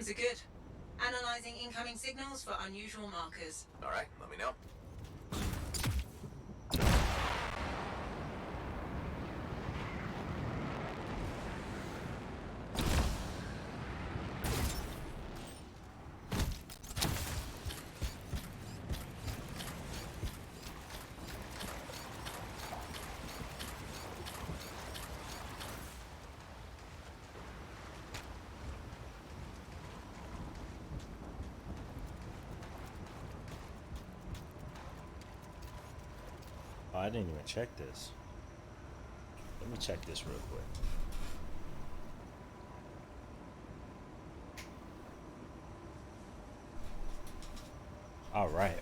systems are good. Analyzing incoming signals for unusual markers. All right, let me know. Oh, I didn't even check this. Let me check this real quick. All right.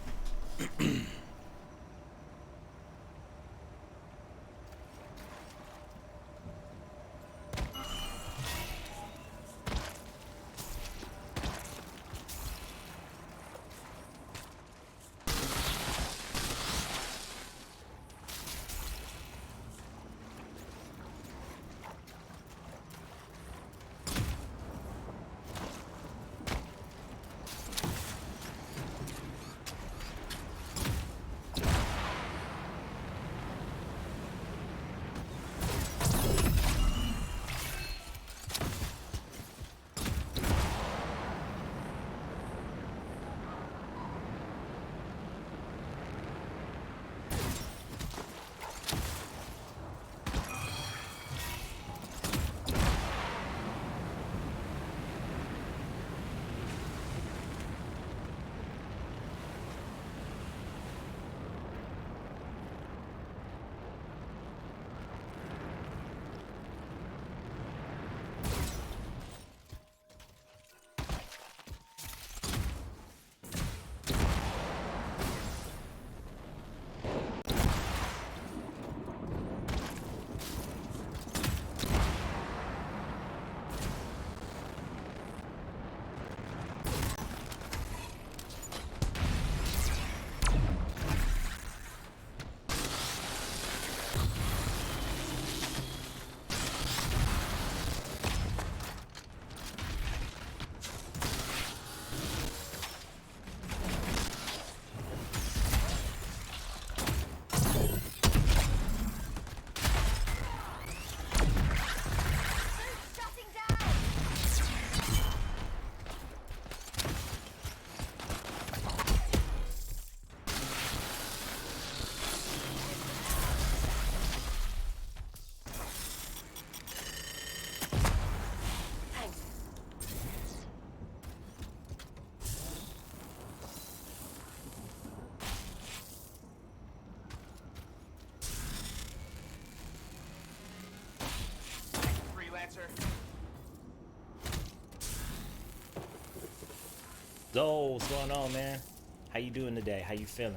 So, what's going on, man? How you doing today? How you feeling?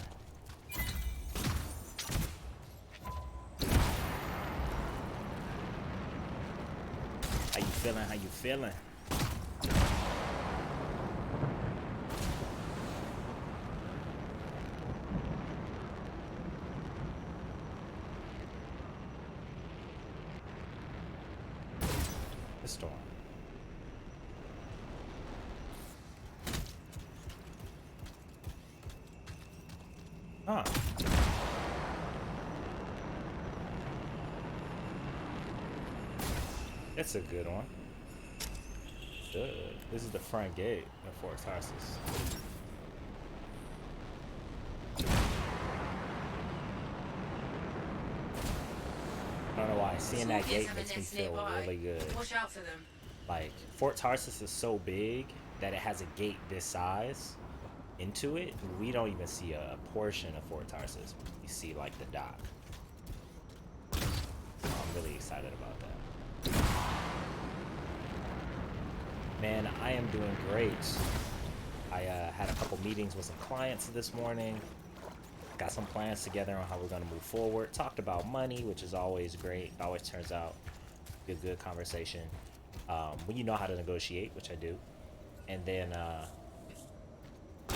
How you feeling? How you feeling? The storm. Huh. It's a good one. Good. This is the front gate of Fort Tarsus. I don't know why. Seeing that gate makes me feel really good. Watch out for them. Like, Fort Tarsus is so big that it has a gate this size into it. We don't even see a portion of Fort Tarsus. You see, like, the dock. So I'm really excited about that. Man, I am doing great. I had a couple meetings with some clients this morning. Got some plans together on how we're going to move forward. Talked about money, which is always great. It always turns out a good conversation when you know how to negotiate, which I do. And then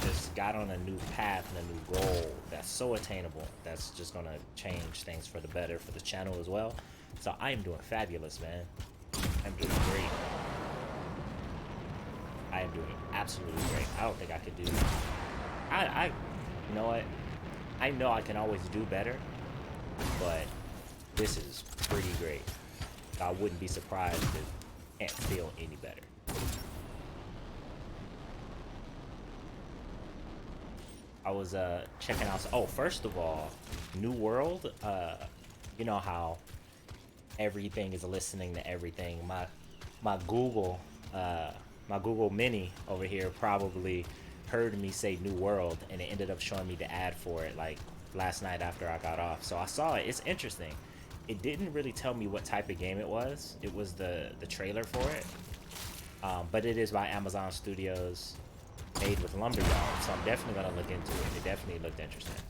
just got on a new path and a new goal that's so attainable. That's just going to change things for the better for the channel as well. So I am doing fabulous, man. I'm doing great. I am doing absolutely great. I don't think I could do. You know what? I know I can always do better, but this is pretty great. I wouldn't be surprised if it can't feel any better. I was checking out. Oh, first of all, New World. You know how everything is listening to everything. My Google Mini over here probably heard me say New World, and it ended up showing me the ad for it like last night after I got off. So I saw it. It's interesting. It didn't really tell me what type of game it was. It was the trailer for it. But it is by Amazon Studios, made with Lumberyard, so I'm definitely gonna look into it. It definitely looked interesting.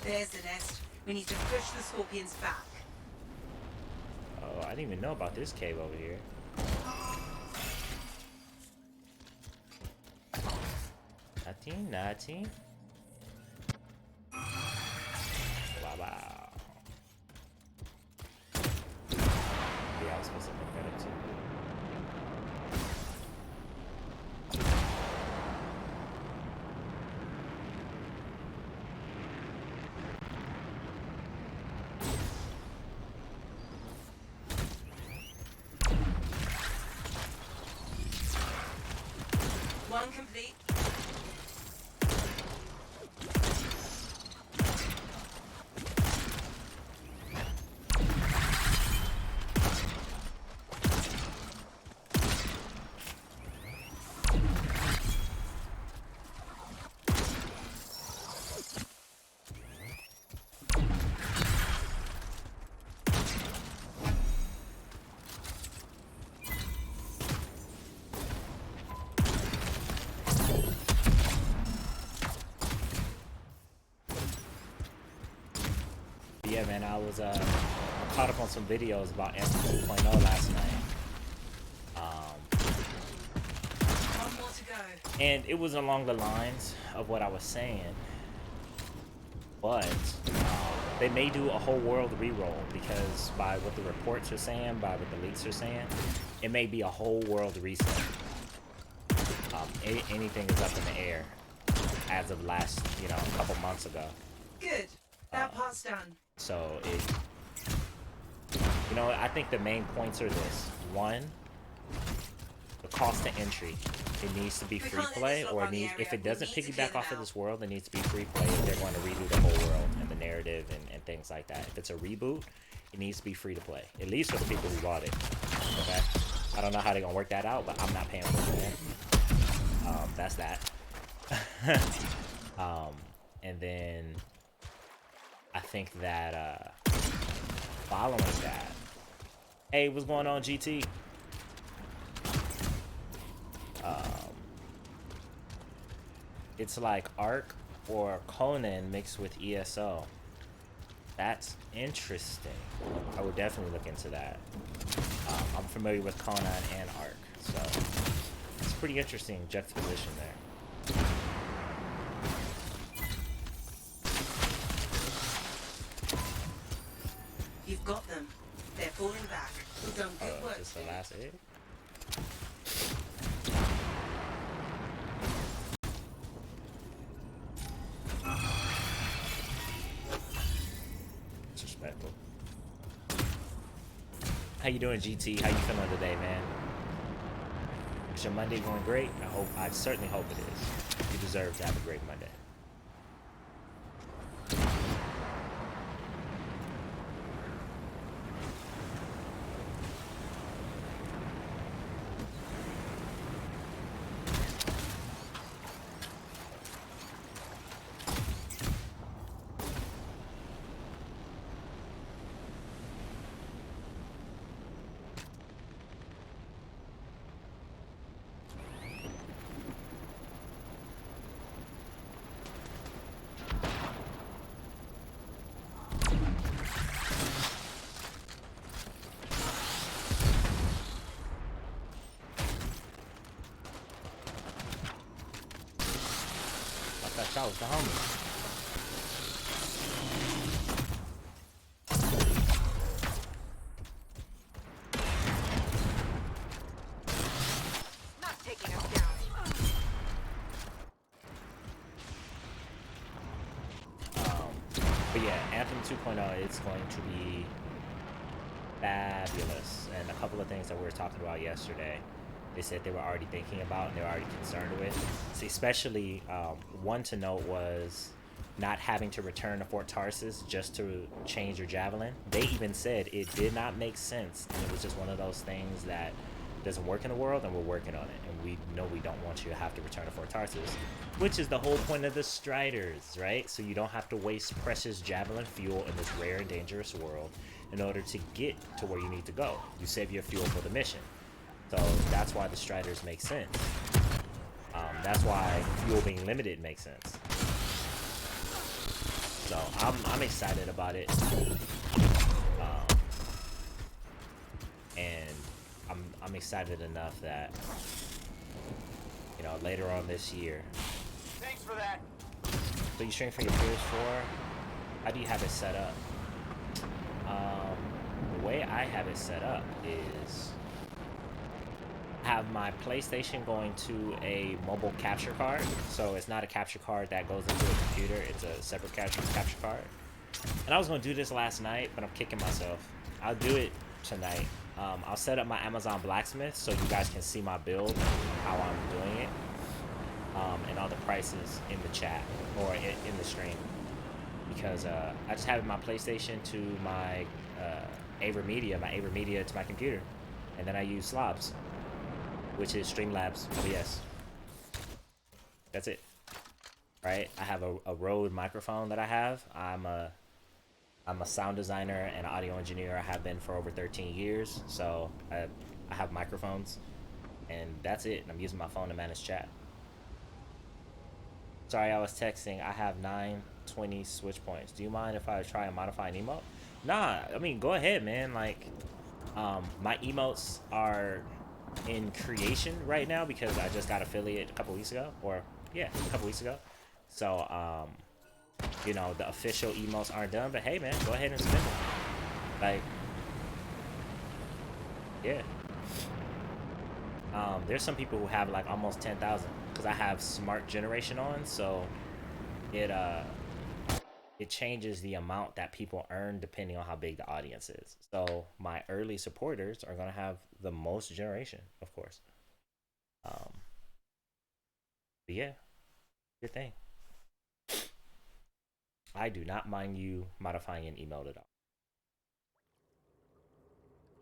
There's the nest. We need to push the scorpions back. Oh, I didn't even know about this cave over here. Nothing. Wow. Yeah, I was supposed to make that up too. One complete. Yeah, man, I was caught up on some videos about Anthem 2.0 last night. One more to go. And it was along the lines of what I was saying, but they may do a whole world reroll, because by what the reports are saying, by what the leaks are saying, it may be a whole world reset. Anything is up in the air as of last, a couple months ago. Good. That part's done. So I think the main points are this. One, the cost to entry. It needs to be free play, or if it doesn't piggyback off of this world, it needs to be free play if they're going to redo the whole world and the narrative and things like that. If it's a reboot, it needs to be free to play, at least for the people who bought it. Okay, I don't know how they're gonna work that out, but I'm not paying for it. That's that. And then I think that following that, hey, what's going on, GT? It's like Ark or Conan mixed with ESO. That's interesting. I would definitely look into that. I'm familiar with Conan and Ark, so it's pretty interesting juxtaposition there. You've got them. They're falling back. You've done good work. Just the last egg? Disrespectful. How you doing, GT? How you feeling today, man? Is your Monday going great? I certainly hope it is. You deserve to have a great Monday. That was the homie. Not taking System 2.0, it's going to be fabulous. And a couple of things that we were talking about yesterday, they said they were already thinking about and they were already concerned with. See, especially one to note was not having to return to Fort Tarsis just to change your javelin. They even said it did not make sense, and it was just one of those things that doesn't work in the world, and we're working on it. And we know we don't want you to have to return to Fort Tarsis, which is the whole point of the Striders, right? So you don't have to waste precious javelin fuel in this rare and dangerous world in order to get to where you need to go. You save your fuel for the mission. So that's why the Striders make sense. That's why fuel being limited makes sense. So I'm excited about it, and I'm excited enough that, you know, later on this year. Thanks for that. So you stream for your PS4. How do you have it set up? The way I have it set up is have my PlayStation going to a mobile capture card. So it's not a capture card that goes into a computer, it's a separate capture card. And I was gonna do this last night, but I'm kicking myself. I'll do it tonight. I'll set up my Amazon Blacksmith so you guys can see my build and how I'm doing it. And all the prices in the chat or in the stream. Because I just have my PlayStation to my AverMedia to my computer. And then I use Slobs, which is Streamlabs OBS. That's it. Right? I have a Rode microphone that I have. I'm a sound designer and audio engineer. I have been for over 13 years. So I have microphones, and that's it. I'm using my phone to manage chat. Sorry, I was texting. I have 920 switch points. Do you mind if I try and modify an emote? Nah, I mean, go ahead, man. Like, my emotes are in creation right now because I just got affiliate a couple weeks ago, so you know, the official emotes aren't done, but hey man, go ahead and spin them. Like, yeah. There's some people who have like almost 10,000 because I have smart generation on, so it changes the amount that people earn depending on how big the audience is. So my early supporters are gonna have the most generation, of course. But yeah, good thing. I do not mind you modifying an emote at all.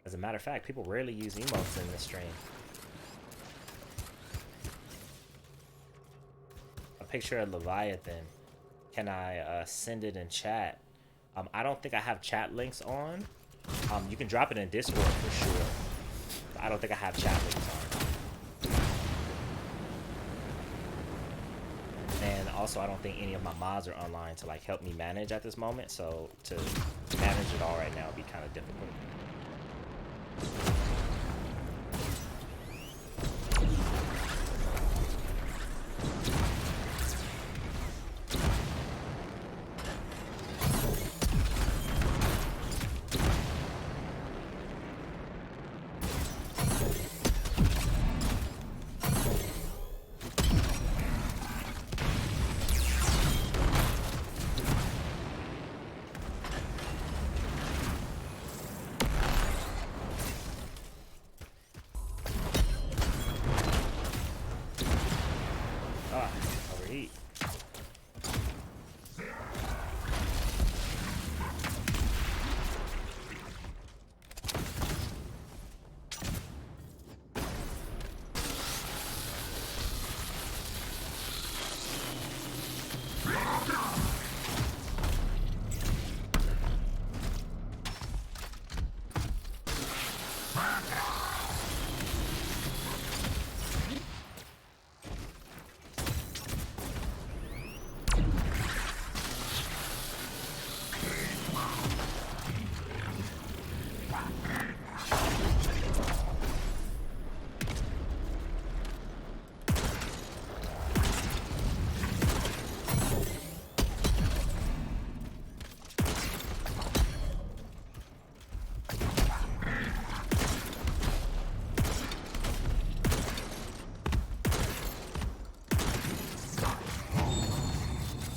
As a matter of fact, people rarely use emotes in this stream. A picture of Leviathan. Can I send it in chat? I don't think I have chat links on. You can drop it in Discord for sure. But I don't think I have chat links on. And also, I don't think any of my mods are online to like help me manage at this moment. So to manage it all right now would be kind of difficult.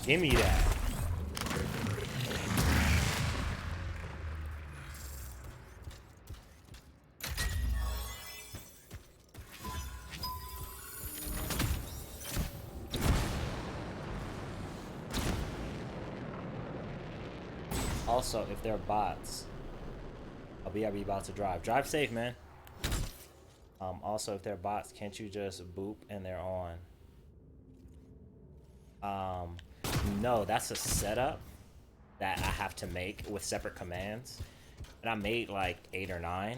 Give me that. Also, if they're bots, I'll be about to drive. Drive safe, man. Also, if they're bots, can't you just boop and they're on? No, that's a setup that I have to make with separate commands. And I made like 8 or 9.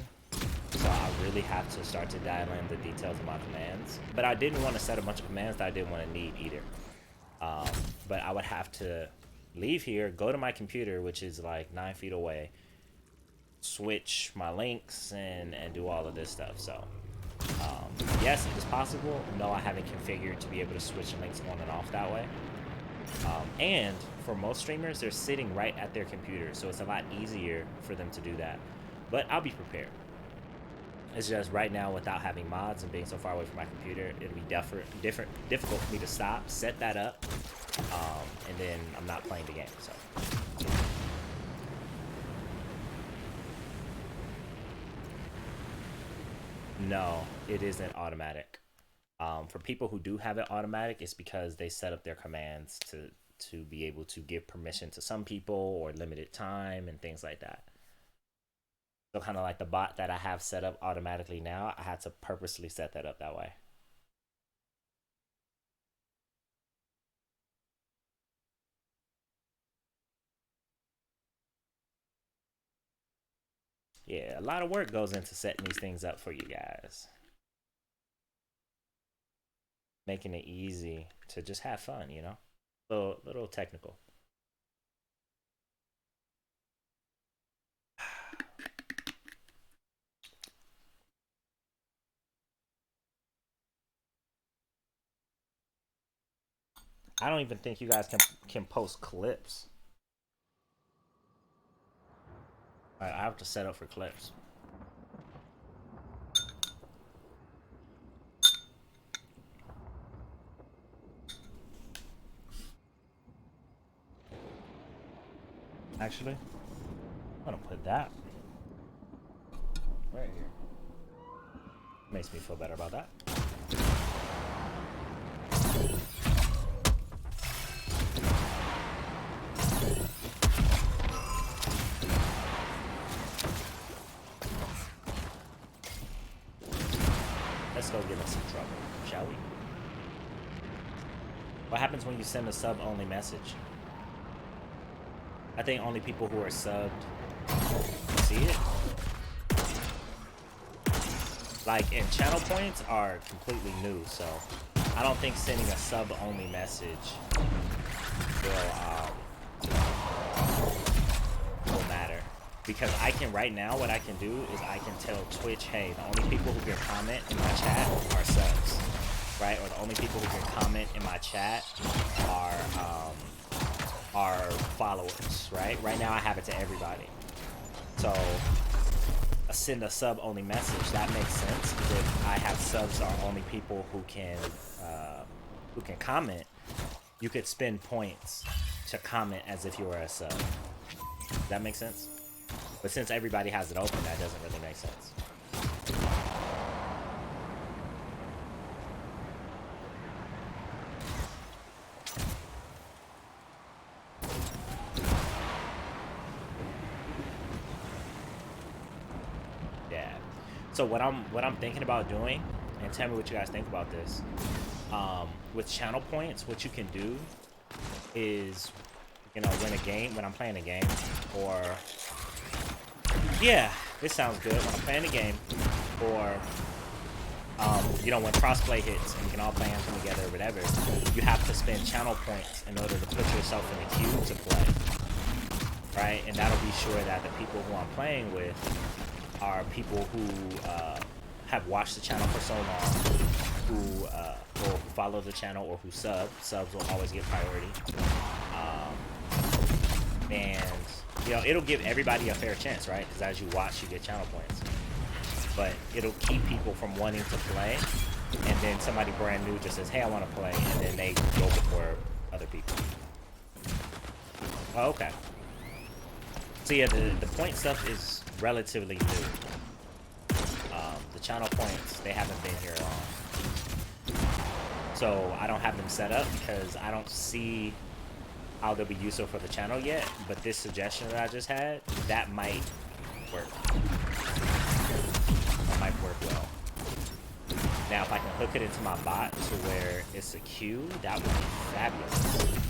So I really have to start to dial in the details of my commands. But I didn't want to set a bunch of commands that I didn't want to need either. But I would have to leave here, go to my computer, which is like 9 feet away, switch my links, and do all of this stuff. So yes, it is possible. No, I haven't configured to be able to switch links on and off that way. And for most streamers, they're sitting right at their computer, so it's a lot easier for them to do that. But I'll be prepared. It's just right now, without having mods and being so far away from my computer, it'll be difficult for me to stop, set that up, and then I'm not playing the game. So. No, it isn't automatic. For people who do have it automatic, it's because they set up their commands to be able to give permission to some people or limited time and things like that. So kind of like the bot that I have set up automatically now, I had to purposely set that up that way. Yeah, a lot of work goes into setting these things up for you guys. Making it easy to just have fun, you know? A little technical. I don't even think you guys can post clips. I have to set up for clips. Actually, I'm gonna put that right here. Makes me feel better about that. Let's go get in some trouble, shall we? What happens when you send a sub-only message? I think only people who are subbed see it. Like, and channel points are completely new, so I don't think sending a sub-only message will matter. Because I can, right now, what I can do is I can tell Twitch, hey, the only people who can comment in my chat are subs, right? Or the only people who can comment in my chat are followers, right? Right now I have it to everybody. So send a sub only message, that makes sense. If I have subs are only people who can comment, you could spend points to comment as if you were a sub. Does that make sense? But since everybody has it open, that doesn't really make sense. Yeah. So what I'm thinking about doing, and tell me what you guys think about this. With channel points, what you can do is, you know, win a game when I'm playing a game, or yeah, this sounds good. When I'm playing a game, or you know, when crossplay hits and we can all play Anthem together or whatever, you have to spend channel points in order to put yourself in the queue to play, right? And that'll be sure that the people who I'm playing with are people who have watched the channel for so long, who or who follow the channel, or who subs will always get priority. And you know, it'll give everybody a fair chance, right? Because as you watch, you get channel points. But it'll keep people from wanting to play, and then somebody brand new just says, hey, I want to play, and then they go before other people. Oh, okay. So yeah, the point stuff is relatively new. The channel points, they haven't been here long. So I don't have them set up because I don't see how they'll be useful for the channel yet, but this suggestion that I just had, that might work. That might work well. Now, if I can hook it into my bot to where it's a queue, that would be fabulous.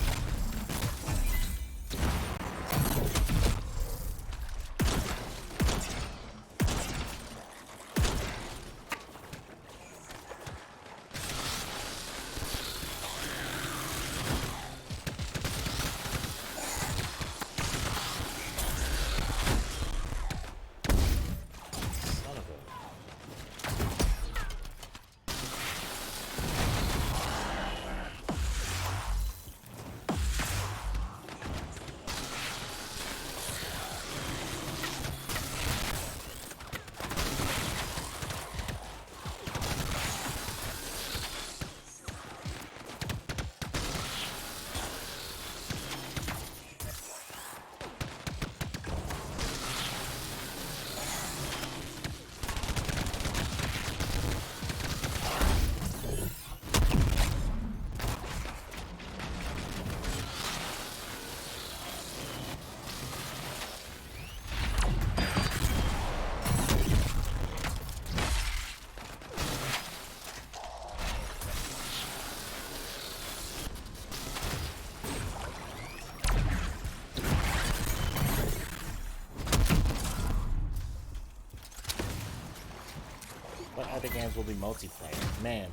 What other games will be multiplayer? Man,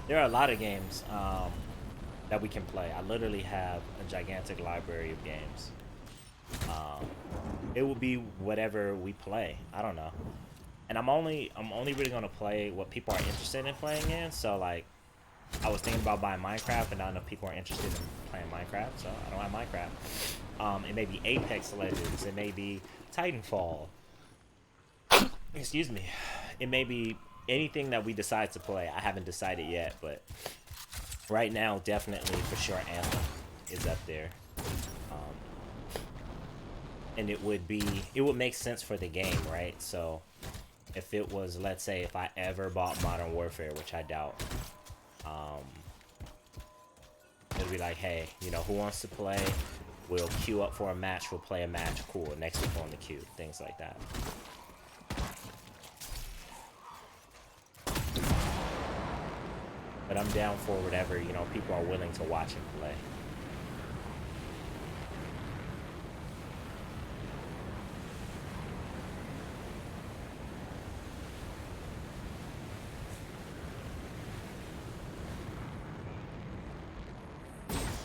there are a lot of games that we can play. I literally have a gigantic library of games. It will be whatever we play. I don't know. And I'm only really gonna play what people are interested in playing in. So like, I was thinking about buying Minecraft, but not enough people are interested in playing Minecraft, so I don't have Minecraft. It may be Apex Legends. It may be Titanfall. Excuse me. It may be anything that we decide to play. I haven't decided yet, but right now, definitely for sure, Anthem is up there. And it would make sense for the game, right? So if it was, let's say, if I ever bought Modern Warfare, which I doubt, it'd be like, hey, you know, who wants to play? We'll queue up for a match. We'll play a match. Cool. Next people on the queue. Things like that. But I'm down for whatever, you know, people are willing to watch and play.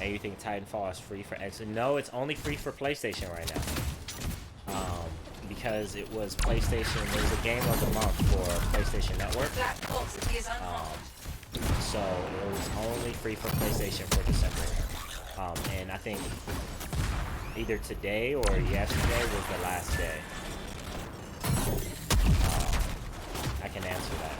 And you think Titanfall is free for Xbox? No, it's only free for PlayStation right now. Because it was PlayStation, it was a game of the month for PlayStation Network. So it was only free for PlayStation for December. And I think either today or yesterday was the last day. I can answer that.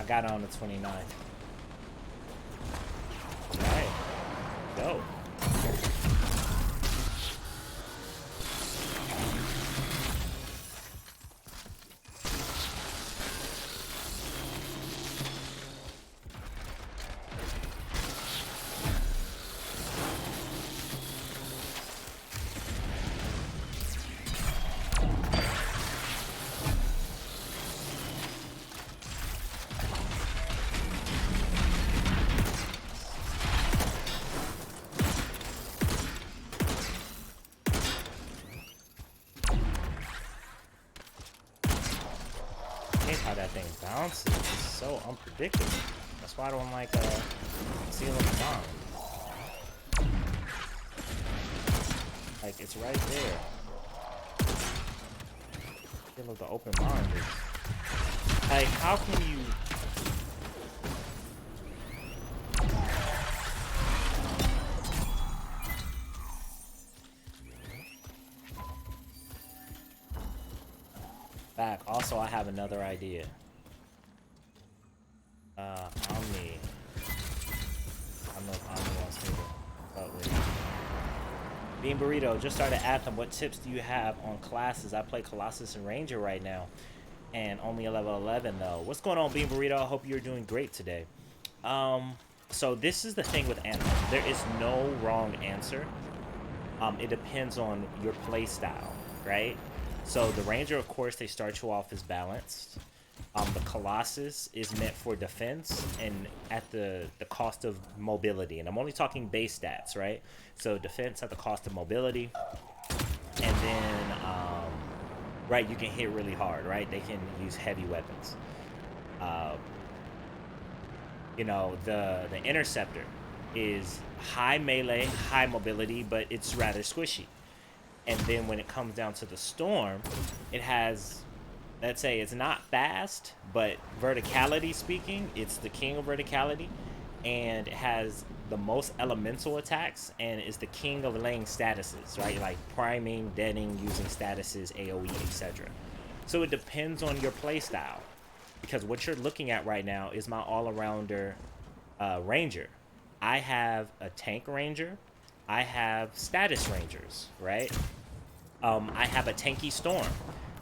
Got on the 29th. Alright. Go. hate how that thing bounces. It's so unpredictable. That's why I don't like Seal of the Bond. Like, it's right there. Seal of the open mind is... Like, how can you... Back. Also, I have another idea. Omni. I don't know if Omni wants me to help with. Bean Burrito, just started Anthem. What tips do you have on classes? I play Colossus and Ranger right now, and only a level 11 though. What's going on, Bean Burrito? I hope you're doing great today. So this is the thing with Anthem. There is no wrong answer. It depends on your play style, right? So the Ranger, of course, they start you off as balanced. The Colossus is meant for defense and at the cost of mobility. And I'm only talking base stats, right? So defense at the cost of mobility. And then, right, you can hit really hard, right? They can use heavy weapons. You know, the Interceptor is high melee, high mobility, but it's rather squishy. And then when it comes down to the Storm, it has, let's say it's not fast, but verticality speaking, it's the king of verticality, and it has the most elemental attacks, and is the king of laying statuses, right? Like priming, deadening, using statuses, AoE, etc. So it depends on your playstyle, because what you're looking at right now is my all-arounder Ranger. I have a tank Ranger. I have status Rangers, right? I have a tanky Storm.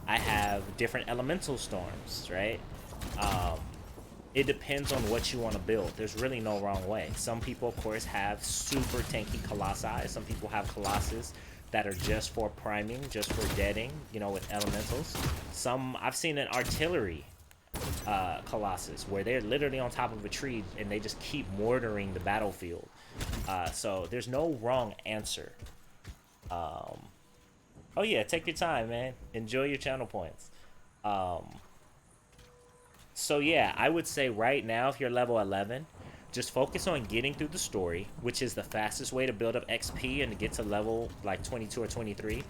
I have different elemental storms, right? It depends on what you want to build. There's really no wrong way. Some people, of course, have super tanky Colossi. Some people have Colossus that are just for priming, just for deading, you know, with elementals. Some, I've seen an artillery Colossus where they're literally on top of a tree and they just keep mortaring the battlefield. So there's no wrong answer. Oh yeah, take your time, man. Enjoy your channel points. So yeah, I would say right now, if you're level 11, just focus on getting through the story, which is the fastest way to build up XP and to get to level like 22 or 23.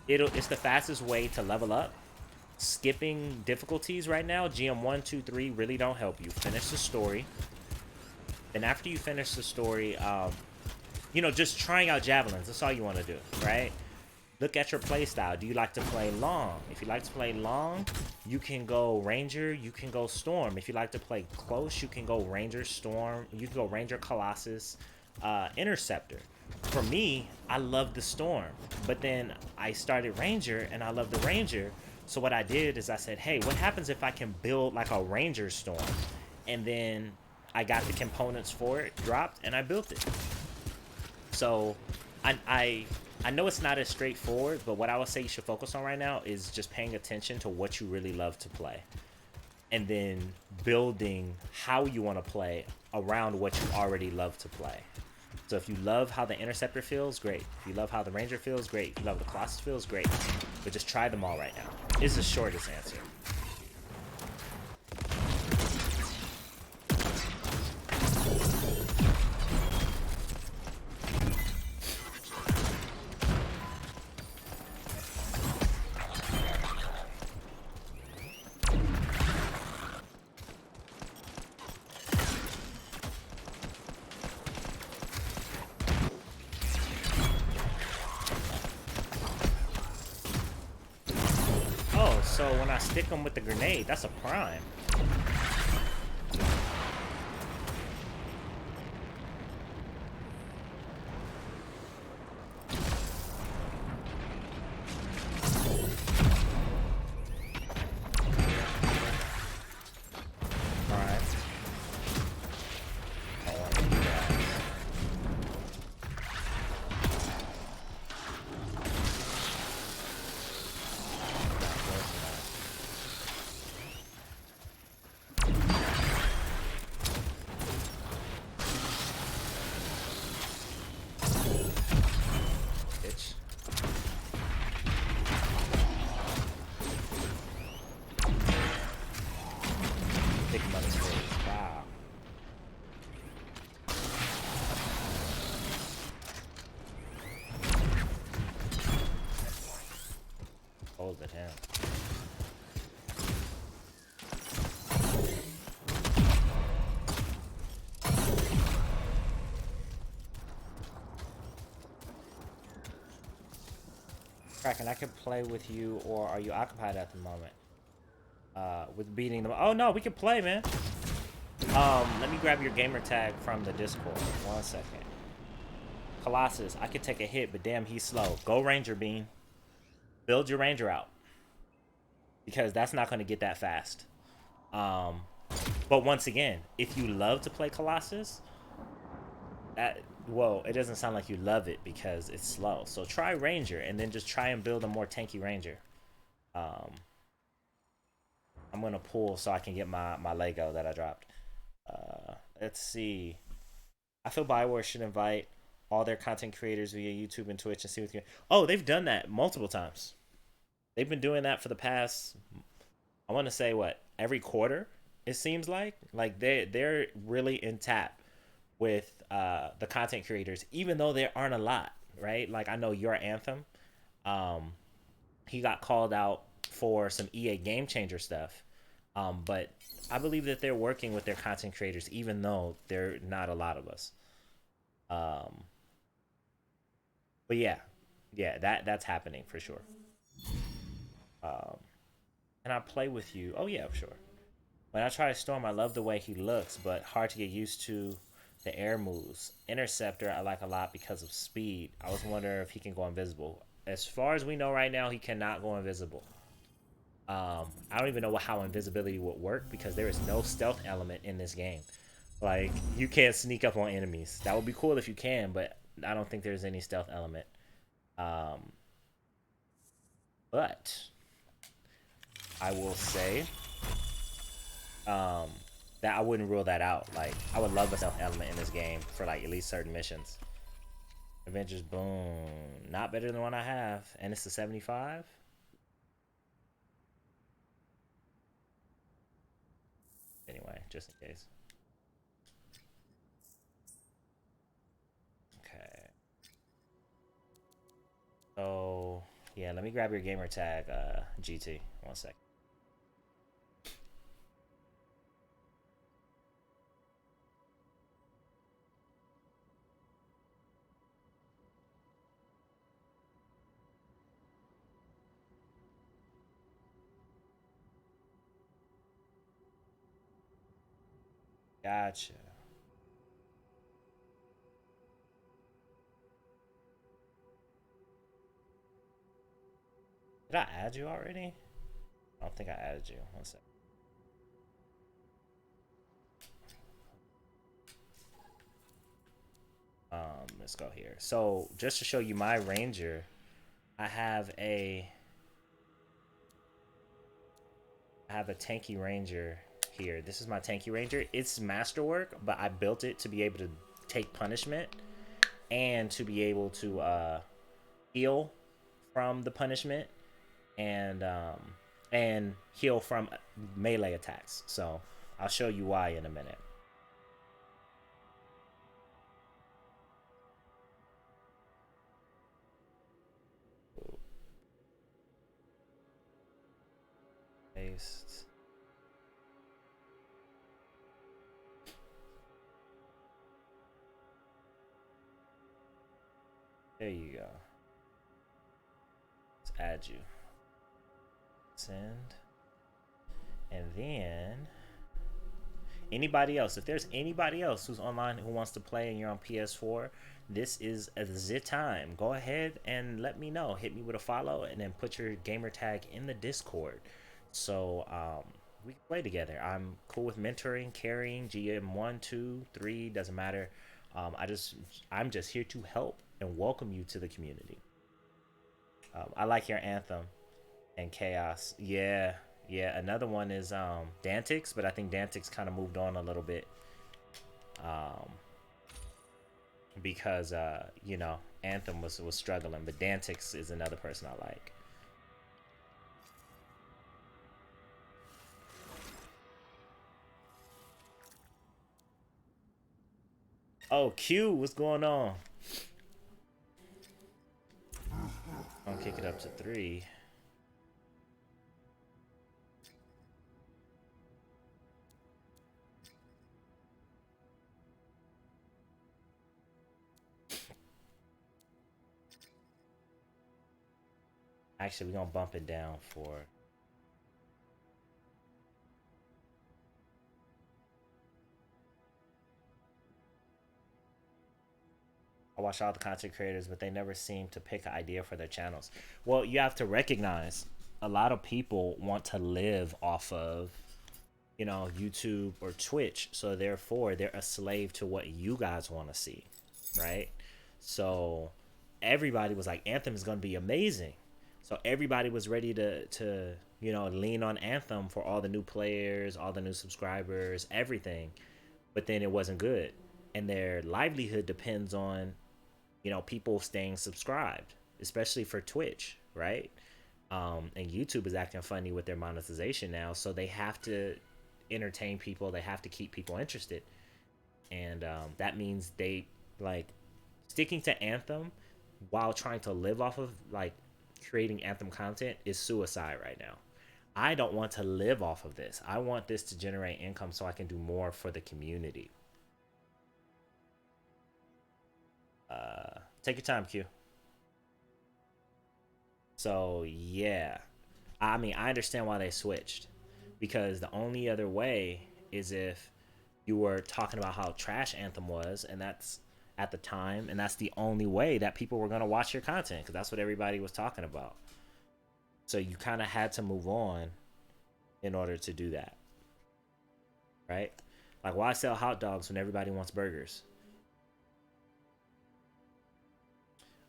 It's the fastest way to level up. Skipping difficulties right now, GM 1, 2, 3 really don't help you. Finish the story. And after you finish the story, you know, just trying out javelins. That's all you want to do, right? Look at your playstyle. Do you like to play long? If you like to play long, you can go Ranger, you can go Storm. If you like to play close, you can go Ranger, Storm. You can go Ranger, Colossus, Interceptor. For me, I love the Storm. But then I started Ranger, and I love the Ranger. So what I did is I said, hey, what happens if I can build like a Ranger Storm? And then I got the components for it, dropped, and I built it. So I know it's not as straightforward, but what I would say you should focus on right now is just paying attention to what you really love to play. And then building how you want to play around what you already love to play. So if you love how the Interceptor feels, great. If you love how the Ranger feels, great. If you love the Colossus feels, great. But just try them all right now. Is the shortest answer. So when I stick them with the grenade, that's a prime. Kraken, I could play with you, or are you occupied at the moment? With beating them. Oh no, we can play, man. Let me grab your gamer tag from the Discord. 1 second. Colossus, I could take a hit, but damn, he's slow. Go Ranger Bean. Build your Ranger out. Because that's not going to get that fast. But once again, if you love to play Colossus, well, it doesn't sound like you love it because it's slow. So try Ranger and then just try and build a more tanky Ranger. I'm going to pull so I can get my Lego that I dropped. Let's see. I feel Bioware should invite all their content creators via YouTube and Twitch and see what you. Oh, they've done that multiple times. They've been doing that for the past, I want to say, what, every quarter. It seems like they're really in tap with the content creators, even though there aren't a lot, right? Like I know your Anthem, he got called out for some EA Game Changer stuff, but I believe that they're working with their content creators, even though they're not a lot of us. But yeah, that's happening for sure. Can I play with you? Oh yeah, sure. When I try to Storm, I love the way he looks, but hard to get used to the air moves. Interceptor, I like a lot because of speed. I was wondering if he can go invisible. As far as we know right now, he cannot go invisible. I don't even know how invisibility would work because there is no stealth element in this game. Like, you can't sneak up on enemies. That would be cool if you can, but I don't think there's any stealth element. But I will say that I wouldn't rule that out. Like, I would love a stealth element in this game for like at least certain missions. Avengers, boom, not better than one I have, and it's a 75. Anyway, just in case. Okay. So yeah, let me grab your gamer tag, GT. 1 sec. Gotcha. Did I add you already? I don't think I added you. 1 sec. Let's go here. So just to show you my Ranger, I have a tanky Ranger here. This is my tanky Ranger. It's masterwork, but I built it to be able to take punishment and to be able to heal from the punishment and heal from melee attacks. So I'll show you why in a minute. Paste. There you go. Let's add you. Send. And then anybody else, if there's anybody else who's online who wants to play and you're on PS4, this is the time. Go ahead and let me know. Hit me with a follow and then put your gamer tag in the Discord. So we can play together. I'm cool with mentoring, carrying, GM 1, 2, 3, doesn't matter. I'm just here to help and welcome you to the community. I like your Anthem and Chaos. Yeah, another one is Dantix, but I think Dantix kind of moved on a little bit. Because you know, Anthem was struggling, but Dantix is another person I like. Oh, Q, what's going on? I'll kick it up to 3. Actually, we're gonna bump it down for. I watch all the content creators, but they never seem to pick an idea for their channels. Well, you have to recognize a lot of people want to live off of, YouTube or Twitch. So therefore, they're a slave to what you guys want to see, right? So everybody was like, Anthem is going to be amazing. So everybody was ready to lean on Anthem for all the new players, all the new subscribers, everything. But then it wasn't good, and their livelihood depends on people staying subscribed, especially for Twitch, right? And YouTube is acting funny with their monetization now, so they have to entertain people. They have to keep people interested, and that means they like sticking to Anthem while trying to live off of like creating Anthem content is suicide right now. I don't want to live off of this. I want this to generate income so I can do more for the community. Take your time, Q. So yeah, I mean, I understand why they switched, because the only other way is if you were talking about how trash Anthem was, and that's at the time, and that's the only way that people were gonna watch your content, because that's what everybody was talking about. So you kind of had to move on in order to do that, right? Like, why sell hot dogs when everybody wants burgers?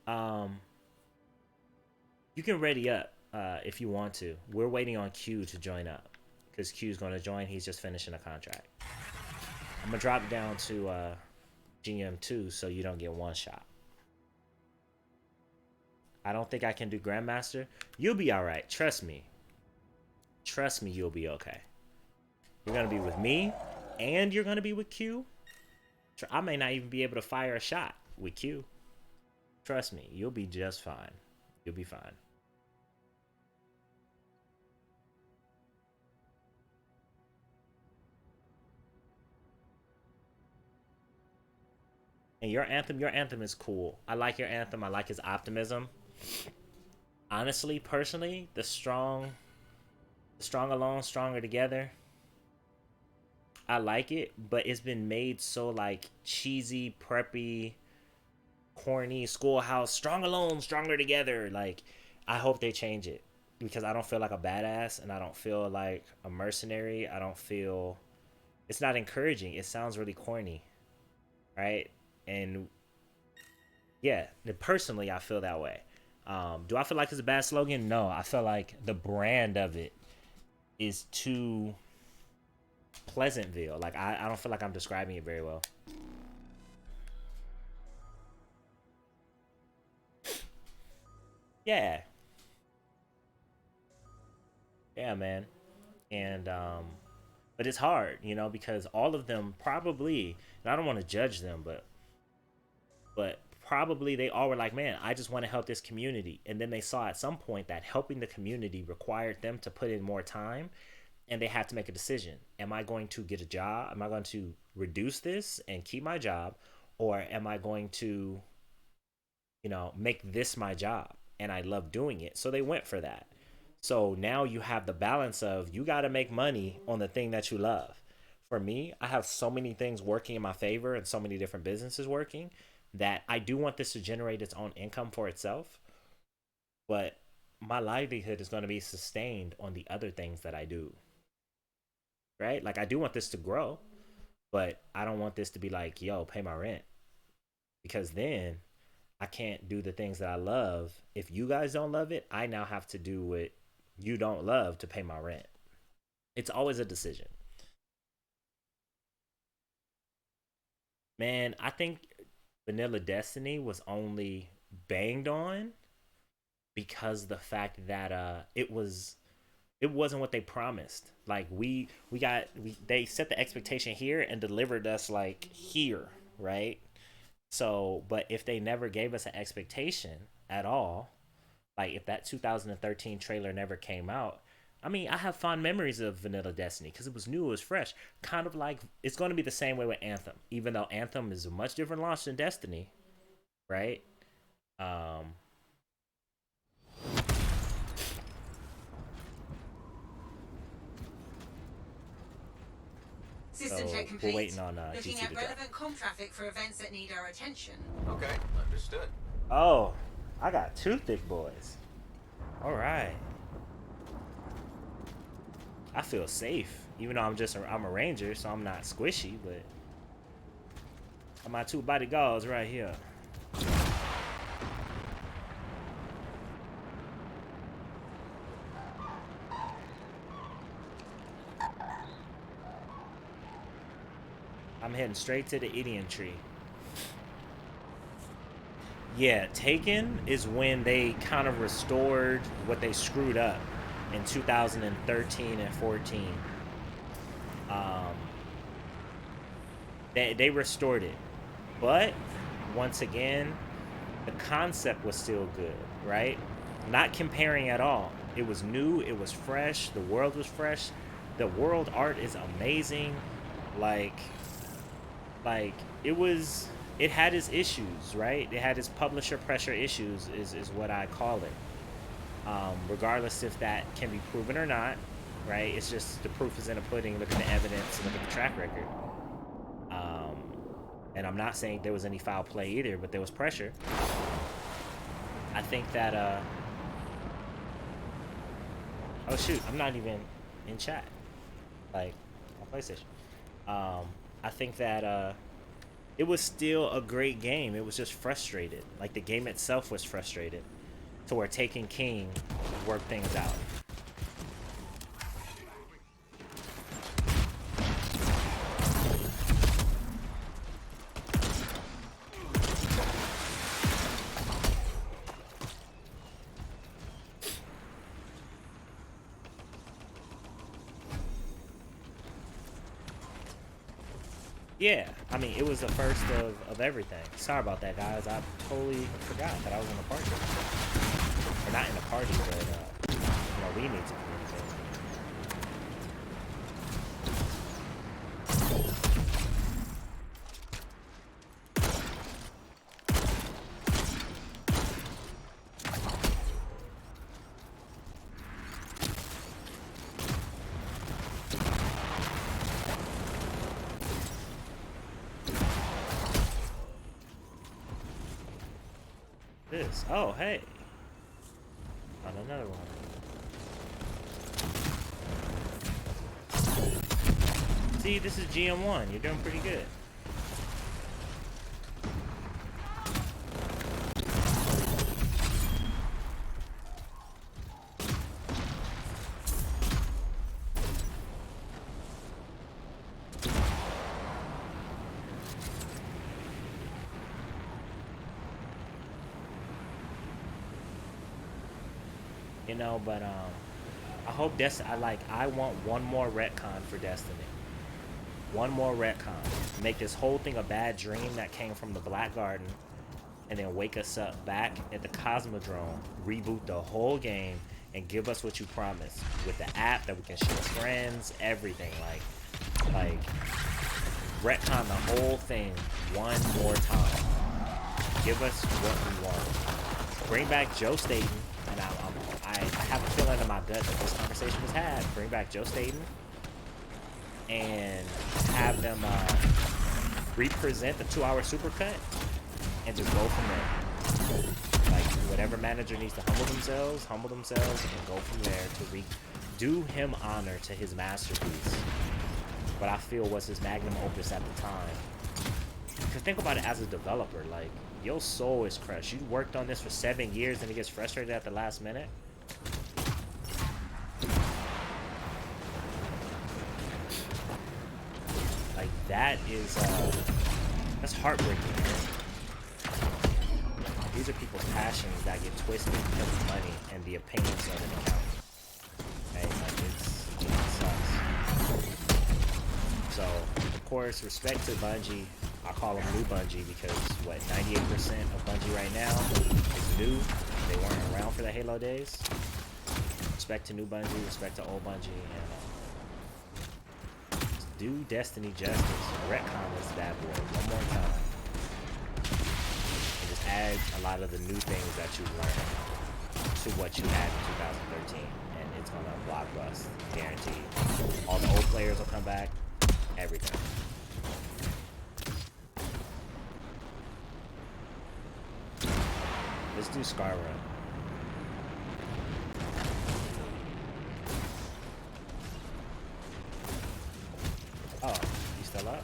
Um, you can ready up if you want to. We're waiting on Q to join up, because Q's going to join. He's just finishing a contract. I'm going to drop down to GM2 so you don't get one shot. I don't think I can do Grandmaster. You'll be all right. Trust me. Trust me, you'll be okay. You're going to be with me, and you're going to be with Q. I may not even be able to fire a shot with Q. Trust me, you'll be just fine. You'll be fine. And your anthem is cool. I like your anthem. I like his optimism. Honestly, personally, the strong alone, stronger together. I like it, but it's been made so like cheesy, preppy, corny, schoolhouse, strong alone, stronger together. Like, I hope they change it, because I don't feel like a badass, and I don't feel like a mercenary. I don't feel, it's not encouraging. It sounds really corny, right? And yeah, personally, I feel that way. Do I feel like it's a bad slogan? No, I feel like the brand of it is too Pleasantville. Like, I don't feel like I'm describing it very well. Yeah, yeah, man. And but it's hard, because all of them probably, and I don't want to judge them, but probably they all were like, man, I just want to help this community. And then they saw at some point that helping the community required them to put in more time, and they had to make a decision. Am I going to get a job? Am I going to reduce this and keep my job? Or am I going to, make this my job? And I love doing it. So they went for that. So now you have the balance of, you got to make money on the thing that you love. For me, I have so many things working in my favor and so many different businesses working that I do want this to generate its own income for itself. But my livelihood is going to be sustained on the other things that I do, right? Like, I do want this to grow, but I don't want this to be like, yo, pay my rent. Because then I can't do the things that I love. If you guys don't love it, I now have to do what you don't love to pay my rent. It's always a decision. Man, I think Vanilla Destiny was only banged on because the fact that it wasn't what they promised. Like, they set the expectation here and delivered us like here, right? So, but if they never gave us an expectation at all, like if that 2013 trailer never came out, I mean, I have fond memories of Vanilla Destiny because it was new, it was fresh. Kind of like it's going to be the same way with Anthem, even though Anthem is a much different launch than Destiny, right? Um, System check we're complete. waiting on Looking GT at to drop. relevant comm traffic for events that need our attention. Okay, understood. Oh, I got two thick boys. All right. I feel safe, even though I'm a ranger, so I'm not squishy, but got my two bodyguards right here. I'm heading straight to the Idian tree. Yeah, Taken is when they kind of restored what they screwed up in 2013 and 14. They restored it, but once again, the concept was still good, right? Not comparing at all. It was new, it was fresh, the world was fresh, the world art is amazing. Like it had its issues, right? It had its publisher pressure issues, is what I call it. Regardless if that can be proven or not, right? It's just the proof is in the pudding. Look at the evidence, look at the track record. And I'm not saying there was any foul play either, but there was pressure. I think that oh shoot, I'm not even in chat, like on PlayStation. I think that it was still a great game. It was just frustrated. Like the game itself was frustrated, to where Taken King worked things out. Yeah, I mean, it was the first of everything. Sorry about that, guys. I totally forgot that I was in a party. Or not in a party, but, we need to communicate. This. Oh, hey. On another one. See, this is GM1. You're doing pretty good. But I hope I want one more retcon for Destiny. One more retcon. Make this whole thing a bad dream that came from the Black Garden, and then wake us up back at the Cosmodrome, reboot the whole game, and give us what you promised with the app that we can share friends, everything. Like retcon the whole thing one more time. Give us what we want. Bring back Joe Staten. And I have a feeling in my gut that this conversation was had. Bring back Joe Staten and have them represent the 2-hour supercut and just go from there. Like, whatever manager needs to humble themselves and go from there to do him honor to his masterpiece. What I feel was his magnum opus at the time. Because think about it as a developer, like, your soul is crushed. You worked on this for 7 years and it gets frustrated at the last minute. Like, that's heartbreaking, man. These are people's passions that get twisted because of money and the opinions of an account. Okay, like, it sucks. So, of course, respect to Bungie. I call them new Bungie because, 98% of Bungie right now is new. They weren't around for the Halo days. Respect to new Bungie, respect to old Bungie, and do Destiny justice. Retcon this bad boy one more time. And just add a lot of the new things that you learned to what you had in 2013. And it's gonna blockbust, guaranteed. All the old players will come back. everything. Let's do Skyrim. Oh, you still up?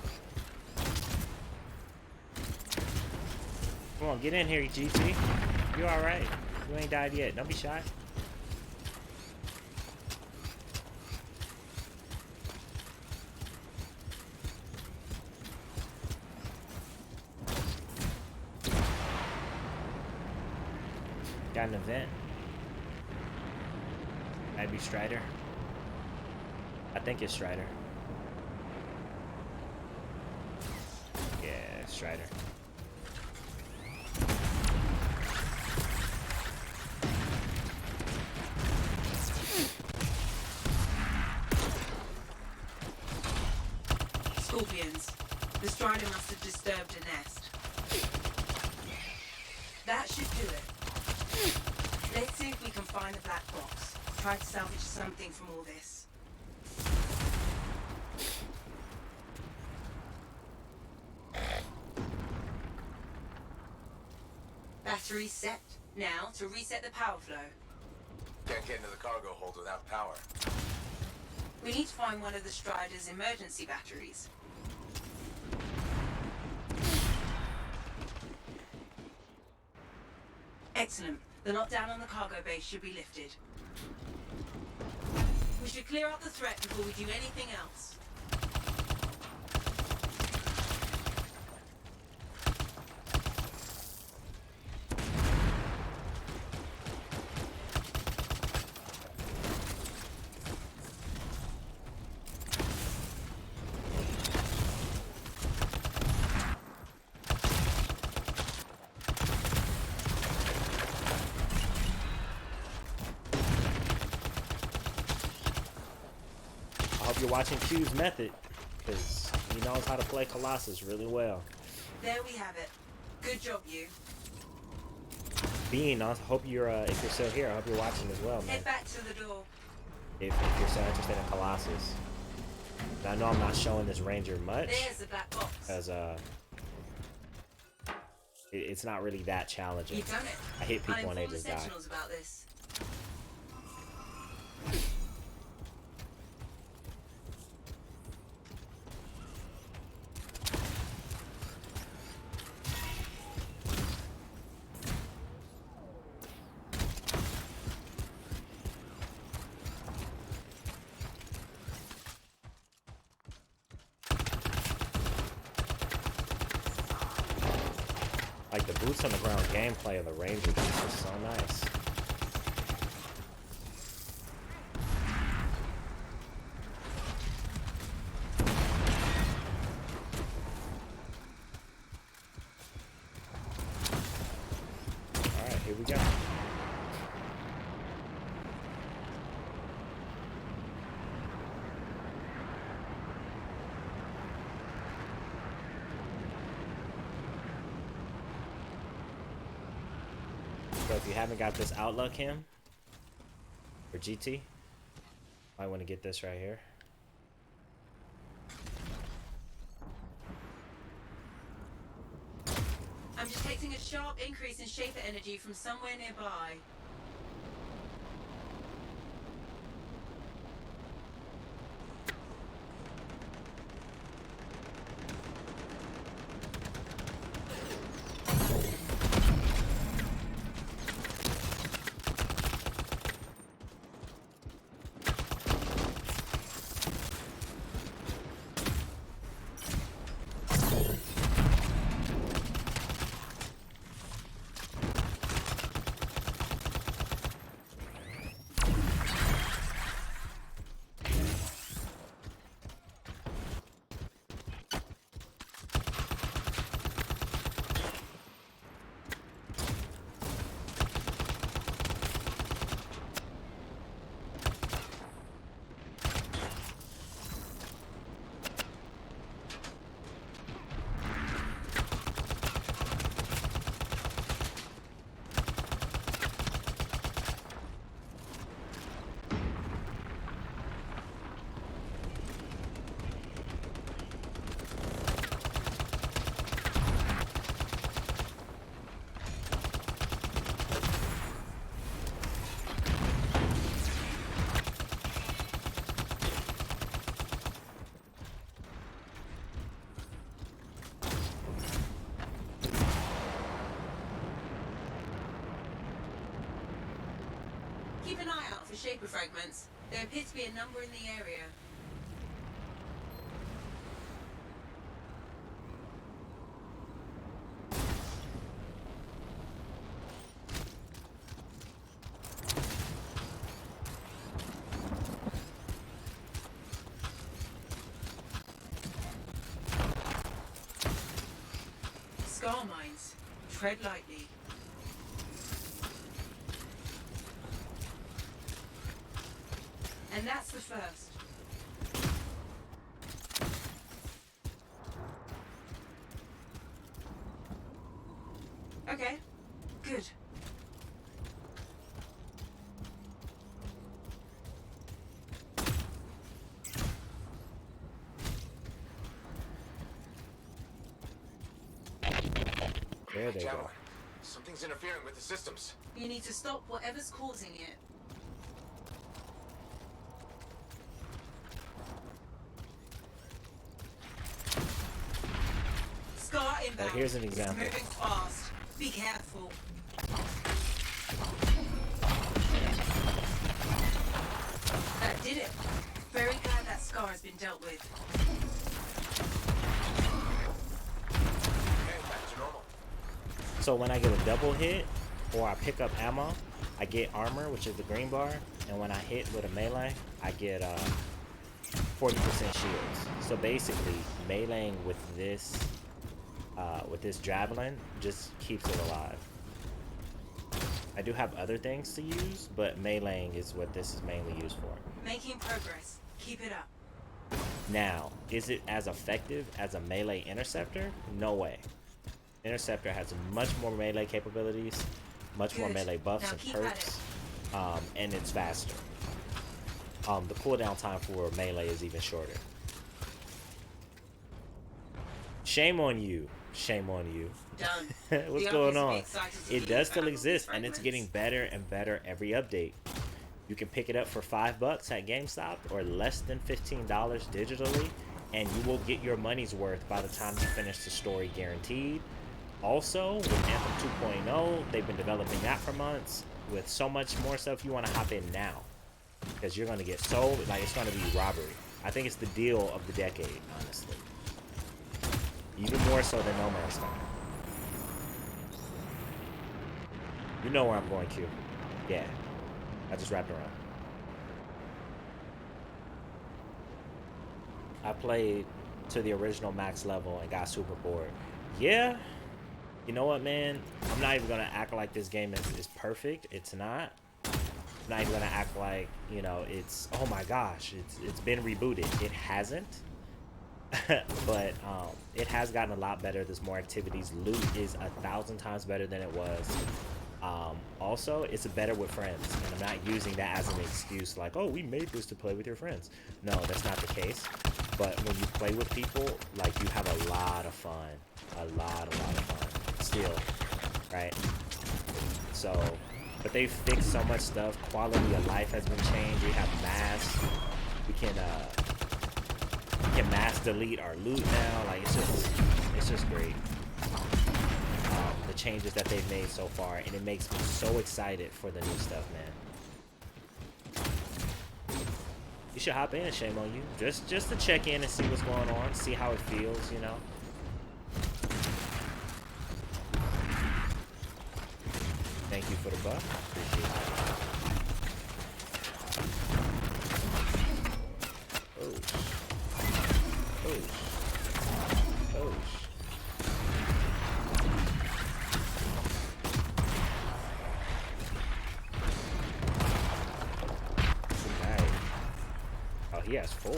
Come on, get in here, GT. You alright? You ain't died yet. Don't be shy. Got an event. That'd be Strider. I think it's Strider. Yeah, Strider. Scorpions. The Strider must have disturbed a nest. That should do it. Let's see if we can find the black box. Try to salvage something from all this. Battery set. Now to reset the power flow. Can't get into the cargo hold without power. We need to find one of the Strider's emergency batteries. Excellent. The lockdown on the cargo base should be lifted. We should clear out the threat before we do anything else. I hope you're watching Q's method, because he knows how to play Colossus really well. There we have it. Good job, you. Bean, I hope you're, if you're still here, I hope you're watching as well, man. Head back to the door. If you're so interested in Colossus. Now, I know I'm not showing this Ranger much, There's the black box. because, it's not really that challenging. You've done it. I hit people when they informed just the die. Sentinels about this. Like, the boots on the ground gameplay of the Ranger is just so nice. Alright, here we go. So if you haven't got this Outlook him for GT, might want to get this right here. I'm detecting a sharp increase in Schaefer energy from somewhere nearby. shaper fragments. There appear to be a number in the area. Scar mines. Tread lightly. And that's the first. Okay, good. There they go. Gentlemen, something's interfering with the systems. You need to stop whatever's causing it. Scar inbound. Here's an example. It's moving fast. Be careful. That did it. Very glad that Scar has been dealt with. Okay, back to normal. So when I get a double hit or I pick up ammo, I get armor, which is the green bar, and when I hit with a melee, I get 40% shields. So basically, meleeing with this javelin just keeps it alive. I do have other things to use, but meleeing is what this is mainly used for. Making progress. Keep it up. Now, is it as effective as a melee interceptor? No way. Interceptor has much more melee capabilities, much more Good. melee buffs Now and keep at perks, and it's faster. The cooldown time for melee is even shorter. Shame on you. Shame on you. Done. What's The going obvious on? be excited to It see does you still found exist, these and it's fragments. getting better and better every update. You can pick it up for $5 at GameStop or less than $15 digitally, and you will get your money's worth by the time you finish the story, guaranteed. Also, with Anthem 2.0, they've been developing that for months. With so much more stuff, you want to hop in now, because you're going to get so, like, it's going to be robbery. I think it's the deal of the decade, honestly. Even more so than No Man's Sky. You know where I'm going, Q. Yeah. I just wrapped around. I played to the original max level and got super bored. Yeah. You know what, man? I'm not even going to act like this game is perfect. It's not. I'm not even going to act like, you know, it's, oh my gosh, it's been rebooted. It hasn't. But it has gotten a lot better. There's more activities. Loot is 1,000 times better than it was. Also, it's better with friends, and I'm not using that as an excuse like, oh, we made this to play with your friends. No, that's not the case. But when you play with people, like, you have a lot of fun. A lot of fun. Still, right? So, but they've fixed so much stuff. Quality of life has been changed. We have masks. We can mass delete our loot now. Like, it's just great. The changes that they've made so far, and it makes me so excited for the new stuff, man. You should hop in, shame on you. Just to check in and see what's going on, see how it feels, you know. Thank you for the buff. Appreciate it. Oh. Nice. Oh, he has 4.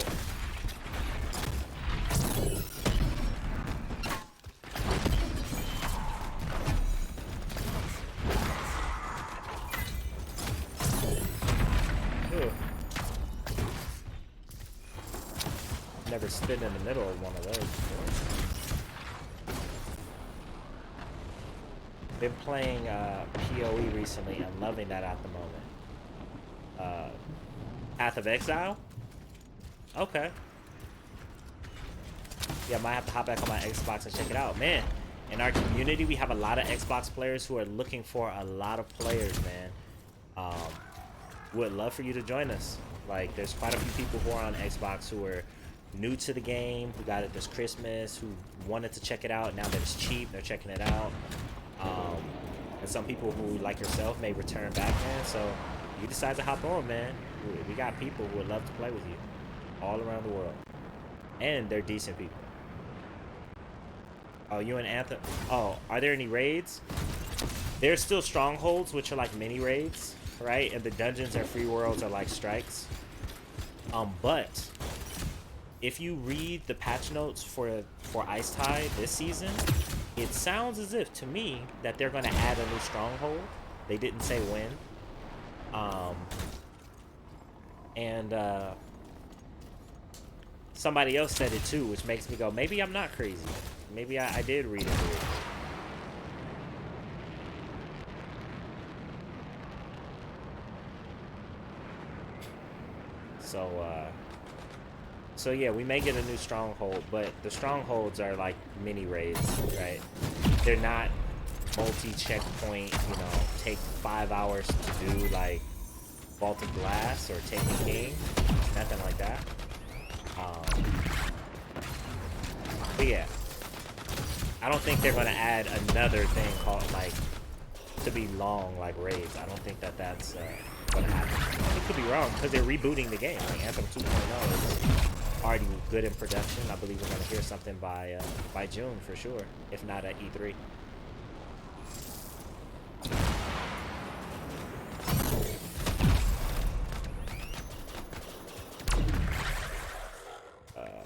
Never spin in the middle of one of those before. Been playing PoE recently and loving that at the moment. Path of Exile? Okay. Yeah, I might have to hop back on my Xbox and check it out. Man, in our community, we have a lot of Xbox players who are looking for a lot of players, man. would love for you to join us. Like, there's quite a few people who are on Xbox who are new to the game, who got it this Christmas, who wanted to check it out. Now that it's cheap, they're checking it out. And some people who, like yourself, may return back, man. So you decide to hop on, man. We got people who would love to play with you all around the world. And they're decent people. Oh, you and Anthem? Oh, are there any raids? There's still strongholds, which are like mini raids, right? And the dungeons are free worlds are like strikes. But if you read the patch notes for Ice Tide this season, it sounds as if to me that they're going to add a new stronghold. They didn't say when. Somebody else said it too, which makes me go, maybe I'm not crazy. Maybe I did read it weird. So yeah, we may get a new stronghold, but the strongholds are like mini raids, right? They're not multi-checkpoint, you know, take 5 hours to do like Vault of Glass or Taken King, nothing like that. But yeah, I don't think they're gonna add another thing called like to be long like raids. I don't think that that's gonna happen. It could be wrong because they're rebooting the game. Like Anthem 2.0 is already good in production. I believe we're gonna hear something by June for sure, if not at E3.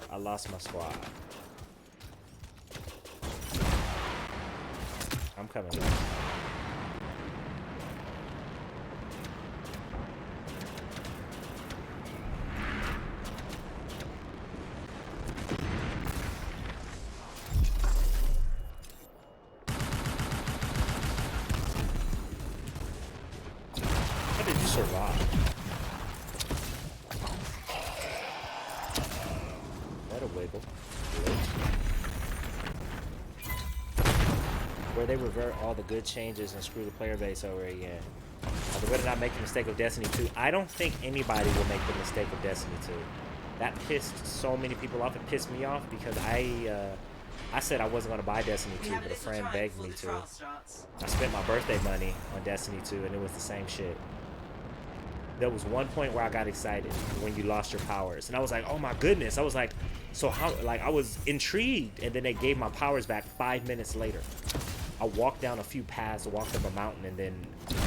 I lost my squad. I'm coming back. How did you survive? Let a wiggle. Where they revert all the good changes and screw the player base over again. They better not make the mistake of Destiny 2. I don't think anybody will make the mistake of Destiny 2. That pissed so many people off. It pissed me off because I said I wasn't going to buy Destiny 2, but a friend begged me to. I spent my birthday money on Destiny 2, and it was the same shit. There was one point where I got excited when you lost your powers, and I was like, oh my goodness. I was like, so how, like, I was intrigued, and then they gave my powers back 5 minutes later. I walked down a few paths, walked up a mountain, and then,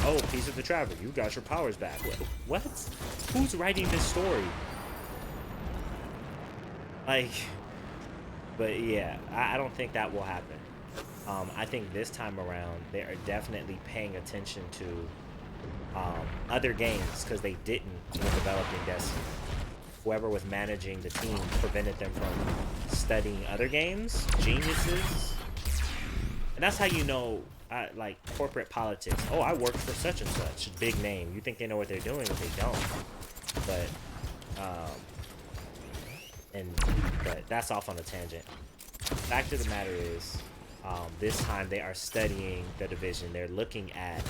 oh, piece of the traveler, you got your powers back. What? Who's writing this story? Like, but yeah, I don't think that will happen. I think this time around, they are definitely paying attention to other games because they didn't when developing Destiny. Whoever was managing the team prevented them from studying other games, geniuses. And that's how you know, like, corporate politics. Oh, I work for such and such, big name. You think they know what they're doing, but they don't. But that's off on a tangent. Fact of the matter is, this time they are studying the Division. They're looking at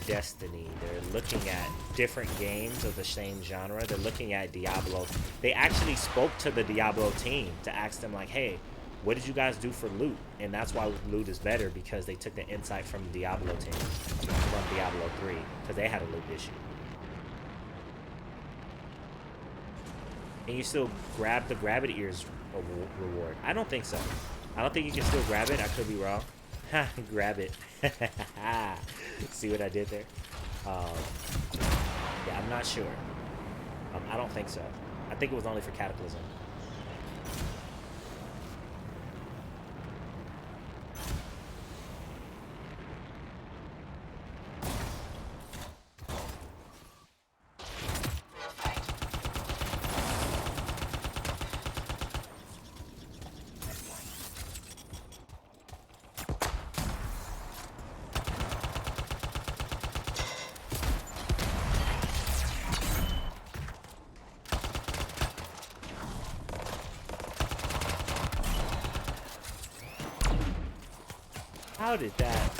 Destiny. They're looking at different games of the same genre. They're looking at Diablo. They actually spoke to the Diablo team to ask them, like, hey, what did you guys do for loot? And that's why loot is better, because they took the insight from the Diablo team, from Diablo 3, because they had a loot issue. Can you still grab the Rabbit Ears reward? I don't think so. I don't think you can still grab it. I could be wrong. Grab it. See what I did there? Yeah, I'm not sure. I don't think so. I think it was only for Cataclysm. How did that?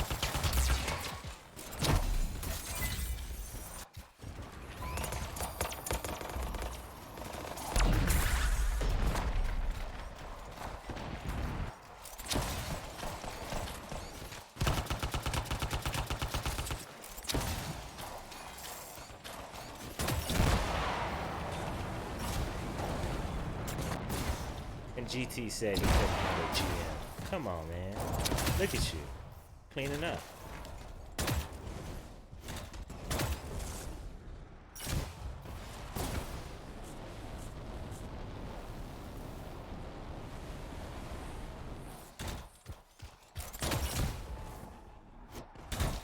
GT said he couldn't handle GM. Come on, man. Look at you. Cleaning up.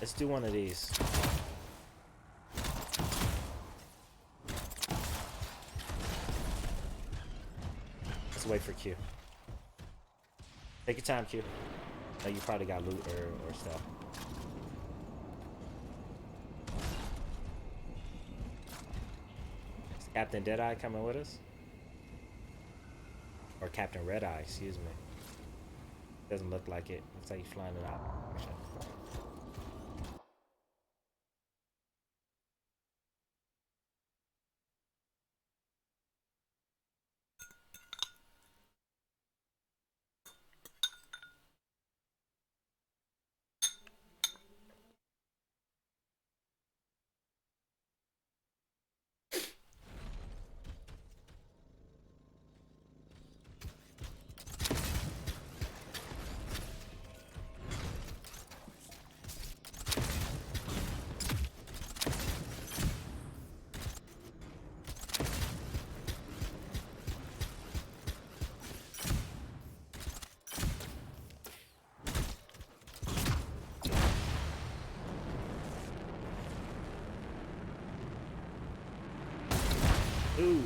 Let's do one of these. Let's wait for Q. Take your time, Q. Oh, you probably got loot or stuff. Is Captain Deadeye coming with us? Or Captain Redeye, excuse me. Doesn't look like it. Looks like he's flying it out. Actually. Ooh.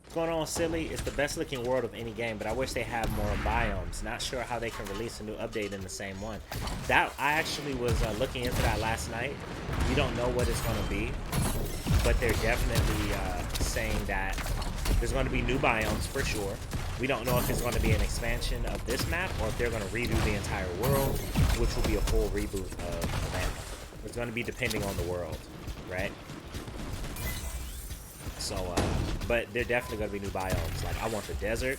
What's going on, silly? It's the best looking world of any game, but I wish they had more biomes. Not sure how they can release a new update in the same one. That I actually was looking into that last night. We don't know what it's going to be, but they're definitely saying that there's going to be new biomes for sure. We don't know if it's going to be an expansion of this map or if they're going to redo the entire world, which will be a full reboot of Anthem. It's going to be depending on the world, right? So, but they're definitely going to be new biomes. Like, I want the desert.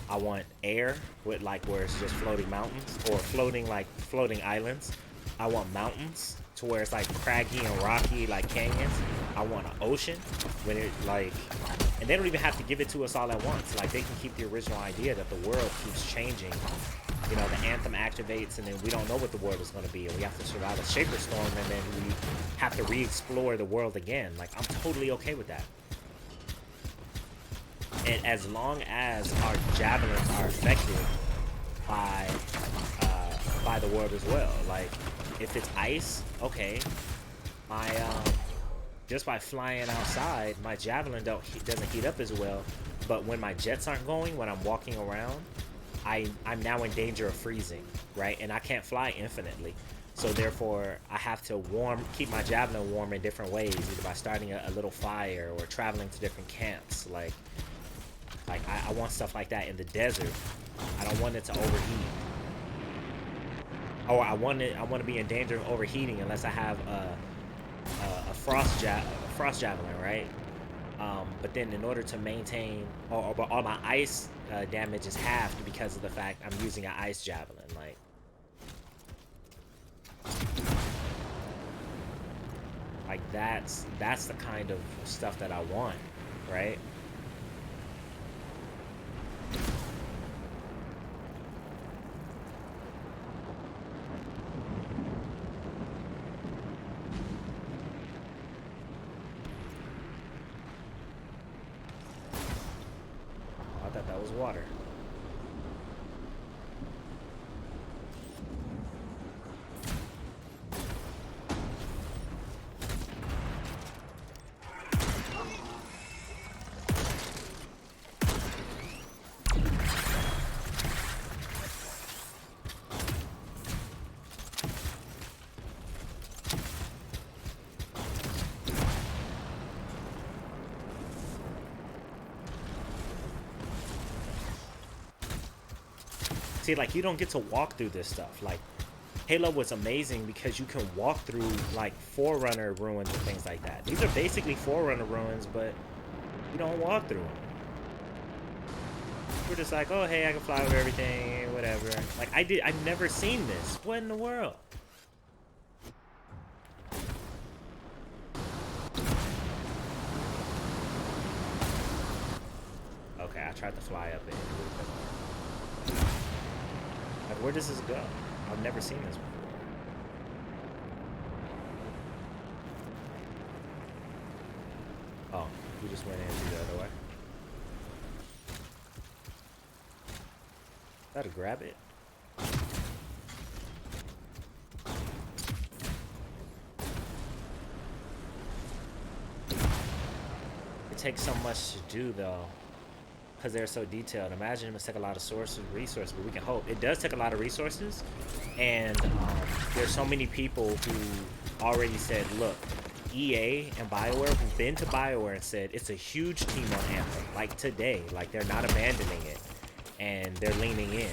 I want air with, like, where it's just floating mountains or floating islands. I want mountains to where it's, like, craggy and rocky, like canyons. I want an ocean when it, like, and they don't even have to give it to us all at once. Like, they can keep the original idea that the world keeps changing. You know, the Anthem activates, and then we don't know what the world is going to be, and we have to survive a Shaper Storm, and then we have to re-explore the world again. Like, I'm totally okay with that. And as long as our javelins are affected by the world as well. Like, if it's ice, okay, my just by flying outside, my javelin doesn't heat up as well. But when my jets aren't going, when I'm walking around, I'm now in danger of freezing, right? And I can't fly infinitely. So therefore, I have to keep my javelin warm in different ways, either by starting a little fire or traveling to different camps. Like I want stuff like that in the desert. I don't want it to overheat. Or I want to be in danger of overheating unless I have a frost javelin, right? But then in order to maintain, or all my ice damage is halved because of the fact I'm using an ice javelin. Like that's the kind of stuff that I want, right? I thought that was water. See, like, you don't get to walk through this stuff. Like, Halo was amazing because you can walk through, like, Forerunner ruins and things like that. These are basically Forerunner ruins, but you don't walk through them. We're just like, oh hey, I can fly over everything, whatever. Like I've never seen this. What in the world? Okay, I tried to fly up it. Like, where does this go? I've never seen this before. Oh, we just went in through the other way. Gotta grab it. It takes so much to do though, because they're so detailed. Imagine it must take a lot of resources, but we can hope. It does take a lot of resources, and there's so many people who already said, look, EA and BioWare who've been to BioWare and said it's a huge team on Anthem. Like today, like they're not abandoning it, and they're leaning in.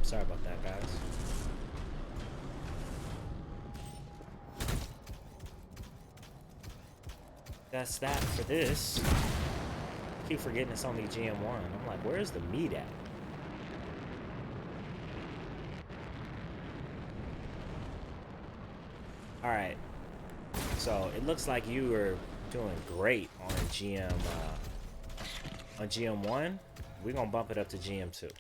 Sorry about that, guys. That's that for this. I keep forgetting it's only GM1. I'm like, where's the meat at? Alright. So it looks like you were doing great on GM1. We're gonna bump it up to GM2.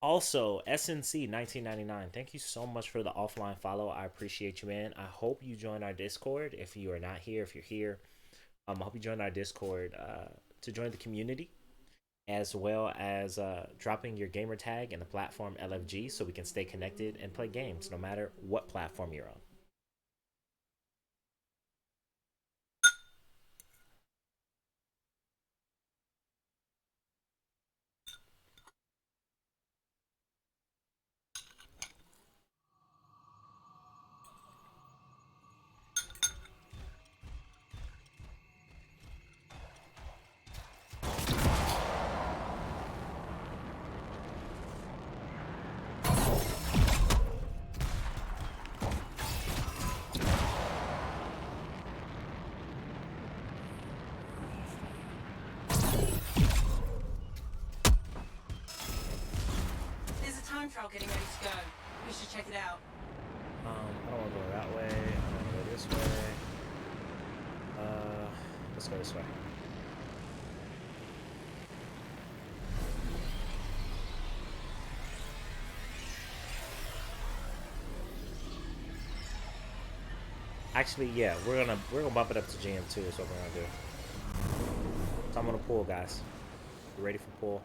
Also, SNC 1999, thank you so much for the offline follow. I appreciate you, man. I hope you join our Discord. If you are not here, if you're here, I hope you join our Discord to join the community, as well as dropping your gamer tag in the platform LFG so we can stay connected and play games no matter what platform you're on. Trial getting ready to go. We should check it out. I don't want to go that way. I want to go this way. Let's go this way. Actually, yeah, we're gonna bump it up to GM2 is what we're gonna do. So I'm gonna pull, guys. You ready for pull?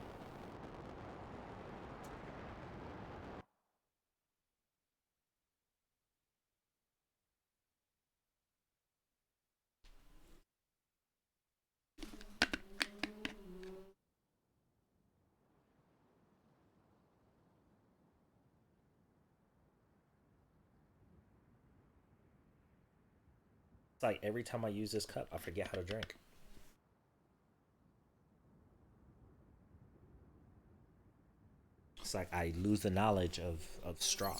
It's like every time I use this cup, I forget how to drink. It's like I lose the knowledge of straw.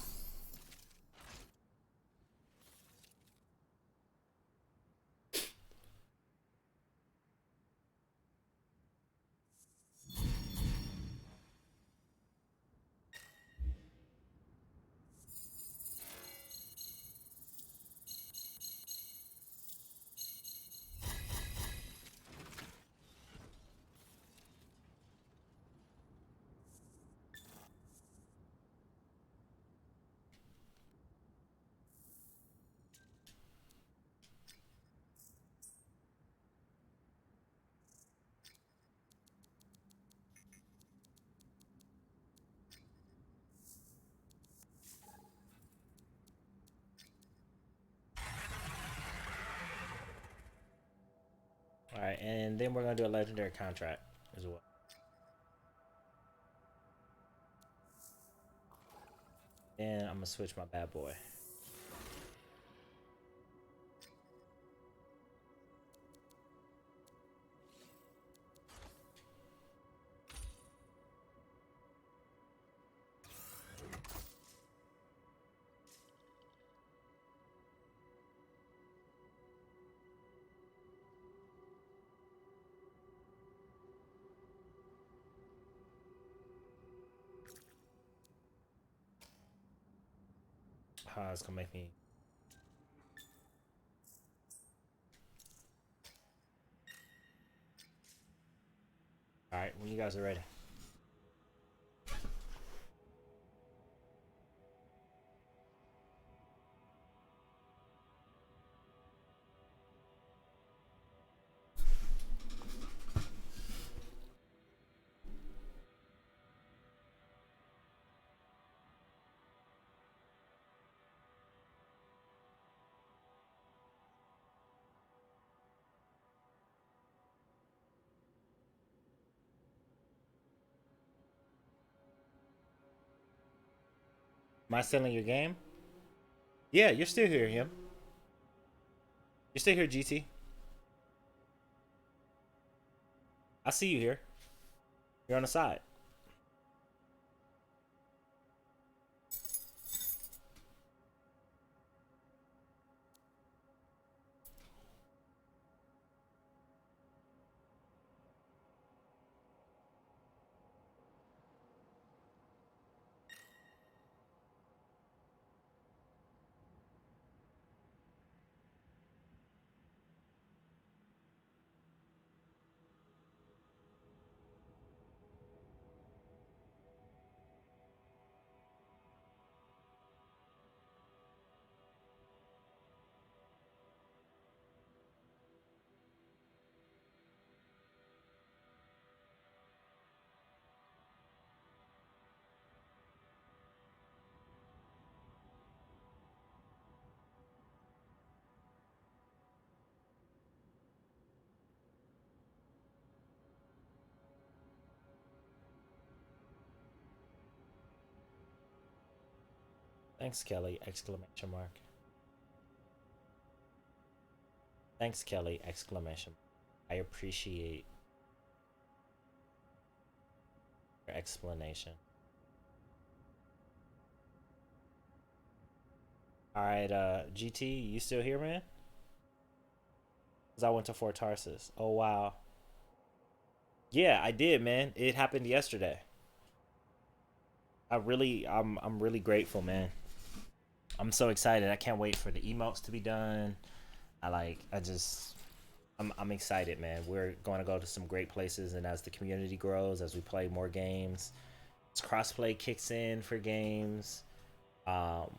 All right, and then we're gonna do a legendary contract as well. And I'm gonna switch my bad boy. It's gonna make me. All right, when you guys are ready. Am I still in your game? Yeah, you're still here, him. You're still here, GT. I see you here. You're on the side. Thanks, Kelly! Exclamation mark. Thanks, Kelly! Exclamation. I appreciate your explanation. All right, GT, you still here, man? Cause I went to Fort Tarsus. Oh wow. Yeah, I did, man. It happened yesterday. I'm really grateful, man. I'm so excited. I can't wait for the emotes to be done. I'm excited, man. We're going to go to some great places, and as the community grows, as we play more games, as crossplay kicks in for games, um,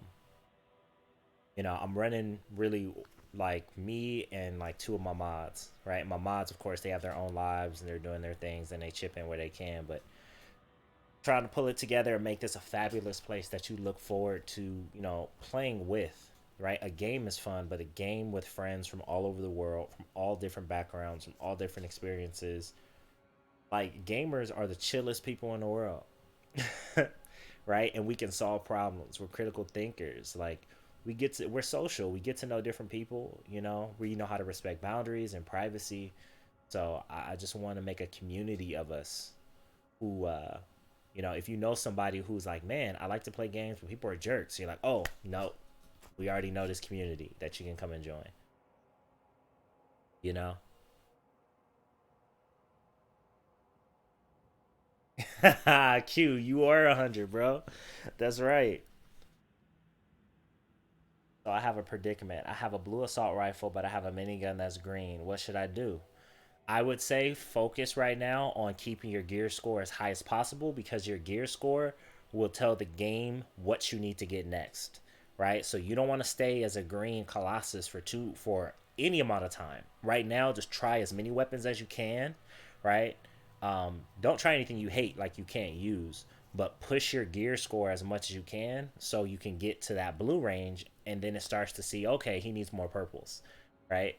I'm running really like me and like two of my mods, right? My mods, of course, they have their own lives and they're doing their things and they chip in where they can, but trying to pull it together and make this a fabulous place that you look forward to, playing with, right? A game is fun, but a game with friends from all over the world, from all different backgrounds, from all different experiences. Like, gamers are the chillest people in the world. Right? And we can solve problems. We're critical thinkers. Like, we're social. We get to know different people, we know how to respect boundaries and privacy. So I just want to make a community of us who You know, if you know somebody who's like, man, I like to play games, but people are jerks. You're like, oh no, we already know this community that you can come and join. You know. Q, you are 100, bro. That's right. So I have a predicament. I have a blue assault rifle, but I have a minigun that's green. What should I do? I would say focus right now on keeping your gear score as high as possible because your gear score will tell the game what you need to get next, right? So you don't want to stay as a green colossus for any amount of time. Right now, just try as many weapons as you can, right? Don't try anything you hate like you can't use, but push your gear score as much as you can so you can get to that blue range, and then it starts to see okay, he needs more purples, right?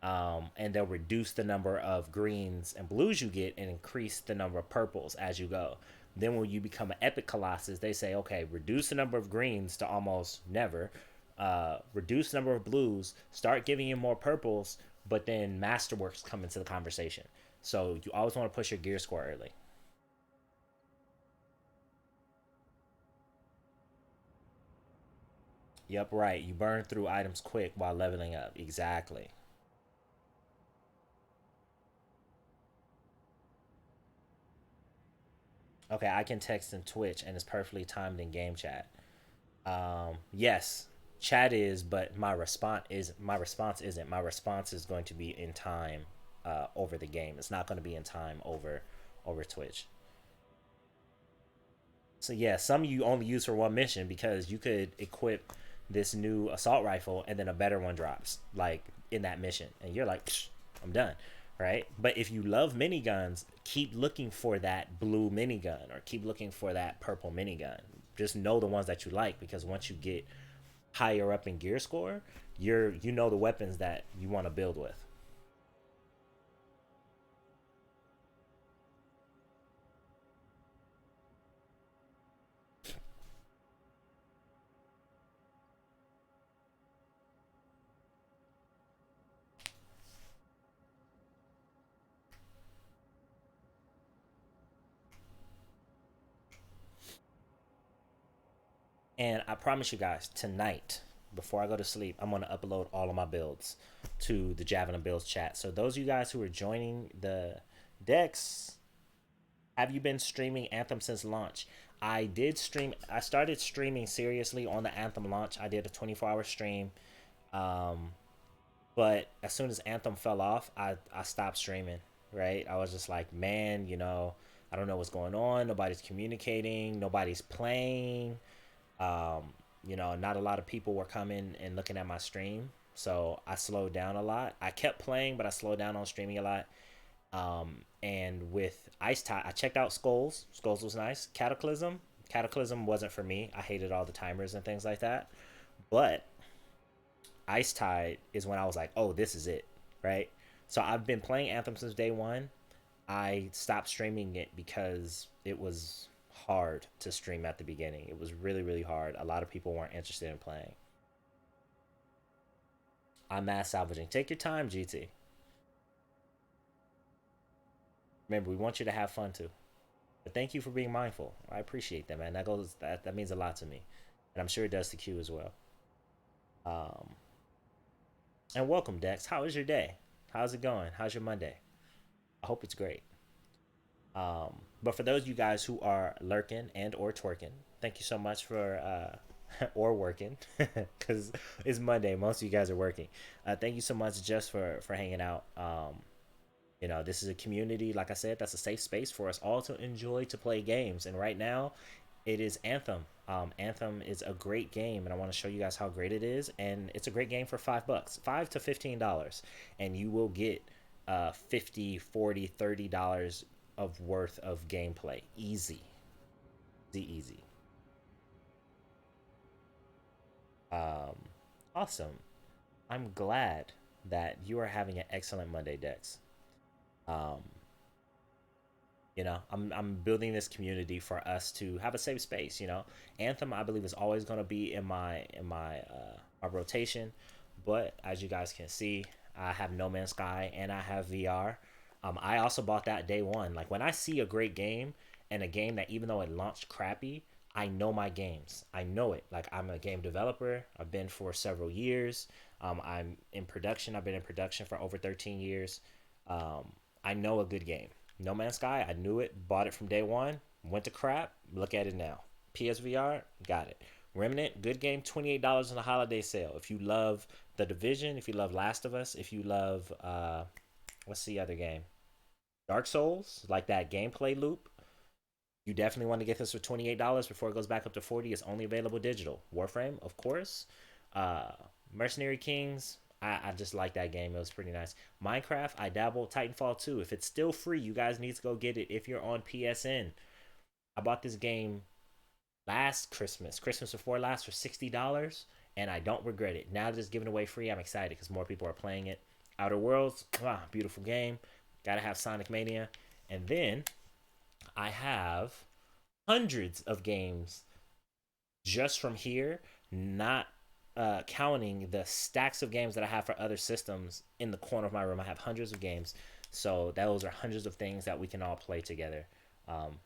And they'll reduce the number of greens and blues you get and increase the number of purples as you go. Then when you become an epic colossus, they say, okay, reduce the number of greens to almost never, reduce the number of blues, start giving you more purples, but then masterworks come into the conversation. So you always want to push your gear score early. Yep, right. You burn through items quick while leveling up. Exactly. Okay, I can text in Twitch and it's perfectly timed in game chat. Yes, chat is, but my response isn't. My response is going to be in time over the game. It's not going to be in time over Twitch. So yeah, some you only use for one mission because you could equip this new assault rifle and then a better one drops like in that mission, and you're like, psh, I'm done, right? But if you love miniguns, keep looking for that blue minigun or keep looking for that purple minigun. Just know the ones that you like because once you get higher up in gear score, you know the weapons that you want to build with. And I promise you guys, tonight, before I go to sleep, I'm going to upload all of my builds to the Javelin Builds chat. So those of you guys who are joining the decks, have you been streaming Anthem since launch? I did stream. I started streaming seriously on the Anthem launch. I did a 24-hour stream. Um, but as soon as Anthem fell off, I stopped streaming, right? I was just like, man, I don't know what's going on. Nobody's communicating. Nobody's playing. Um, not a lot of people were coming and looking at my stream, so I slowed down a lot. I kept playing, but I slowed down on streaming a lot. And with Ice Tide, I checked out Skulls. Skulls was nice. Cataclysm wasn't for me. I hated all the timers and things like that. But Ice Tide is when I was like, oh, this is it, right? So I've been playing Anthem since day one. I stopped streaming it because it was hard to stream at the beginning. It was really, really hard. A lot of people weren't interested in playing. I'm mass salvaging. Take your time, GT. Remember, we want you to have fun too. But thank you for being mindful. I appreciate that, man. That means a lot to me, and I'm sure it does to Q as well. Um, and welcome, Dex. How is your day? How's it going? How's your Monday? I hope it's great. But for those of you guys who are lurking and or twerking, thank you so much for or working because it's Monday. Most of you guys are working. Thank you so much just for hanging out. This is a community, like I said, that's a safe space for us all to enjoy to play games. And right now, it is Anthem. Anthem is a great game, and I want to show you guys how great it is. And it's a great game for $5, $5 to $15, and you will get 50, 40, $30 of worth of gameplay. Easy. Easy. Um, awesome. I'm glad that you are having an excellent Monday, Dex. Um, I'm building this community for us to have a safe space. Anthem, I believe, is always going to be in my rotation, but as you guys can see, I have No Man's Sky and I have VR. I also bought that day one. Like when I see a great game and a game that even though it launched crappy, I know my games. I know it. Like I'm a game developer. I've been for several years. I'm in production. I've been in production for over 13 years. I know a good game. No Man's Sky, I knew it. Bought it from day one. Went to crap. Look at it now. PSVR, got it. Remnant, good game. $28 on the holiday sale. If you love The Division, if you love Last of Us, if you love what's the other game? Dark Souls, like that gameplay loop. You definitely want to get this for $28 before it goes back up to 40. It's only available digital. Warframe, of course. Uh, Mercenary Kings. I just like that game. It was pretty nice. Minecraft, I dabble. Titanfall 2. If it's still free, you guys need to go get it if you're on PSN. I bought this game last Christmas before last, for $60, and I don't regret it. Now that it's given away free, I'm excited because more people are playing it. Outer Worlds, beautiful game. Gotta have Sonic Mania. And then I have hundreds of games just from here, not counting the stacks of games that I have for other systems in the corner of my room. I have hundreds of games. So those are hundreds of things that we can all play together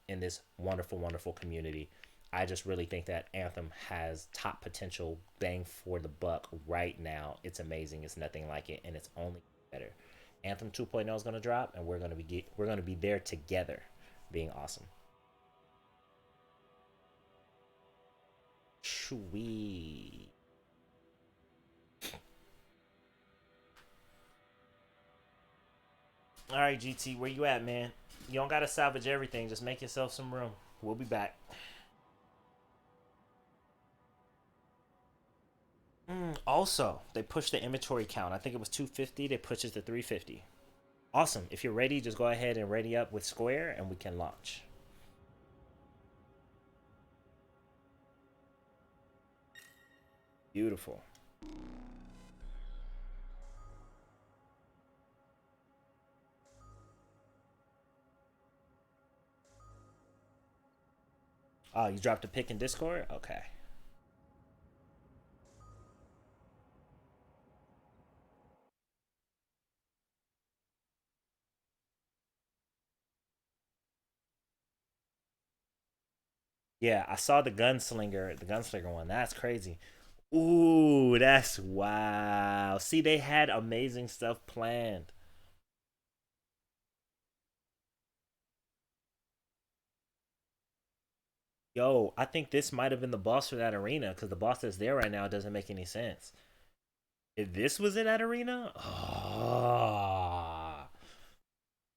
in this wonderful, wonderful community. I just really think that Anthem has top potential, bang for the buck right now. It's amazing. It's nothing like it, and it's only better. Anthem 2.0 is going to drop, and we're going to be there together, being awesome. Sweet. All right, GT, where you at, man? You don't gotta salvage everything. Just make yourself some room. We'll be back. Also, they pushed the inventory count. I think it was 250. They pushed it to 350. Awesome. If you're ready, just go ahead and ready up with Square, and we can launch. Beautiful. Oh, you dropped a pic in Discord? Okay. Yeah, I saw the gunslinger one. That's crazy. Ooh, that's wow. See, they had amazing stuff planned. Yo, I think this might have been the boss for that arena because the boss that's there right now doesn't make any sense. If this was in that arena, oh,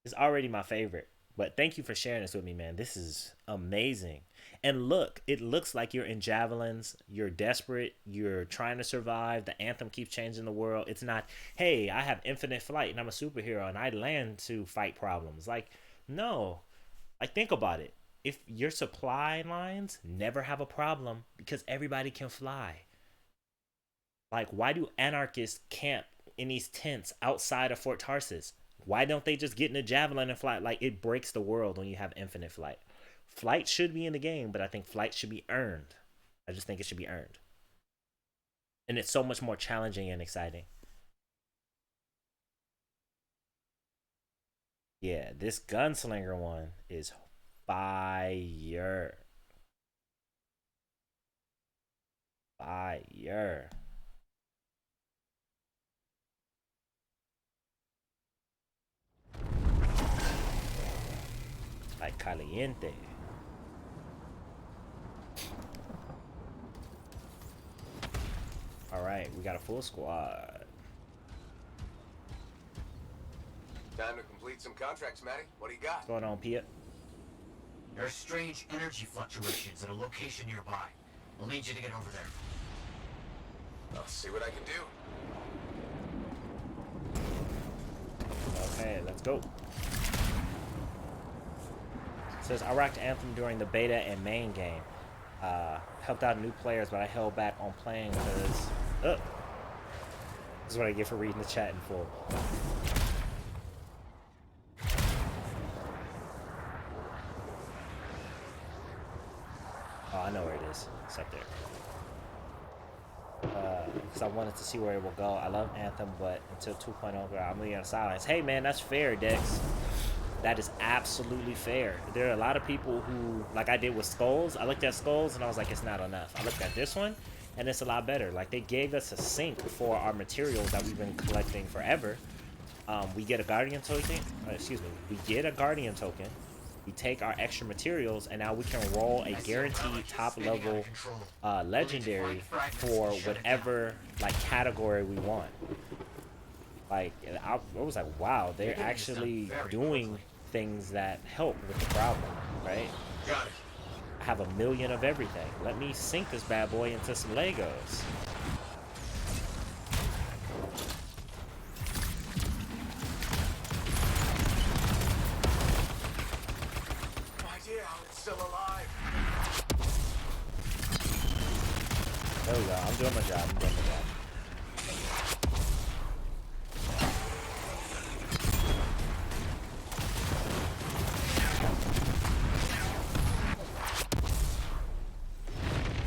it's already my favorite. But thank you for sharing this with me, man. This is amazing. And look, it looks like you're in javelins. You're desperate. You're trying to survive. The anthem keeps changing the world. It's not, hey, I have infinite flight and I'm a superhero and I land to fight problems. Like, no. Like, think about it. If your supply lines never have a problem because everybody can fly. Like, why do anarchists camp in these tents outside of Fort Tarsis? Why don't they just get in a javelin and fly? Like, it breaks the world when you have infinite flight. Flight should be in the game, but I think flight should be earned. I just think it should be earned. And it's so much more challenging and exciting. Yeah, this gunslinger one is fire. Fire. Like caliente. All right, we got a full squad. Time to complete some contracts, Matty. What do you got? What's going on, Pia? There are strange energy fluctuations at a location nearby. We'll need you to get over there. I'll see what I can do. Okay, let's go. It says I rocked Anthem during the beta and main game. Helped out new players, but I held back on playing because this is what I get for reading the chat in full. Oh, I know where it is. It's up there. Because I wanted to see where it will go. I love Anthem, but until 2.0, I'm leaving on silence. Hey, man, that's fair, Dex. That is absolutely fair. There are a lot of people who, like I did with skulls, I looked at skulls and I was like, it's not enough. I looked at this one and it's a lot better. Like, they gave us a sink for our materials that we've been collecting forever. We get a guardian token, we get a guardian token. We take our extra materials and now we can roll a guaranteed top level legendary for whatever like category we want. Like, I was like, wow, they're actually doing things that help with the problem, right? Got it. I have 1 million of everything. Let me sink this bad boy into some Legos. No idea how it's still alive. There we go. I'm doing my job. I'm doing my job.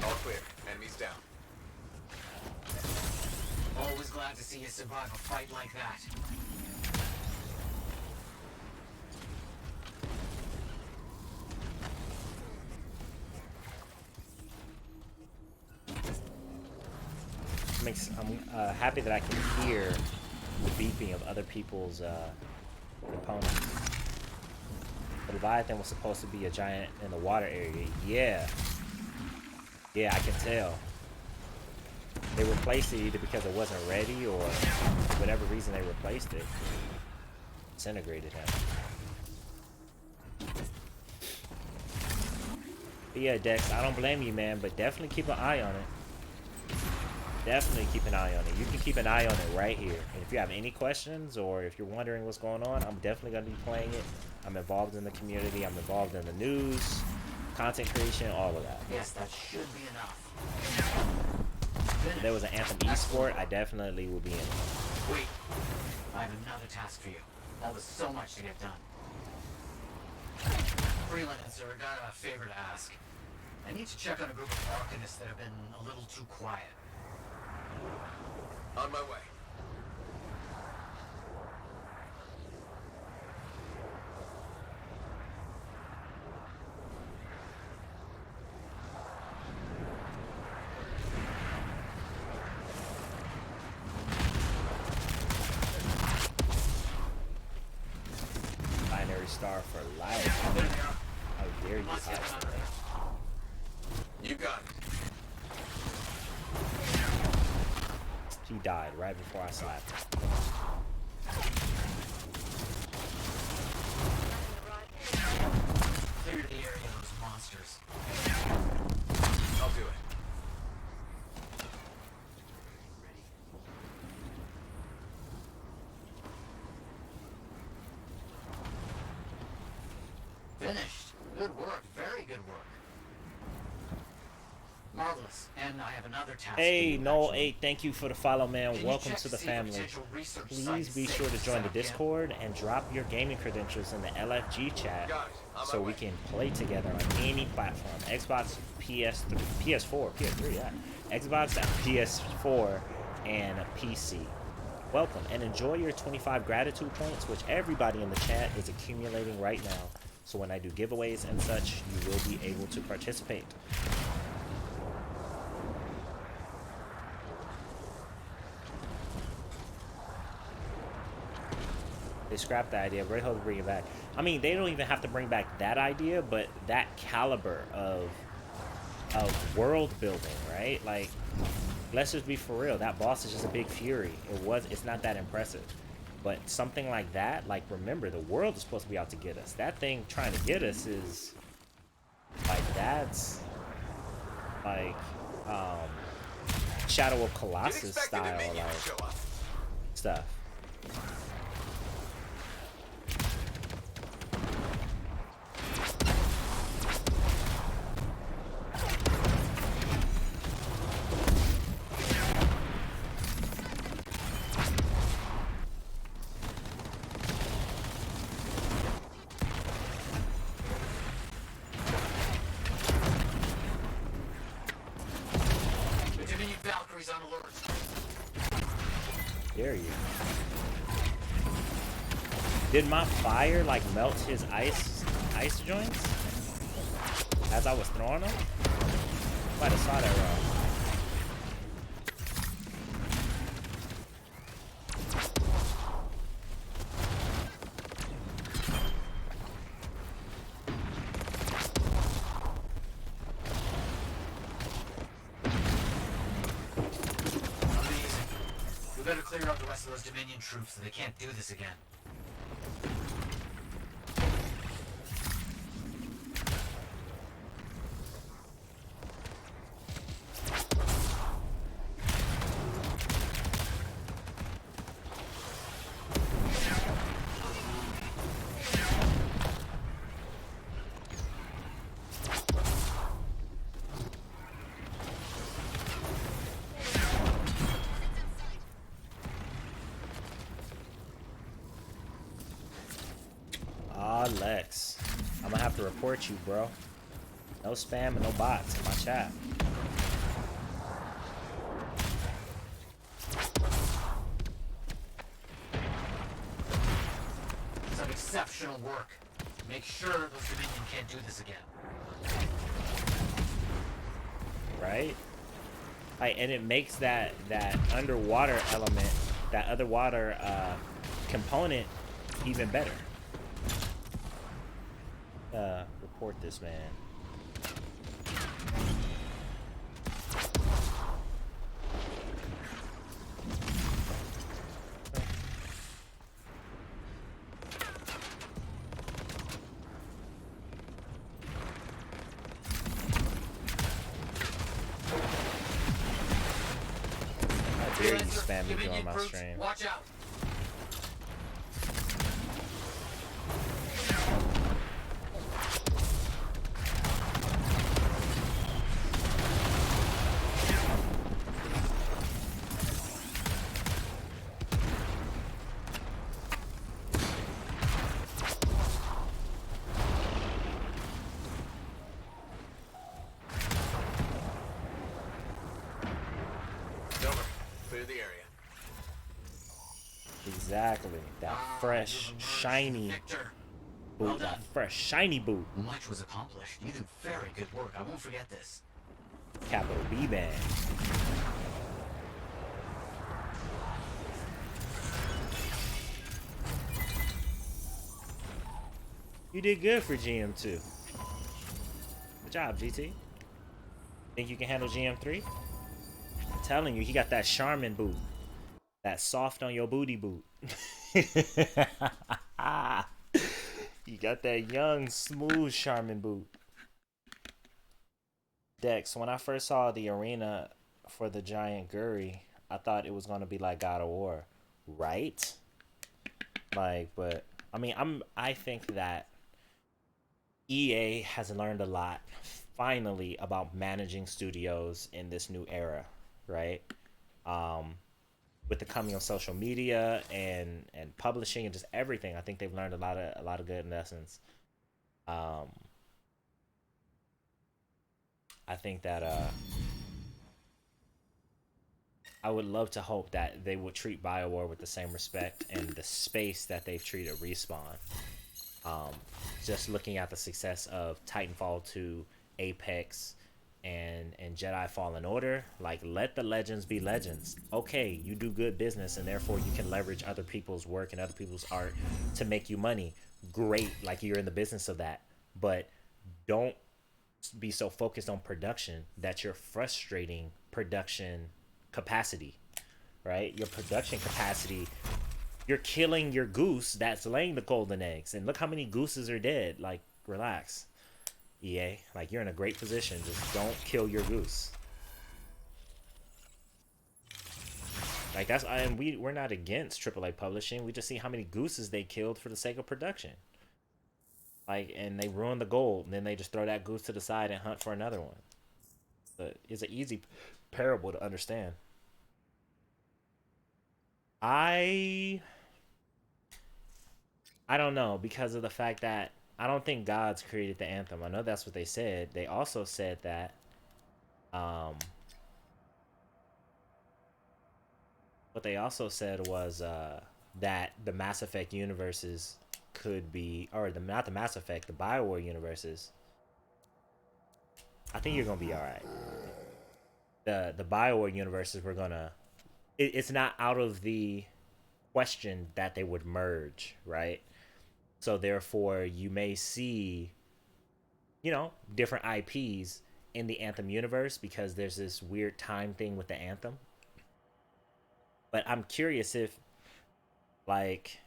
All clear. Enemies down. Always glad to see you survive a fight like that. I'm happy that I can hear the beeping of other people's components. The Leviathan was supposed to be a giant in the water area. Yeah, I can tell. They replaced it either because it wasn't ready or whatever reason they replaced it. Disintegrated him. But yeah, Dex, I don't blame you, man, but definitely keep an eye on it. Definitely keep an eye on it. You can keep an eye on it right here. And if you have any questions or if you're wondering what's going on, I'm definitely going to be playing it. I'm involved in the community. I'm involved in the news, content creation, all of that. Yes, that should be enough. If there was an Anthem esport, I definitely would be in it. Wait, I have another task for you. That was so much to get done. Freelancer, I got a favor to ask. I need to check on a group of arcanists that have been a little too quiet. On my way. Binary star for life. How dare you hide from that? You got it. He died right before I slapped him. Clear the area of those monsters. I'll do it. Finished. Good work. Very good work. Marvelous. And I have another task. Hey, for you, Noel actually. 8, thank you for the follow, man. Can you Welcome check to the see if family. potential research Please sites be sure to exist join the out there? Discord and drop your gaming credentials in the LFG chat Got it. On my so we way. can play together on any platform. Xbox, PS3, PS4, PS3, yeah. Xbox, PS4, and PC. Welcome and enjoy your 25 gratitude points, which everybody in the chat is accumulating right now. So when I do giveaways and such, you will be able to participate. They scrapped the idea. Very hard to bring it back. I mean, they don't even have to bring back that idea, but that caliber of world building, right? Like, let's just be for real. That boss is just a big fury. It's not that impressive. But something like that, like, remember, the world is supposed to be out to get us. That thing trying to get us is like, that's like Shadow of Colossus style, like, stuff. Valkyries on alert. Dare you? Did my fire like melt his ice joints as I was throwing them? Might have saw that wrong. Amazing. We better clear out the rest of those Dominion troops so they can't do this again. Lex, I'm gonna have to report you, bro. No spam and no bots in my chat. Some exceptional work. Make sure those Dominion can't do this again. Right? Like, and it makes that underwater element, that underwater component, even better. Report this man. How dare you spam me during my stream? Watch out. Clear the area. Exactly. That fresh, shiny Victor. boot. Well done. That fresh, shiny boot. Much was accomplished. You did very good work. I won't forget this. Capital B band. You did good for GM2. Good job, GT. Think you can handle GM3? I'm telling you, he got that Charmin boot. That soft on your booty boot. You got that young, smooth Charmin boot. Dex, when I first saw the arena for the giant Guri, I thought it was gonna be like God of War, right? Like, but I mean, I think that EA has learned a lot, finally, about managing studios in this new era, right? With the coming of social media and publishing and just everything, I think they've learned a lot of good lessons. I think that I would love to hope that they would treat BioWare with the same respect and the space that they've treated Respawn. Just looking at the success of Titanfall 2, Apex, and Jedi Fallen Order, like, let the legends be legends. Okay, you do good business and therefore you can leverage other people's work and other people's art to make you money. Great, like, you're in the business of that. But don't be so focused on production that you're frustrating production capacity, right? Your production capacity, you're killing your goose that's laying the golden eggs. And look how many gooses are dead. Like, relax, EA. Like, you're in a great position. Just don't kill your goose. Like, that's, and we're not against AAA publishing. We just see how many gooses they killed for the sake of production. Like, and they ruin the gold, and then they just throw that goose to the side and hunt for another one. But it's an easy parable to understand. I don't know, because of the fact that I don't think God's created the anthem. I know that's what they said. They also said that what they also said was that the Mass Effect universes could be, or the not the Mass Effect, the BioWare universes. I think you're gonna be all right. The BioWare universes we're gonna. It's not out of the question that they would merge, right? So therefore, you may see, different IPs in the Anthem universe because there's this weird time thing with the Anthem. But I'm curious if, like,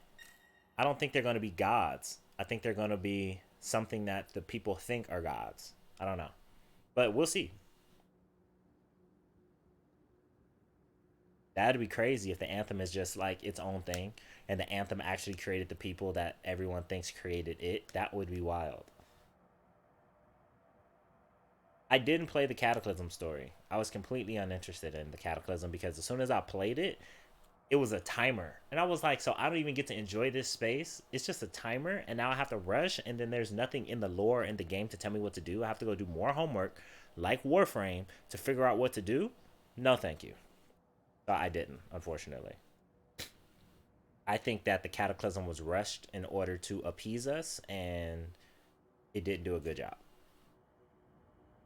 I don't think they're going to be gods. I think they're going to be something that the people think are gods. I don't know. But we'll see. That'd be crazy if the Anthem is just like its own thing and the Anthem actually created the people that everyone thinks created it. That would be wild. I didn't play the Cataclysm story. I was completely uninterested in the Cataclysm because as soon as I played it, it was a timer. And I was like, so I don't even get to enjoy this space. It's just a timer. And now I have to rush. And then there's nothing in the lore in the game to tell me what to do. I have to go do more homework like Warframe to figure out what to do. No, thank you. So I didn't, unfortunately. I think that the Cataclysm was rushed in order to appease us. And it didn't do a good job.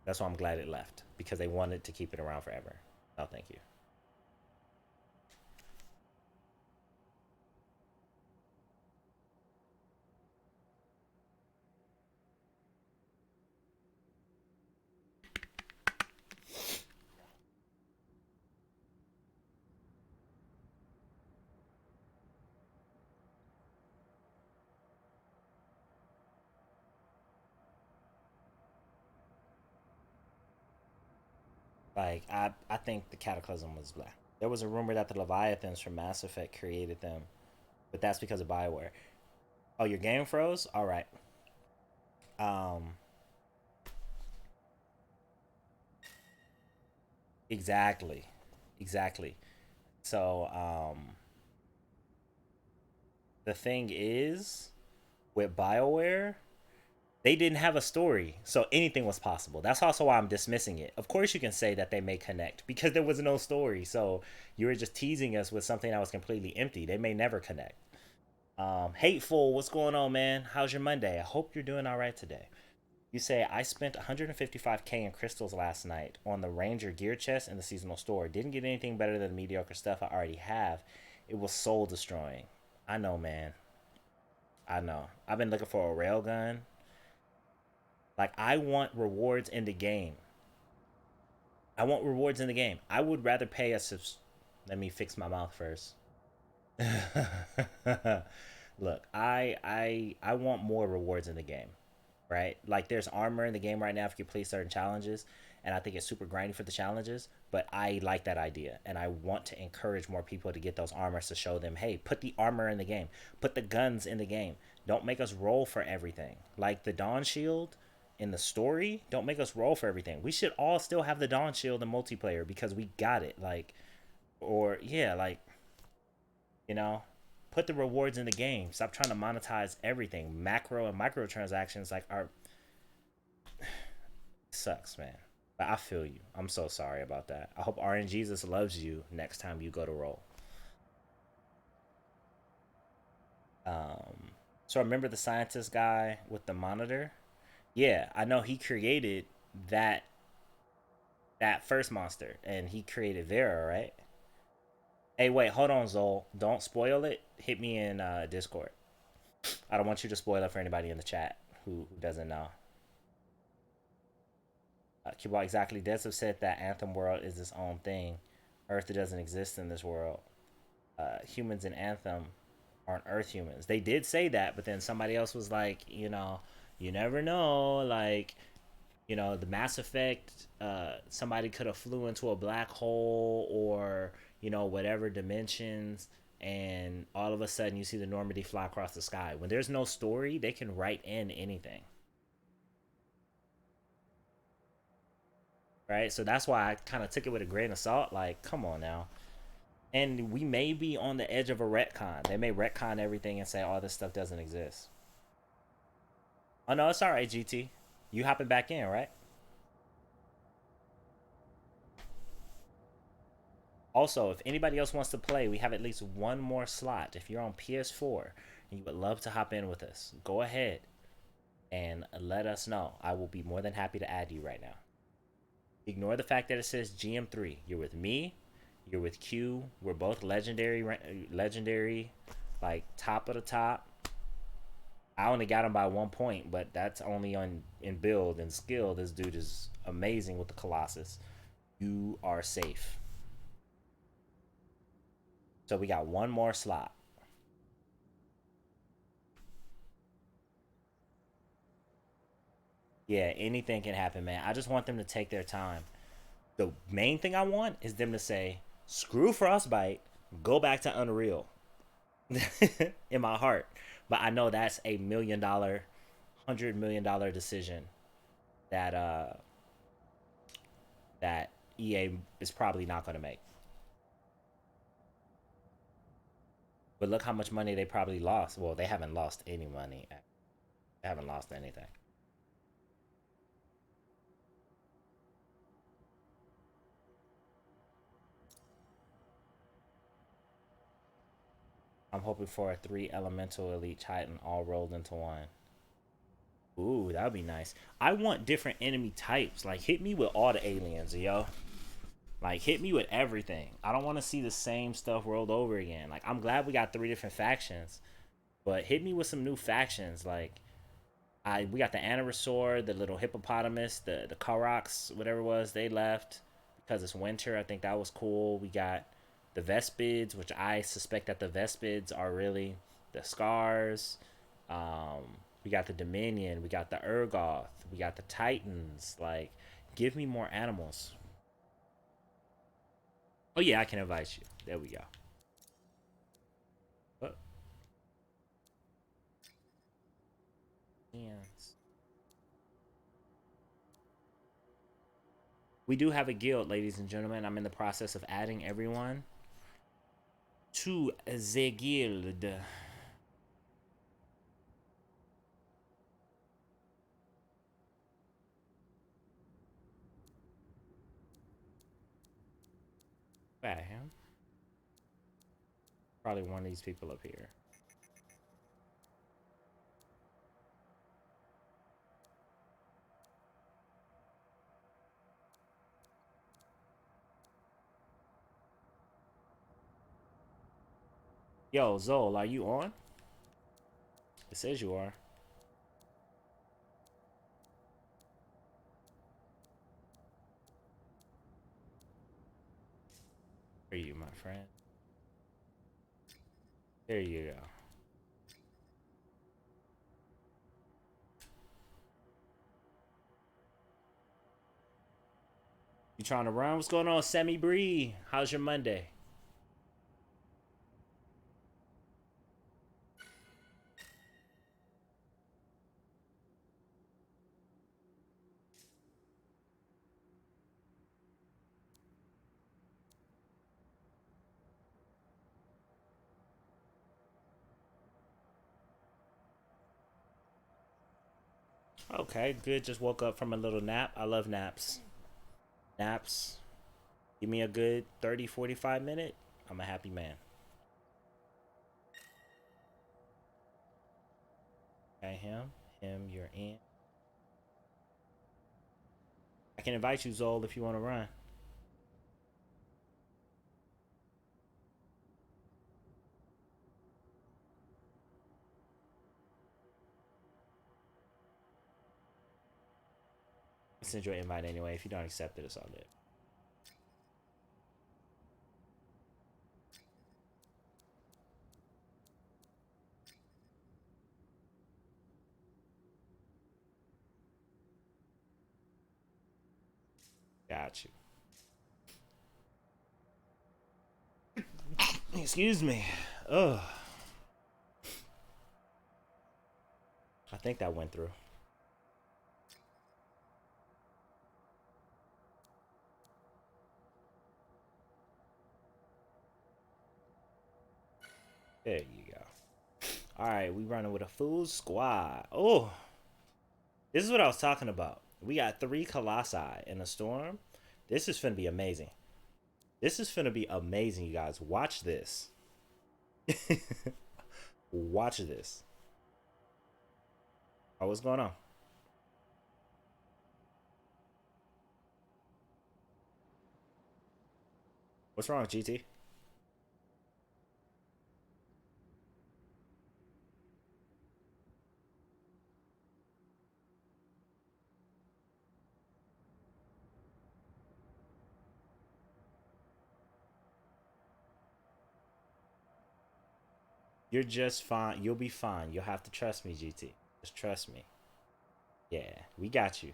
That's why I'm glad it left. Because they wanted to keep it around forever. No, thank you. Like I think the Cataclysm was black. There was a rumor that the Leviathans from Mass Effect created them, but that's because of Bioware. Oh, your game froze? All right. Um, exactly, exactly. So the thing is, with Bioware, they didn't have a story, so anything was possible. That's also why I'm dismissing it. Of course, you can say that they may connect because there was no story, so you were just teasing us with something that was completely empty. They may never connect. Hateful, what's going on, man? How's your Monday? I hope you're doing all right today. You say I spent 155K in crystals last night on the Ranger gear chest in the seasonal store. Didn't get anything better than the mediocre stuff I already have. It was soul destroying. I know, man. I know. I've been looking for a railgun. Like, I want rewards in the game. I want rewards in the game. I would rather pay a Let me fix my mouth first. Look, I want more rewards in the game, right? Like there's armor in the game right now if you complete certain challenges, and I think it's super grindy for the challenges, but I like that idea and I want to encourage more people to get those armors to show them, hey, put the armor in the game, put the guns in the game. Don't make us roll for everything. Like the Dawn Shield in the story, don't make us roll for everything. We should all still have the Dawn Shield in multiplayer because we got it. Like, or yeah, like, you know, put the rewards in the game. Stop trying to monetize everything. Macro and microtransactions like are sucks, man. But I feel you. I'm so sorry about that. I hope RNGesus loves you next time you go to roll. So remember the scientist guy with the monitor? Yeah, I know he created that first monster, and he created Vera, right? Hey, wait, hold on, Zol. Don't spoil it. Hit me in Discord. I don't want you to spoil it for anybody in the chat who doesn't know. Cuba, exactly. Des have said that Anthem World is its own thing. Earth doesn't exist in this world. Humans in Anthem aren't Earth humans. They did say that, but then somebody else was like, you never know. Like, the Mass Effect, somebody could have flew into a black hole or, whatever dimensions, and all of a sudden you see the Normandy fly across the sky. When there's no story, they can write in anything. Right? So that's why I kind of took it with a grain of salt. Like, come on now. And we may be on the edge of a retcon. They may retcon everything and say, oh, this stuff doesn't exist. Oh, no, it's all right, GT. You hopping back in, right? Also, if anybody else wants to play, we have at least one more slot. If you're on PS4 and you would love to hop in with us, go ahead and let us know. I will be more than happy to add you right now. Ignore the fact that it says GM3. You're with me. You're with Q. We're both legendary, like top of the top. I only got him by 1 point, but that's only on in build and skill. This dude is amazing with the Colossus. You are safe. So we got one more slot. Yeah, anything can happen, man. I just want them to take their time. The main thing I want is them to say, screw Frostbite, go back to Unreal. In my heart. But I know that's a $100 million decision that that EA is probably not gonna make. But look how much money they probably lost. Well, they haven't lost any money. They haven't lost anything. I'm hoping for a 3 elemental elite titan all rolled into one. Ooh, that would be nice. I want different enemy types. Like, hit me with all the aliens, yo. Like, hit me with everything. I don't want to see the same stuff rolled over again. Like, I'm glad we got 3 different factions, but hit me with some new factions. Like, we got the Anosaur, the little hippopotamus, the Koroks, whatever it was, they left because it's winter. I think that was cool. We got the Vespids, which I suspect that the Vespids are really the Scars. We got the Dominion. We got the Urgoth. We got the Titans. Like, give me more animals. Oh yeah, I can invite you. There we go. Oh. Yes. We do have a guild, ladies and gentlemen. I'm in the process of adding everyone to the guild. At him. Probably one of these people up here. Yo, Zol, are you on? It says you are. Where are you, my friend? There you go. You trying to run? What's going on, Semi Bree? How's your Monday? Okay, good. Just woke up from a little nap. I love naps. Naps. Give me a good 30, 45 minute. I'm a happy man. Okay, him, you're in. I can invite you, Zol, if you want to run. I'll send you an invite anyway. If you don't accept it, it's all good. Got you. Excuse me. Ugh. I think that went through. There you go. All right, we running with a full squad. Oh, this is what I was talking about. We got 3 colossi in a storm. This is finna be amazing. This is finna be amazing, you guys. Watch this. Watch this. Oh, what's going on? What's wrong, GT? You're just fine. You'll be fine. You'll have to trust me, GT. Just trust me. Yeah, we got you.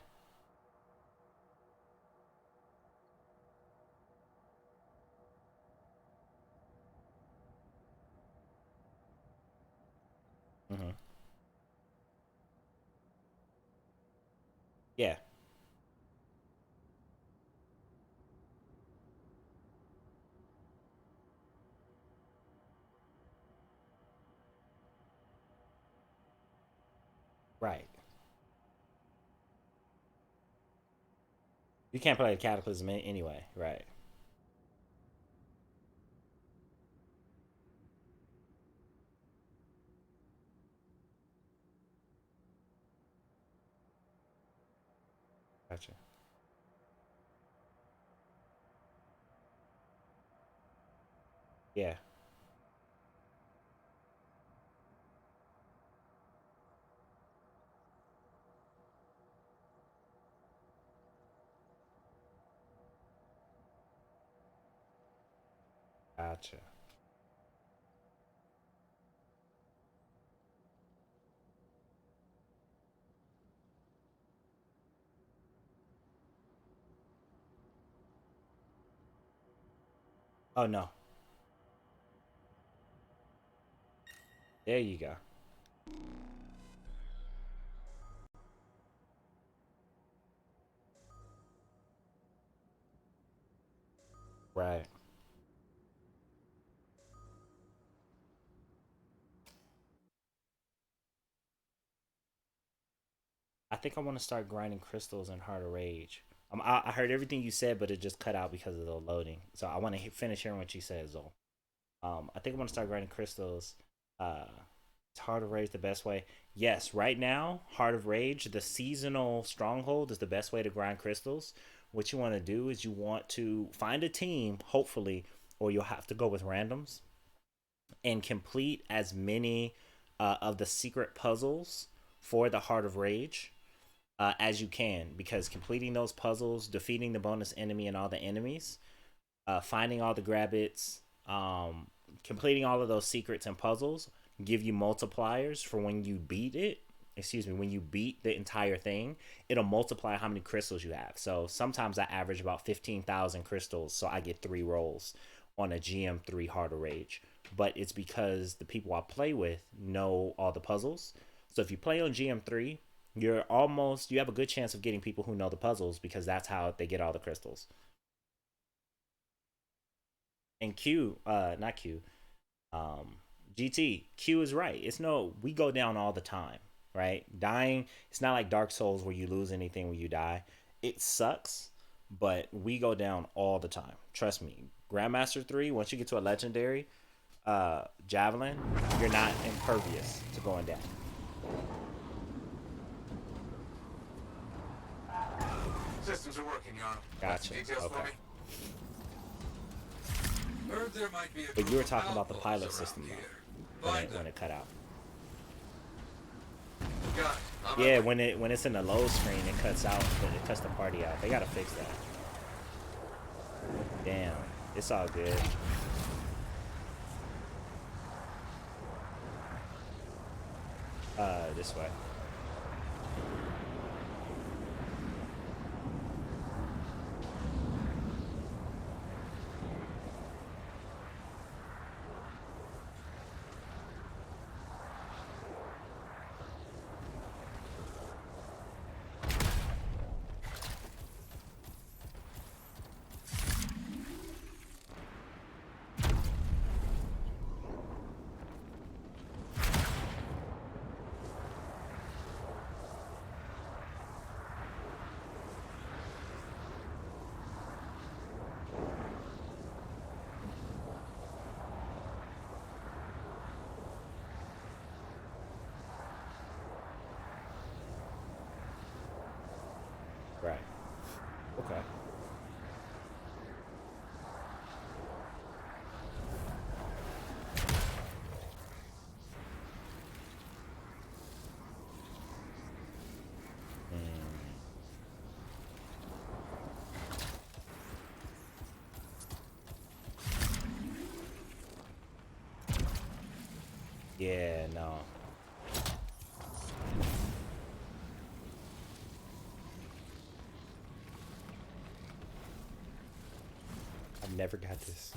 Hmm. Yeah, right. You can't play the Cataclysm anyway, right? Gotcha. Yeah, gotcha. Oh no. There you go. Right. I think I want to start grinding crystals in Heart of Rage. I heard everything you said, but it just cut out because of the loading. So I want to finish hearing what you said, Zol. I think I'm gonna start grinding crystals. Uh, is Heart of Rage the best way? Yes, right now, Heart of Rage, the seasonal stronghold is the best way to grind crystals. What you want to do is you want to find a team, hopefully, or you'll have to go with randoms and complete as many of the secret puzzles for the Heart of Rage as you can, because completing those puzzles, defeating the bonus enemy and all the enemies, finding all the grabbits, completing all of those secrets and puzzles give you multipliers for when you beat it. Excuse me, when you beat the entire thing, it'll multiply how many crystals you have. So sometimes I average about 15,000 crystals, so I get 3 rolls on a GM3 Heart of Rage. But it's because the people I play with know all the puzzles. So if you play on GM3, you have a good chance of getting people who know the puzzles because that's how they get all the crystals. And Q, not Q, um, GT, Q is right. It's no, we go down all the time, right? Dying, it's not like Dark Souls where you lose anything when you die. It sucks, but we go down all the time. Trust me. Grandmaster 3, once you get to a legendary javelin, you're not impervious to going down. Systems are working, Yarn. Gotcha. Details for Okay. me? Heard there might be a But you were group of talking about the outlaws pilot around system here. though, Find when them. it cut out. Got it. On my Yeah, way. when it's in the load screen, it cuts out. It cuts the party out. They gotta fix that. Damn, it's all good. This way. Right. Okay. Yeah, no. I've never got this.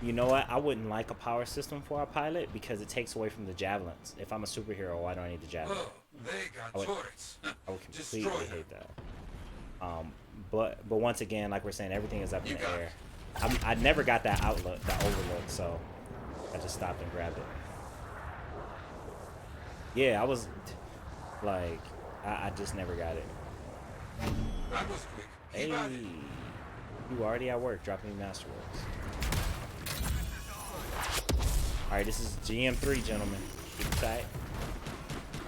You know what? I wouldn't like a power system for our pilot because it takes away from the javelins. If I'm a superhero, why do I need the javelin? Oh, they got I would- turrets. I would Destroy completely them. hate that. But once again, like we're saying, everything is up in You the got air. I never got that outlook, that overlook, so I just stopped and grabbed it. Yeah, I was like, I just never got it. That was quick. Hey, Keep at it. you already at work, dropping me masterworks. All right, this is GM3, gentlemen. Keep it tight.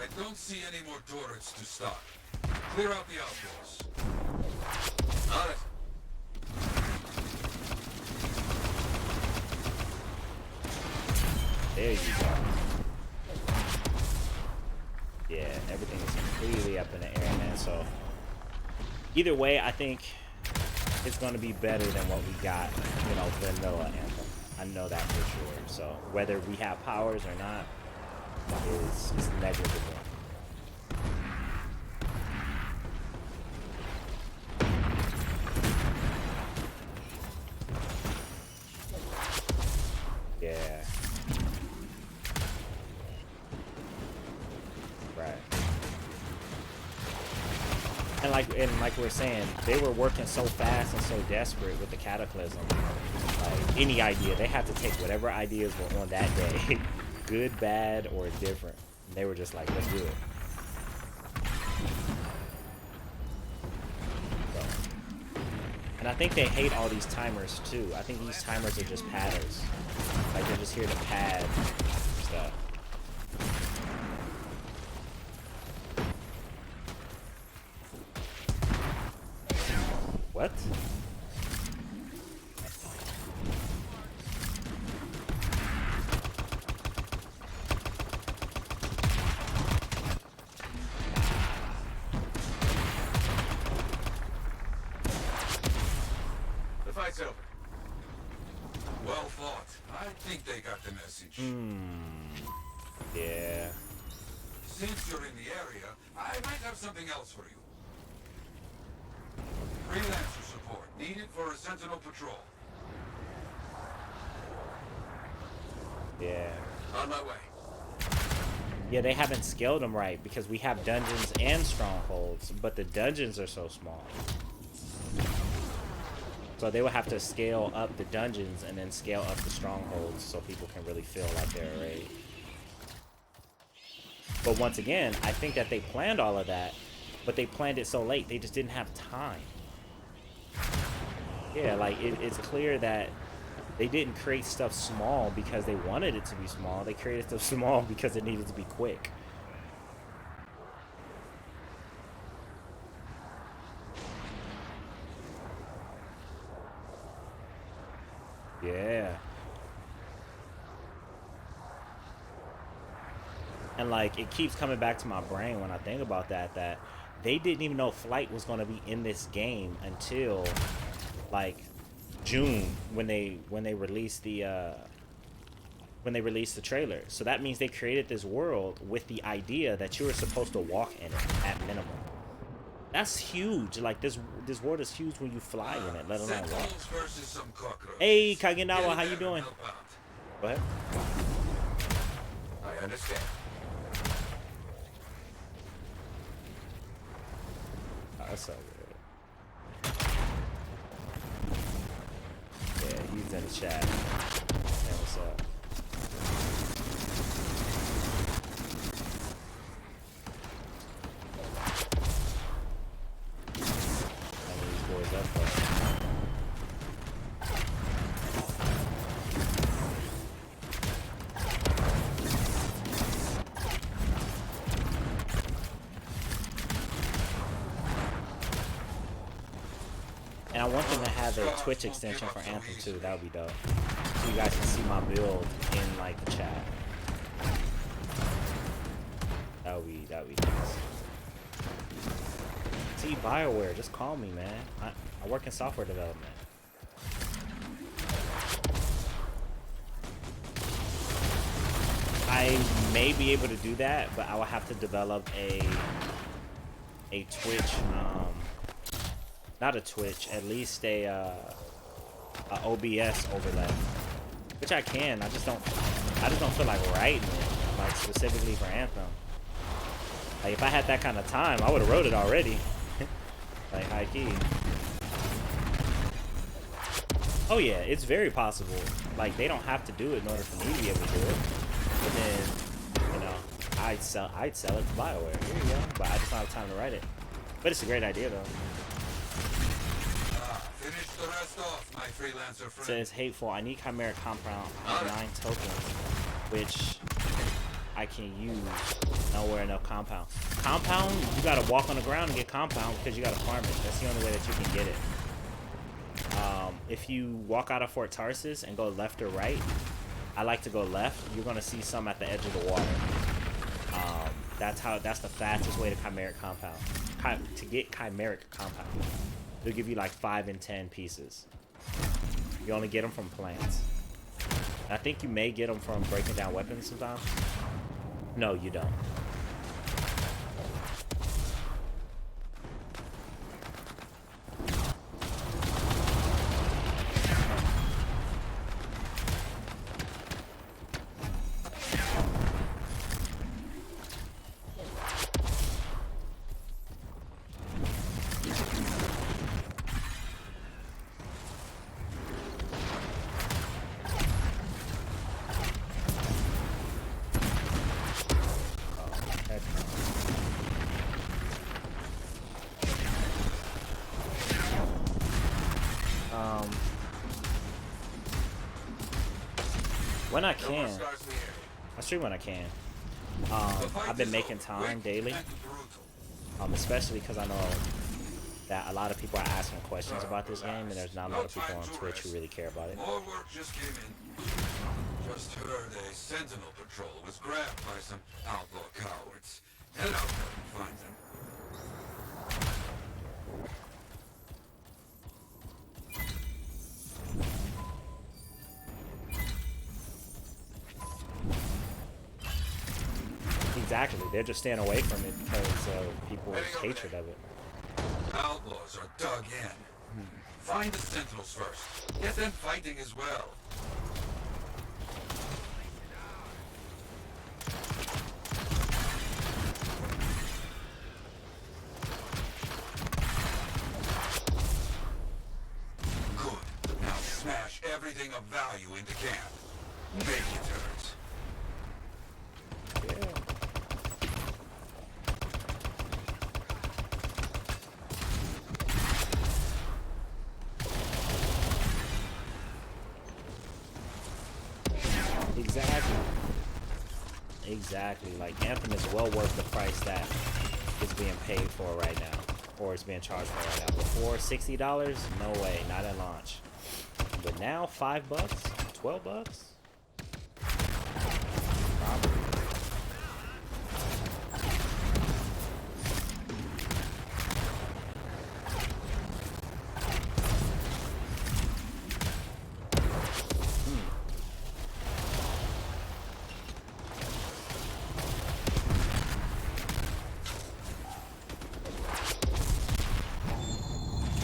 I don't see any more turrets to stop. Clear out the outlaws. On it. There you go. Yeah, everything is completely up in the air, man. So either way, I think it's going to be better than what we got, you know, vanilla Anthem. I know that for sure. So whether we have powers or not is negligible. Yeah. Right. And like we're saying, they were working so fast and so desperate with the Cataclysm. Like any idea, they had to take whatever ideas were on that day, good, bad, or different. They were just like, let's do it. So. And I think they hate all these timers too. I think these timers are just padders. Like they're just here to pad stuff. What? The fight's over. Well fought. I think they got the message. Yeah. Since you're in the area, I might have something else for you. Freelancer support needed for a sentinel patrol. Yeah. On my way. Yeah, they haven't scaled them right because we have dungeons and strongholds, but the dungeons are so small. So they will have to scale up the dungeons and then scale up the strongholds so people can really feel like they're a raid. But once again, I think that they planned all of that, but they planned it so late, they just didn't have time. Yeah, like it's clear that they didn't create stuff small because they wanted it to be small. They created stuff small because it needed to be quick. Yeah. And like it keeps coming back to my brain when I think about that they didn't even know Flight was going to be in this game until like June when they released the trailer. So that means they created this world with the idea that you were supposed to walk in it at minimum. That's huge. Like this world is huge when you fly in it, let alone walk. Sentinels versus some cockroaches. Hey Kaginawa, Get how in you there doing? and help out. Go ahead. I understand. Oh, that's so good. Yeah, he's in the chat. Hey, what's up? I need these boys up first. And I want them to have a Twitch extension for Anthem too. That would be dope. So you guys can see my build in like the chat. That would be nice. See, BioWare, just call me, man. I work in software development. I may be able to do that, but I will have to develop a Twitch, not a Twitch, at least a OBS overlay, which I can. I just don't feel like writing it, like specifically for Anthem. Like if I had that kind of time, I would have wrote it already. Like high key. Oh yeah, it's very possible. Like they don't have to do it in order for me to be able to do it. But then, you know, I'd sell it to BioWare. Here you go. But I just don't have time to write it. But it's a great idea though. Finish the rest off, my freelancer friend. It says hateful. I need chimeric compound. I have 9 tokens, which I can use nowhere in no compound. Compound, you gotta walk on the ground and get compound because you gotta farm it. That's the only way that you can get it. If you walk out of Fort Tarsus and go left or right, I like to go left. You're gonna see some at the edge of the water. That's the fastest way to chimeric compound. To get chimeric compound, they'll give you like 5 and 10 pieces. You only get them from plants. I think you may get them from breaking down weapons sometimes. No, you don't. When I can. I stream when I can. I've been making time daily. Especially because I know that a lot of people are asking questions about this game, and there's not a lot of people on Twitch who really care about it. More work just came in. Just heard a sentinel patrol was grabbed by some outlaw cowards. Head out there and find them. Exactly, they're just staying away from it because of people's hatred of it. Outlaws are dug in. Find the sentinels first. Get them fighting as well. Good. Now smash everything of value into camp. Make it hurt. Yeah. Exactly. Like Anthem is well worth the price that is being paid for right now, or it's being charged for right now. Before $60, no way, not at launch. But now $5, $12. Probably.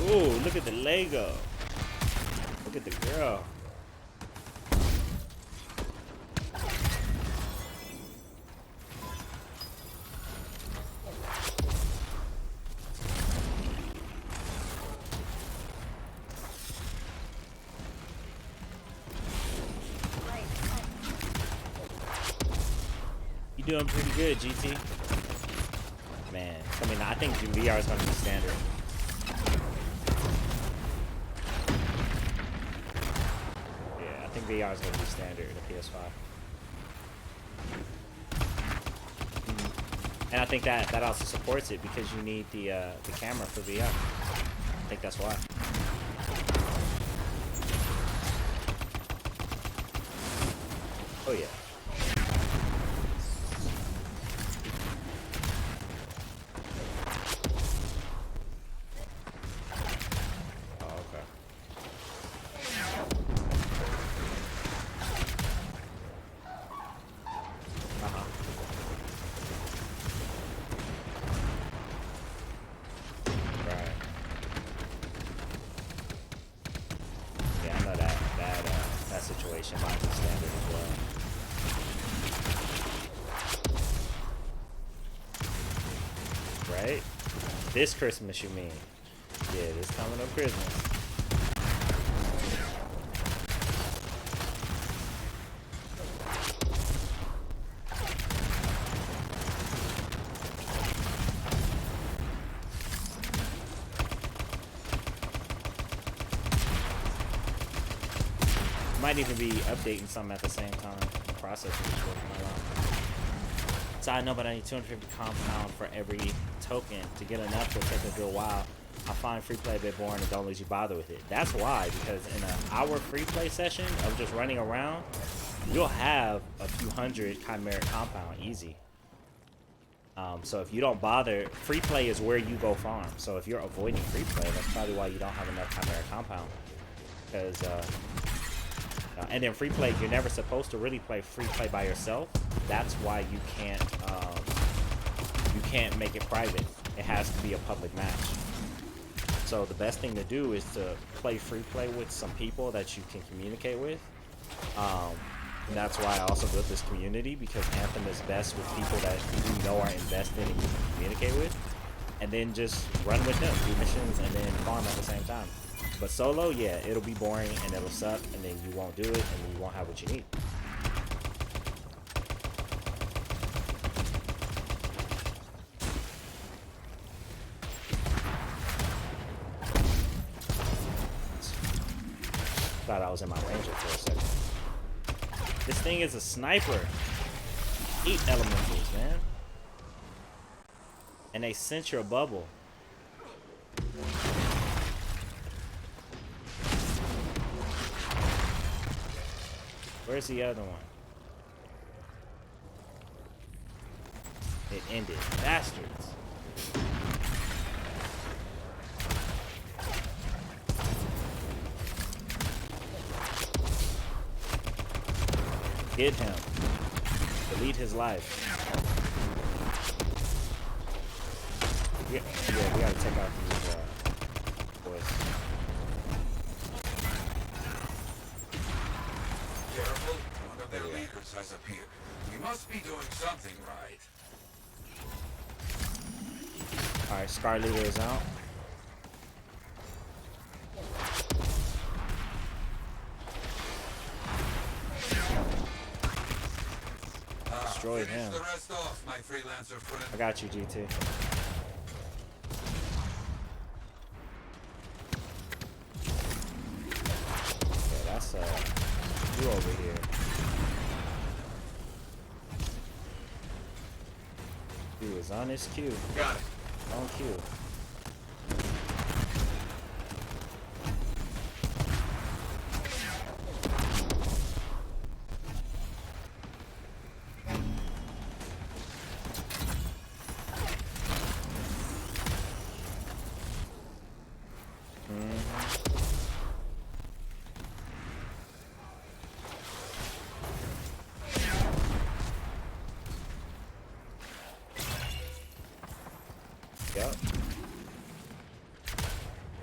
Ooh, look at the Lego. Look at the girl. You doing pretty good, GT. Man, I mean, I think VR is going to be standard. I think VR is going to be standard in the PS5. And I think that also supports it because you need the camera for VR. I think that's why. Oh yeah. Oh, okay. Uh-huh. Right. Yeah, I know that situation. Mine's a standard as well. Right? This Christmas, you mean? Yeah, this coming up Christmas. Might even be updating something at the same time. The processor is working a lot. So I know, but I need 250 compound for every token. To get enough will take a good while. I find free play a bit boring and don't let you bother with it. That's why, because in an hour free play session of just running around, you'll have a few hundred chimeric compound easy. So if you don't bother, free play is where you go farm. So if you're avoiding free play, that's probably why you don't have enough chimeric compound. Because and then free play, you're never supposed to really play free play by yourself. That's why you can't make it private. It has to be a public match. So the best thing to do is to play free play with some people that you can communicate with. And that's why I also built this community, because Anthem is best with people that you know are invested and you can communicate with. And then just run with them, do missions, and then farm at the same time. But solo, yeah, it'll be boring and it'll suck, and then you won't do it, and then you won't have what you need. Thought I was in my ranger for a second. This thing is a sniper. 8 elementals, man. And they sense your bubble. Where's the other one? It ended. Bastards. Get him. Delete his life. Yeah, we gotta take out these boys. Careful, one of their leaders has appeared. We must be doing something right. Alright, Scar leader is out. Destroyed him. The rest off, my freelancer friend. I got you, GT. Okay, that's you over here. He was on his cue. Got it. On cue.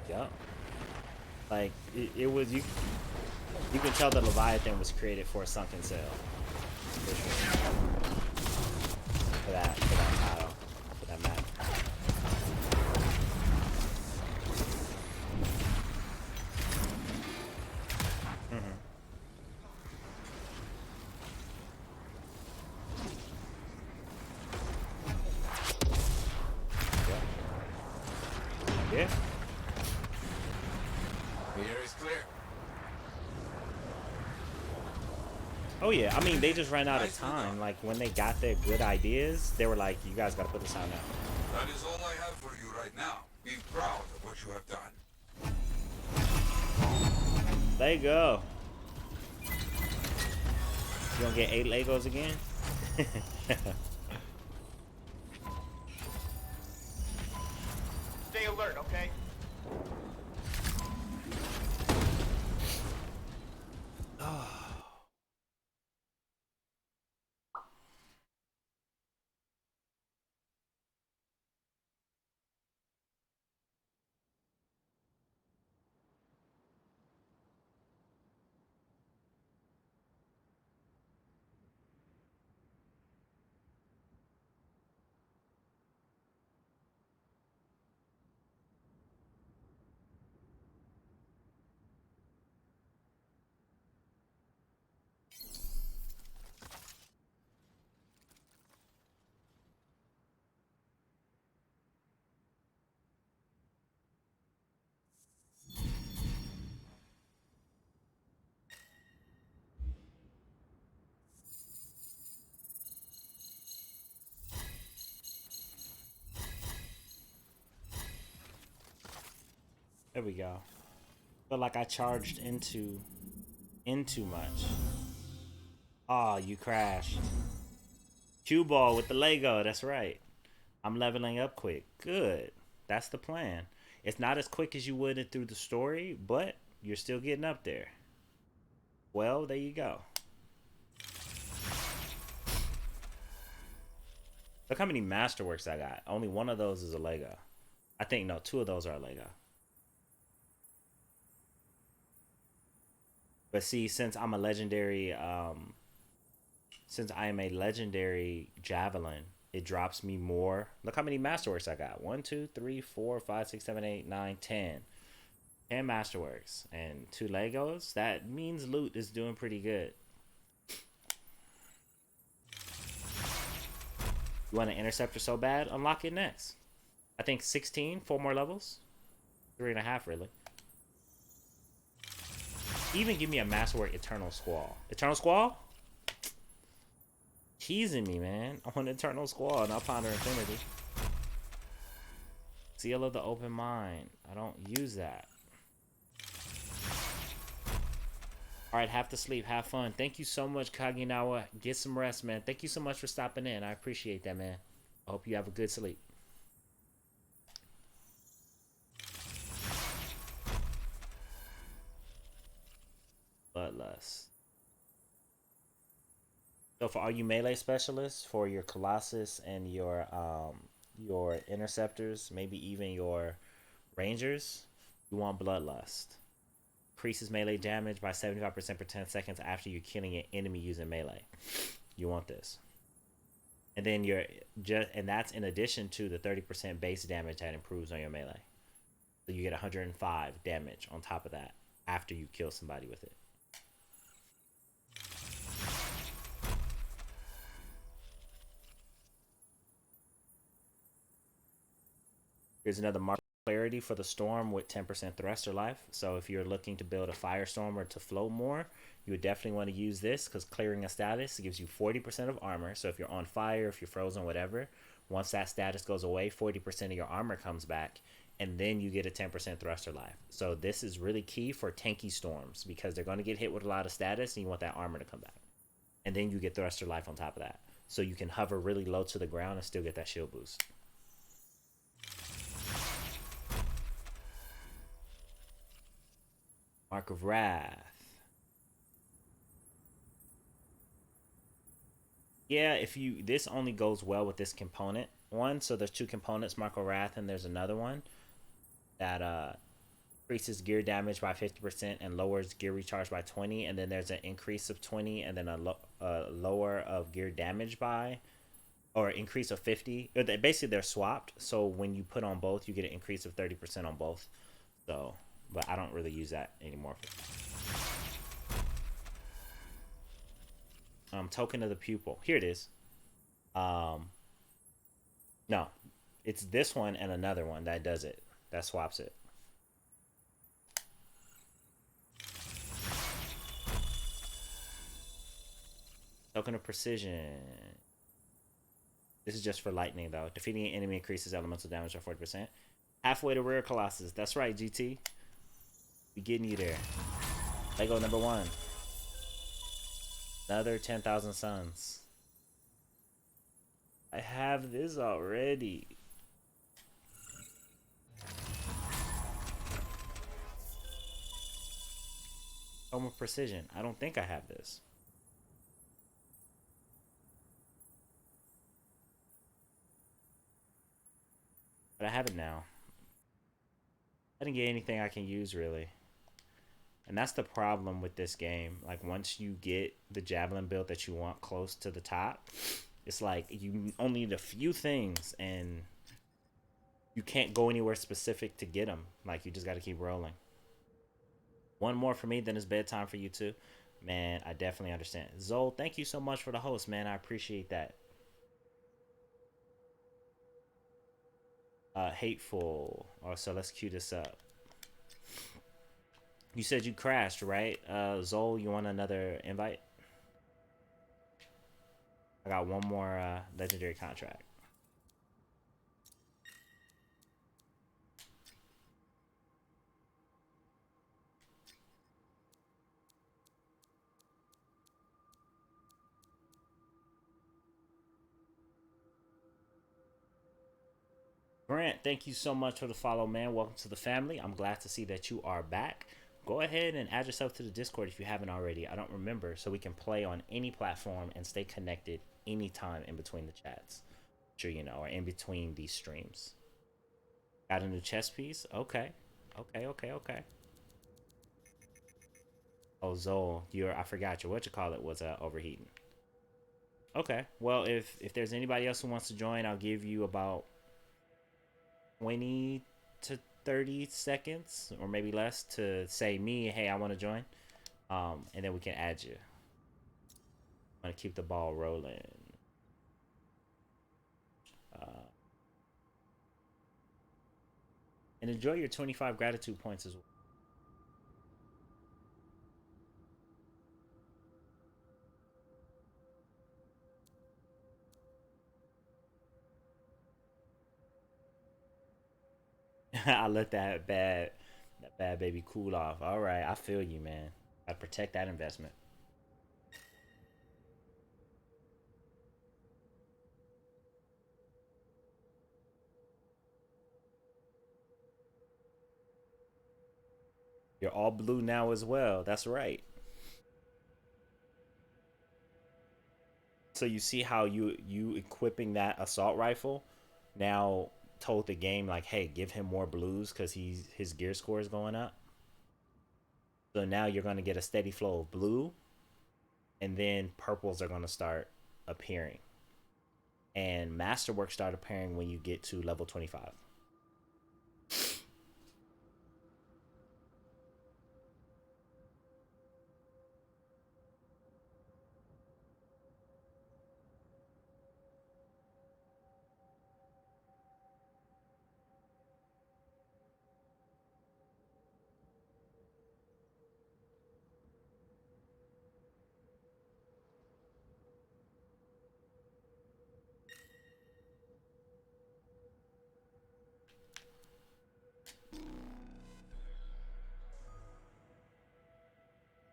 Yep. Like it was you can tell the Leviathan was created for a sunken sail. For sure. For that title. For that map. Yeah. The area's clear. Oh yeah, I mean they just ran out of time. Like when they got their good ideas, they were like, "You guys got to put this out now." That is all I have for you right now. Be proud of what you have done. There you go. You gonna get 8 Legos again? Stay alert, okay? There we go. Feel like I charged in too much. Oh, you crashed. Cue ball with the Lego. That's right. I'm leveling up quick. Good. That's the plan. It's not as quick as you would it through the story, but you're still getting up there. Well, there you go. Look how many Masterworks I got. Only one of those is a Lego. I think, no, 2 of those are a Lego. But see, since I am a legendary javelin, it drops me more. Look how many Masterworks I got. 1, 2, 3, 4, 5, 6, 7, 8, 9, 10. 10 Masterworks and 2 Legos. That means loot is doing pretty good. You want an interceptor so bad? Unlock it next. I think 16, 4 more levels. 3.5 really. Even give me a Masterwork Eternal Squall. Eternal Squall? Teasing me, man. I want Eternal Squall, not Ponder Infinity. Seal of the Open Mind. I don't use that. Alright, have to sleep. Have fun. Thank you so much, Kaginawa. Get some rest, man. Thank you so much for stopping in. I appreciate that, man. I hope you have a good sleep. Bloodlust. So for all you melee specialists, for your Colossus and your interceptors, maybe even your rangers, you want Bloodlust. Increases melee damage by 75% per 10 seconds after you're killing an enemy using melee. You want this. And then and that's in addition to the 30% base damage that improves on your melee. So you get 105 damage on top of that after you kill somebody with it. Here's another mark clarity for the storm with 10% thruster life. So if you're looking to build a firestorm or to float more, you would definitely want to use this because clearing a status gives you 40% of armor. So if you're on fire, if you're frozen, whatever, once that status goes away, 40% of your armor comes back, and then you get a 10% thruster life. So this is really key for tanky storms because they're going to get hit with a lot of status and you want that armor to come back. And then you get thruster life on top of that. So you can hover really low to the ground and still get that shield boost. Mark of Wrath. Yeah, this only goes well with this component one. So there's 2 components, Mark of Wrath, and there's another one that increases gear damage by 50% and lowers gear recharge by 20. And then there's an increase of 20 and then a lower of gear damage by, or increase of 50. Basically, they're swapped. So when you put on both, you get an increase of 30% on both. So, but I don't really use that anymore. Token of the Pupil. Here it is. No, it's this one and another one that does it. That swaps it. Token of Precision. This is just for lightning though. Defeating an enemy increases elemental damage by 40%. Halfway to Rare Colossus. That's right, GT. We getting you there. Lego number 1. Another 10,000 suns. I have this already. Home of Precision. I don't think I have this. But I have it now. I didn't get anything I can use really. And that's the problem with this game. Like once you get the javelin build that you want close to the top, it's like you only need a few things and you can't go anywhere specific to get them. Like you just got to keep rolling. One more for me, then it's bedtime for you too. Man, I definitely understand. Zol, thank you so much for the host, man. I appreciate that. Hateful. Oh, so let's cue this up. You said you crashed, right? Zol, you want another invite? I got one more legendary contract. Grant, thank you so much for the follow, man. Welcome to the family. I'm glad to see that you are back. Go ahead and add yourself to the Discord if you haven't already. I don't remember, so we can play on any platform and stay connected anytime in between the chats. Sure, you know, or in between these streams. Got a new chess piece? Okay. Okay. Oh, Zol, I forgot your what you call it was overheating. Okay. Well, if there's anybody else who wants to join, I'll give you about 20 to 30 seconds or maybe less to say me, hey, I want to join. And then we can add you. I'm going to keep the ball rolling. Uh, and enjoy your 25 gratitude points as well. I let that bad baby cool off. All right, I feel you, man. I protect that investment. You're all blue now as well. That's right. So you see how you equipping that assault rifle now told the game like, hey, give him more blues because his gear score is going up. So now you're going to get a steady flow of blue, and then purples are going to start appearing, and masterwork start appearing when you get to level 25.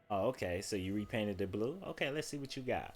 Oh, okay. So you repainted the blue. Okay, let's see what you got.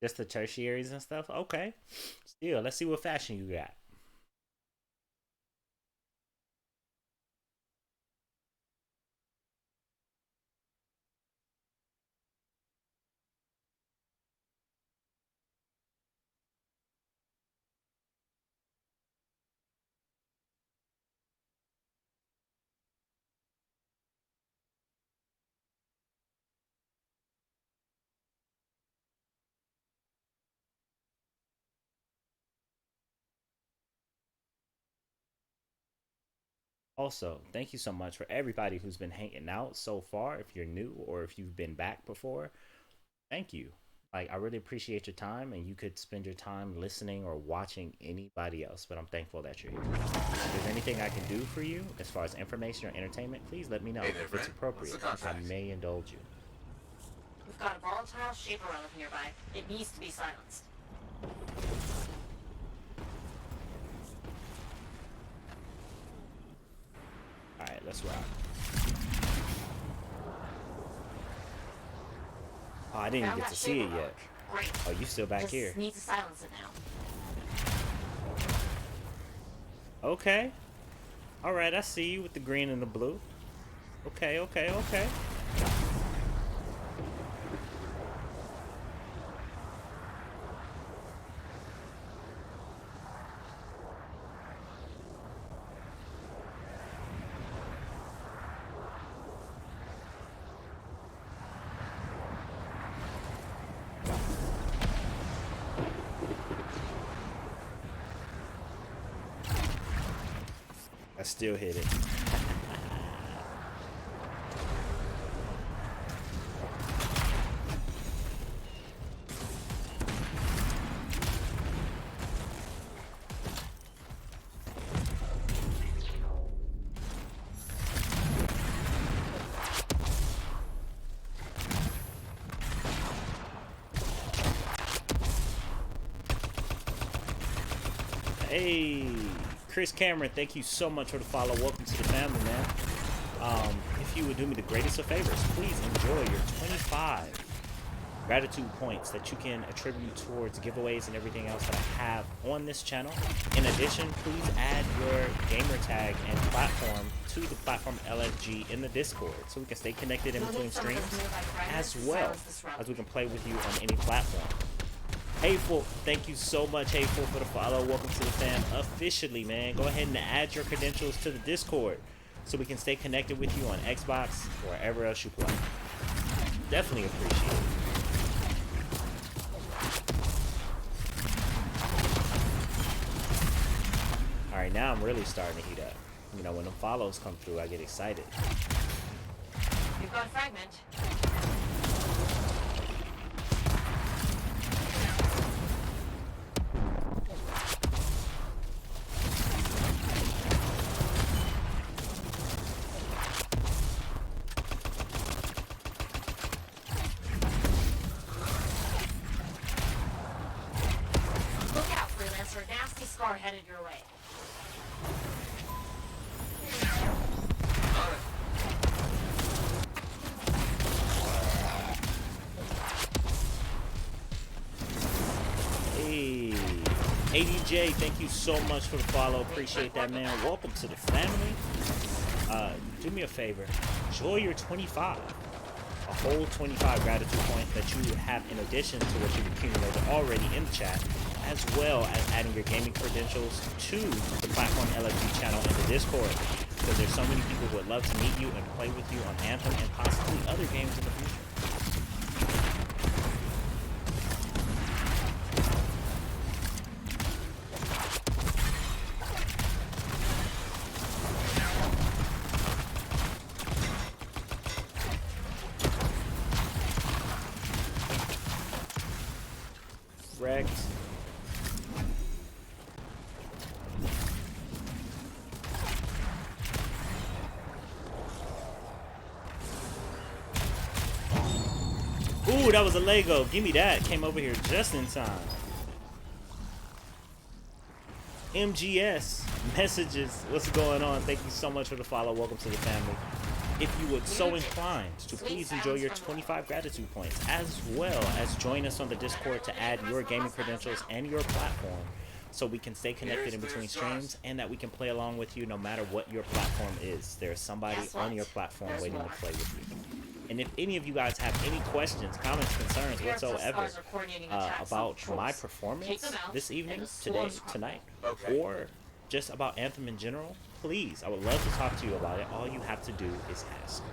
Just the tertiaries and stuff. Okay. Still, let's see what fashion you got. Also, thank you so much for everybody who's been hanging out so far. If you're new or if you've been back before, thank you. Like, I really appreciate your time, and you could spend your time listening or watching anybody else, but I'm thankful that you're here. If there's anything I can do for you as far as information or entertainment, please let me know. Hey there, If it's friend. appropriate, What's the I contract? may indulge you. We've got a volatile shaper relic nearby. It needs to be silenced. Alright, let's rock. Oh, I didn't even Found get that to see it shaper yet. relic. Great. Oh, you still back Just here. need to silence it now. Okay. Alright, I see you with the green and the blue. Okay, okay, okay. I still hit it. Hey, Chris Cameron, thank you so much for the follow. Welcome to the family, man. If you would do me the greatest of favors, please enjoy your 25 gratitude points that you can attribute towards giveaways and everything else that I have on this channel. In addition, please add your gamer tag and platform to the platform LFG in the Discord so we can stay connected in between streams, as well as we can play with you on any platform. Hateful, thank you so much, Hateful, for the follow. Welcome to the fam officially, man. Go ahead and add your credentials to the Discord so we can stay connected with you on Xbox or wherever else you play. Definitely appreciate it. Alright, now I'm really starting to heat up. You know, when the follows come through, I get excited. We've got a fragment. Look out, freelancer. A nasty scar headed your way. On it. Hey, ADJ, thank you so much for the follow. Appreciate that, man. Welcome to the family. Do me a favor. Enjoy your 25. A whole 25 gratitude points that you have in addition to what you've accumulated already in the chat, as well as adding your gaming credentials to the platform LFG channel in the Discord. Because there's so many people who would love to meet you and play with you on Anthem and possibly other games in the future. Wrecked. Ooh, that was a Lego. Give me that. Came over here just in time. MGS messages. What's going on? Thank you so much for the follow. Welcome to the family. If you would so inclined to please enjoy your 25 gratitude points, as well as join us on the Discord to add your gaming credentials and your platform so we can stay connected in between streams and that we can play along with you no matter what your platform is. There's somebody on your platform waiting to play with you. And if any of you guys have any questions, comments, concerns whatsoever about my performance this evening, today, tonight, Okay. or just about Anthem in general, please, I would love to talk to you about it. All you have to do is ask.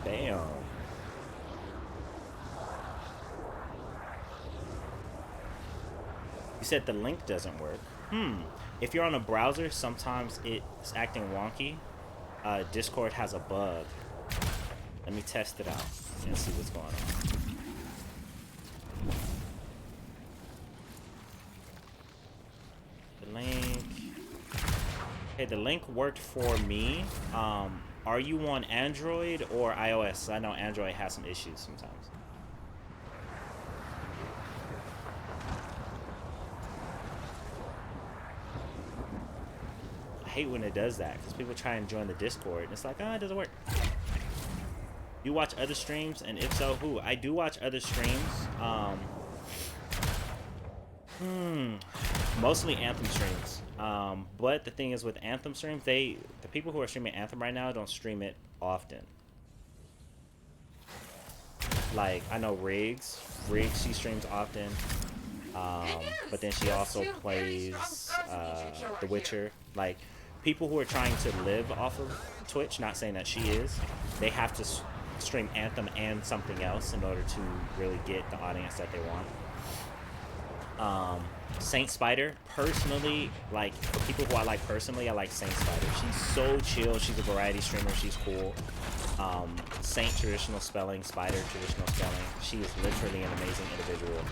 Damn. You said the link doesn't work. If you're on a browser, sometimes it's acting wonky. Discord has a bug. Let me test it out and see what's going on. The link. Okay, the link worked for me. Are you on Android or iOS? I know Android has some issues sometimes. I hate when it does that because people try and join the Discord and it's like, it doesn't work. You watch other streams, and if so, who? I do watch other streams. Mostly Anthem streams. But the thing is with Anthem streams, the people who are streaming Anthem right now don't stream it often. Like, I know Riggs, she streams often. But then she also plays The Witcher. Like, people who are trying to live off of Twitch, not saying that she is, they have to stream Anthem and something else in order to really get the audience that they want. Saint Spider, personally, like, for people who I like personally, I like Saint Spider. She's so chill. She's a variety streamer. She's cool. Saint traditional spelling, Spider traditional spelling. She is literally an amazing individual.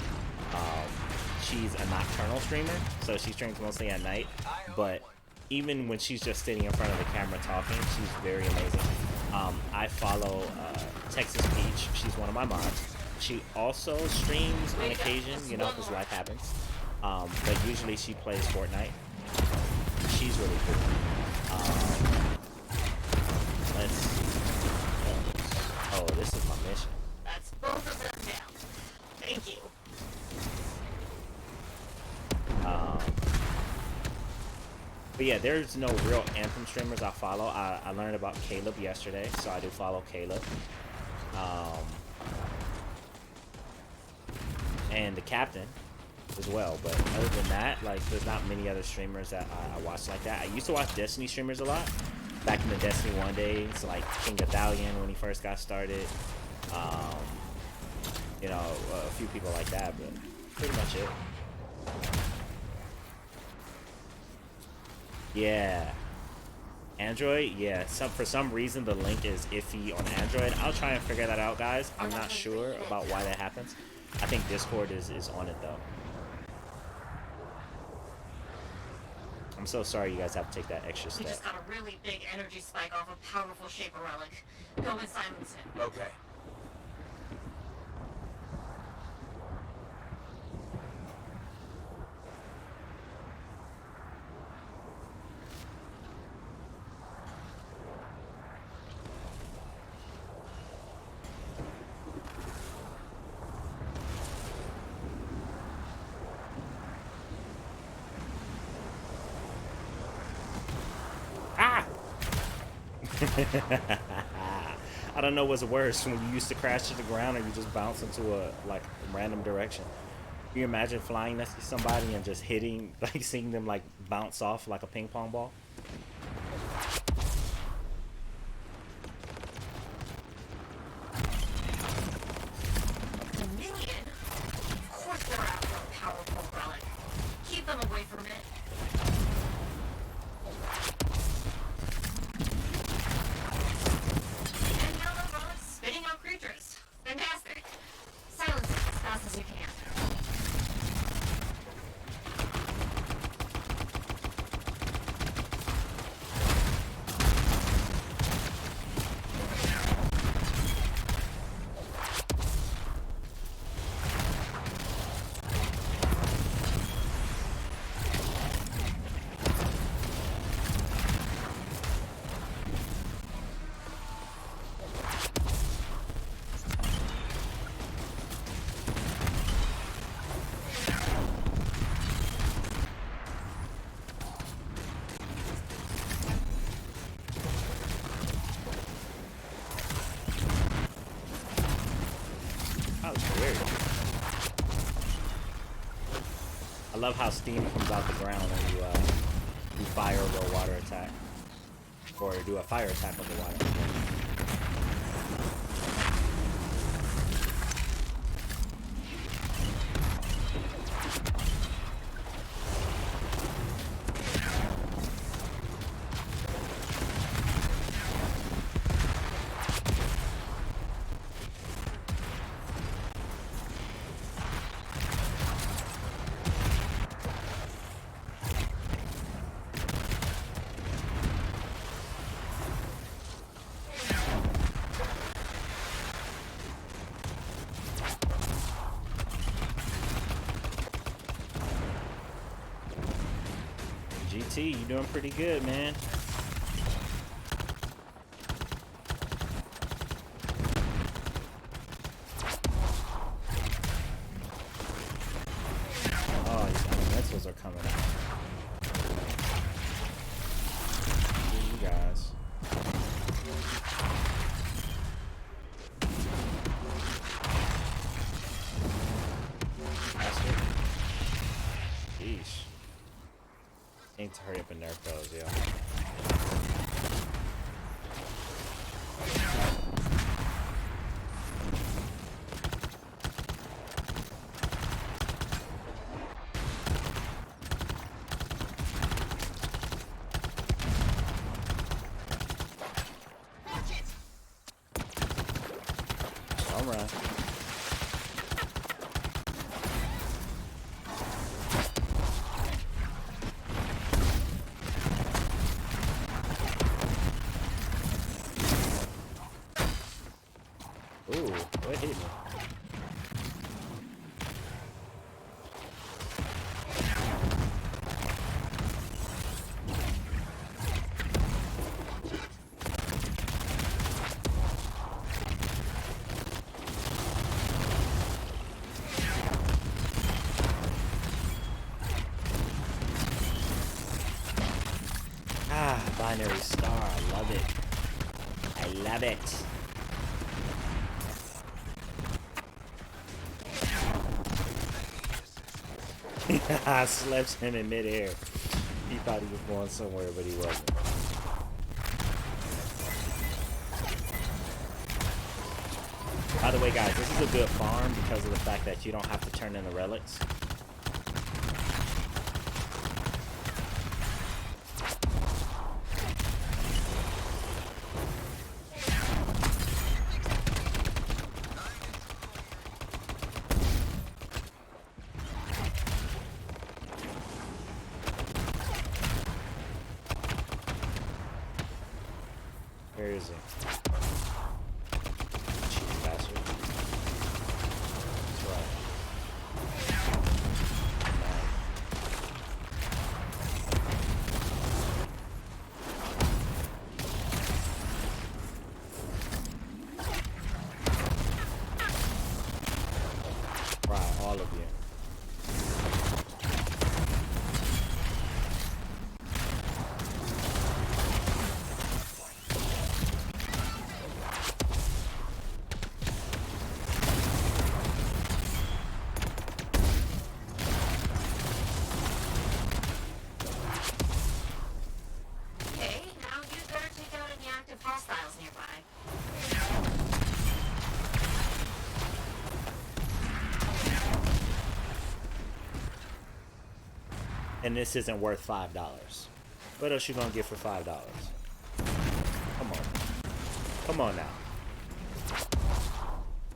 She's a nocturnal streamer, so she streams mostly at night, but even when she's just sitting in front of the camera talking, she's very amazing. I follow Texas Peach. She's one of my mods. She also streams on occasion, you know, because life happens. But usually she plays Fortnite. She's really cool. Let's see. Oh, this is my mission. That's both of them down. Thank you. But yeah, there's no real Anthem streamers I follow. I learned about Caleb yesterday, so I do follow Caleb. And the captain as well. But other than that, like, there's not many other streamers that I watch like that. I used to watch Destiny streamers a lot. Back in the Destiny 1 days, like King Ithalian when he first got started. You know, a few people like that, but pretty much it. Yeah. Android, yeah. For some reason the link is iffy on Android. I'll try and figure that out, guys. I'm not sure about why that happens. I think Discord is on it though. I'm so sorry you guys have to take that extra We step. just got a really big energy spike off a powerful Shaper relic. Go and silence him. Okay. I don't know what's worse, when you used to crash to the ground or you just bounce into a random direction. Can you imagine flying next to somebody and just hitting, like seeing them like bounce off like a ping pong ball? Minion? Of course they're after a powerful relic. Keep them away from it. And now the relic's spitting out creatures. Fantastic. Silence it as fast as you can. That was weird. I love how steam comes out the ground when you fire over a water attack. Or do a fire attack over water. GT, you doing pretty good, man. Oh, these elementals are coming out. You guys. Faster. Sheesh. Need to hurry up and nerf those, yeah. All right. Ooh, what hit me? Ah, binary star, I love it. I love it. I slept him in midair. He thought he was going somewhere, but he wasn't. By the way, guys, this is a good farm because of the fact that you don't have to turn in the relics. Where is he? Cheap bastard. That's right. Right, all of you. Okay, now you better take out any active hostiles nearby. And this isn't worth $5. What else you gonna get for $5? Come on. Come on now.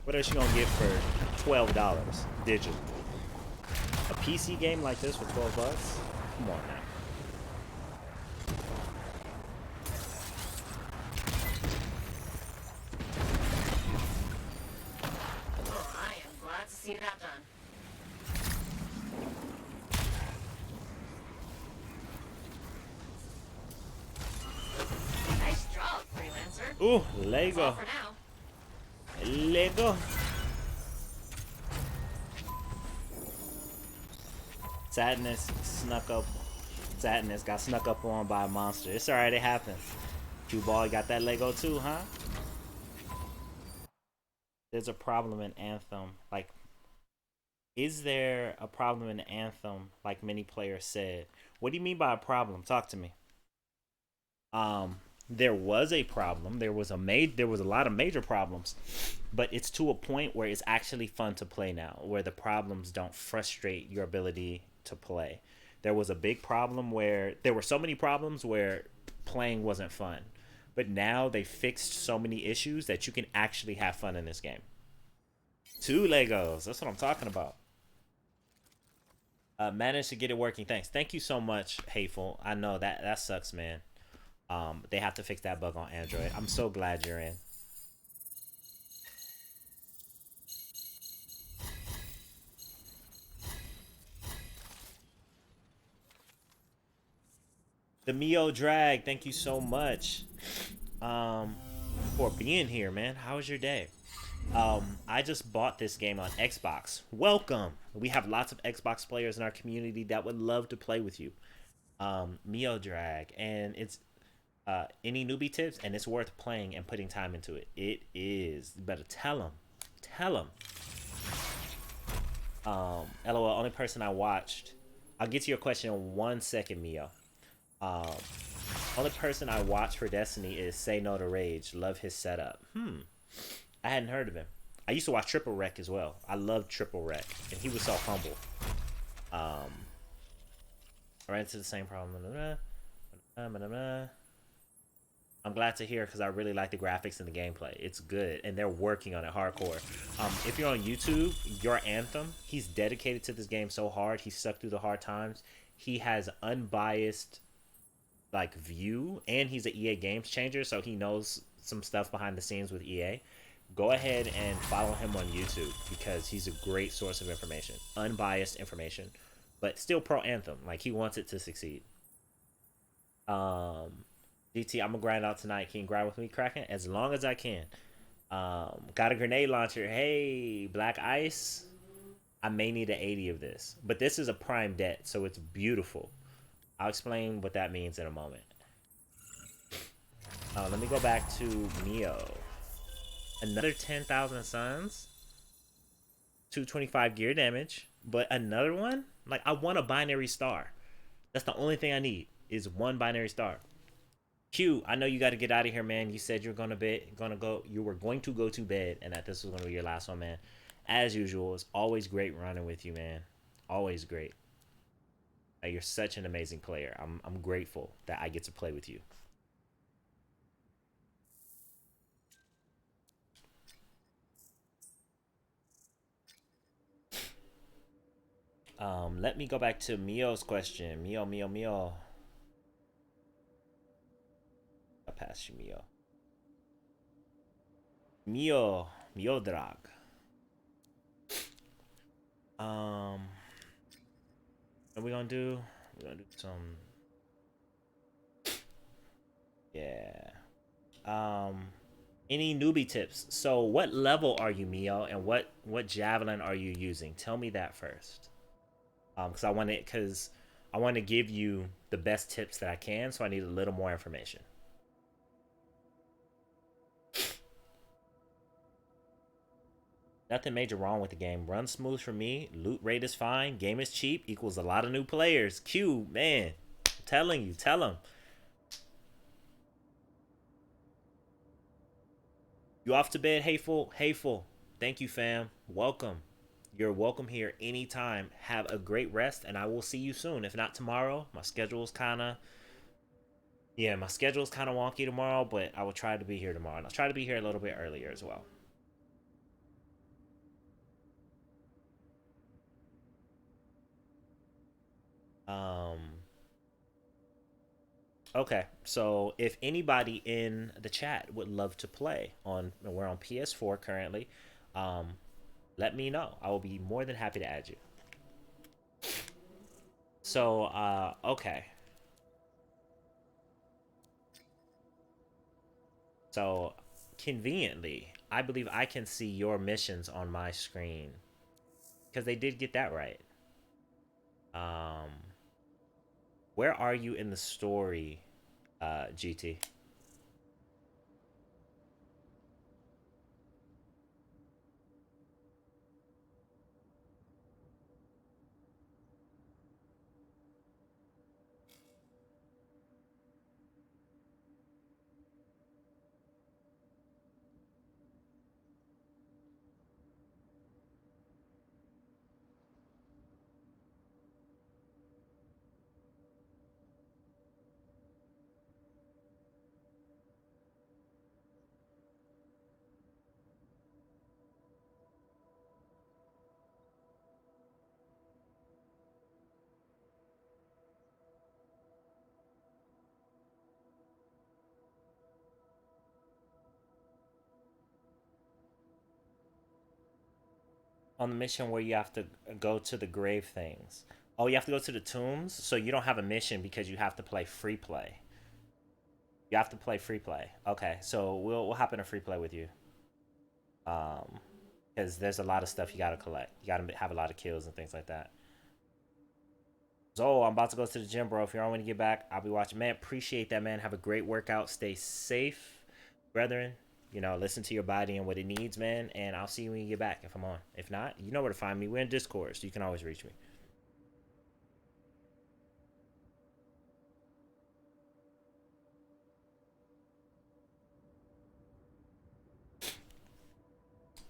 What else you gonna get for $12 digital? A PC game like this for 12 bucks? Come on now. Oh, I am glad to see that done. Nice job, freelancer. Ooh, That's all Lego. for now. Lego. Sadness snuck up. Sadness got snuck up on by a monster. It's alright, it happens. Cue ball got that Lego too, huh? There's a problem in Anthem. Like, is there a problem in Anthem? Like many players said. What do you mean by a problem? Talk to me. There was a problem. There was a lot of major problems, but it's to a point where it's actually fun to play now, where the problems don't frustrate your ability to play. There was a big problem where there were so many problems where playing wasn't fun, but now they fixed so many issues that you can actually have fun in this game. 2 Legos. That's what I'm talking about. Managed to get it working. Thank you so much, Hateful. I know that sucks, man. They have to fix that bug on Android. I'm so glad you're in. The Mio Drag, thank you so much um, for being here, man. How was your day? I just bought this game on Xbox. Welcome. We have lots of Xbox players in our community that would love to play with you. Mio Drag, and it's any newbie tips, and it's worth playing and putting time into it. It is. You better tell them. Tell them. LOL. Only person I watched. I'll get to your question in 1 second, Mio. Um, Only person I watch for Destiny is Say No to Rage. Love his setup. I hadn't heard of him. I used to watch Triple Wreck as well. I loved Triple Wreck, and he was so humble. I ran into the same problem. I'm glad to hear because I really like the graphics and the gameplay. It's good, and they're working on it hardcore. If you're on YouTube, your Anthem, he's dedicated to this game so hard. He stuck through the hard times. He has unbiased like view, and he's an EA games changer, so he knows some stuff behind the scenes with EA. Go ahead and follow him on YouTube because he's a great source of information, unbiased information, but still pro Anthem. Like he wants it to succeed. GT, I'm gonna grind out tonight. Can you grind with me, Kraken? As long as I can. Got a grenade launcher. Hey, Black Ice. I may need an 80 of this, but this is a prime debt, so it's beautiful. I'll explain what that means in a moment. Let me go back to Mio. Another 10,000 suns. 225 gear damage. But another one? Like, I want a binary star. That's the only thing I need, is one binary star. Q, I know you got to get out of here, man. You said you were you were going to go to bed, and that this was going to be your last one, man. As usual, it's always great running with you, man. Always great. You're such an amazing player. I'm grateful that I get to play with you. Let me go back to Mio's question. Mio. I'll pass you, Mio Drag. What are we gonna do? We're gonna do some. Yeah. Any newbie tips? So, what level are you, Mio, and what javelin are you using? Tell me that first. Because I want to give you the best tips that I can, so I need a little more information. Nothing major wrong with the game. Run smooth for me. Loot rate is fine. Game is cheap. Equals a lot of new players. Q, man. I'm telling you. Tell them. You off to bed, Hateful? Hateful. Thank you, fam. Welcome. You're welcome here anytime. Have a great rest, and I will see you soon. If not tomorrow, my schedule's kind of... Yeah, my schedule's kind of wonky tomorrow, but I will try to be here tomorrow. And I'll try to be here a little bit earlier as well. Okay, so if anybody in the chat would love to play we're on PS4 currently, let me know. I will be more than happy to add you. So, okay. So, conveniently, I believe I can see your missions on my screen. Because they did get that right. Where are you in the story, GT? On the mission where you have to go to the grave things. Oh, you have to go to the tombs, so you don't have a mission because you have to play free play. You have to play free play. Okay, so we'll hop in a free play with you. Um, because there's a lot of stuff you gotta collect. You gotta have a lot of kills and things like that. So I'm about to go to the gym, bro. If you're on when you get back, I'll be watching. Man, appreciate that, man. Have a great workout. Stay safe, brethren. You know, listen to your body and what it needs, man. And I'll see you when you get back if I'm on. If not, you know where to find me. We're in Discord, so you can always reach me.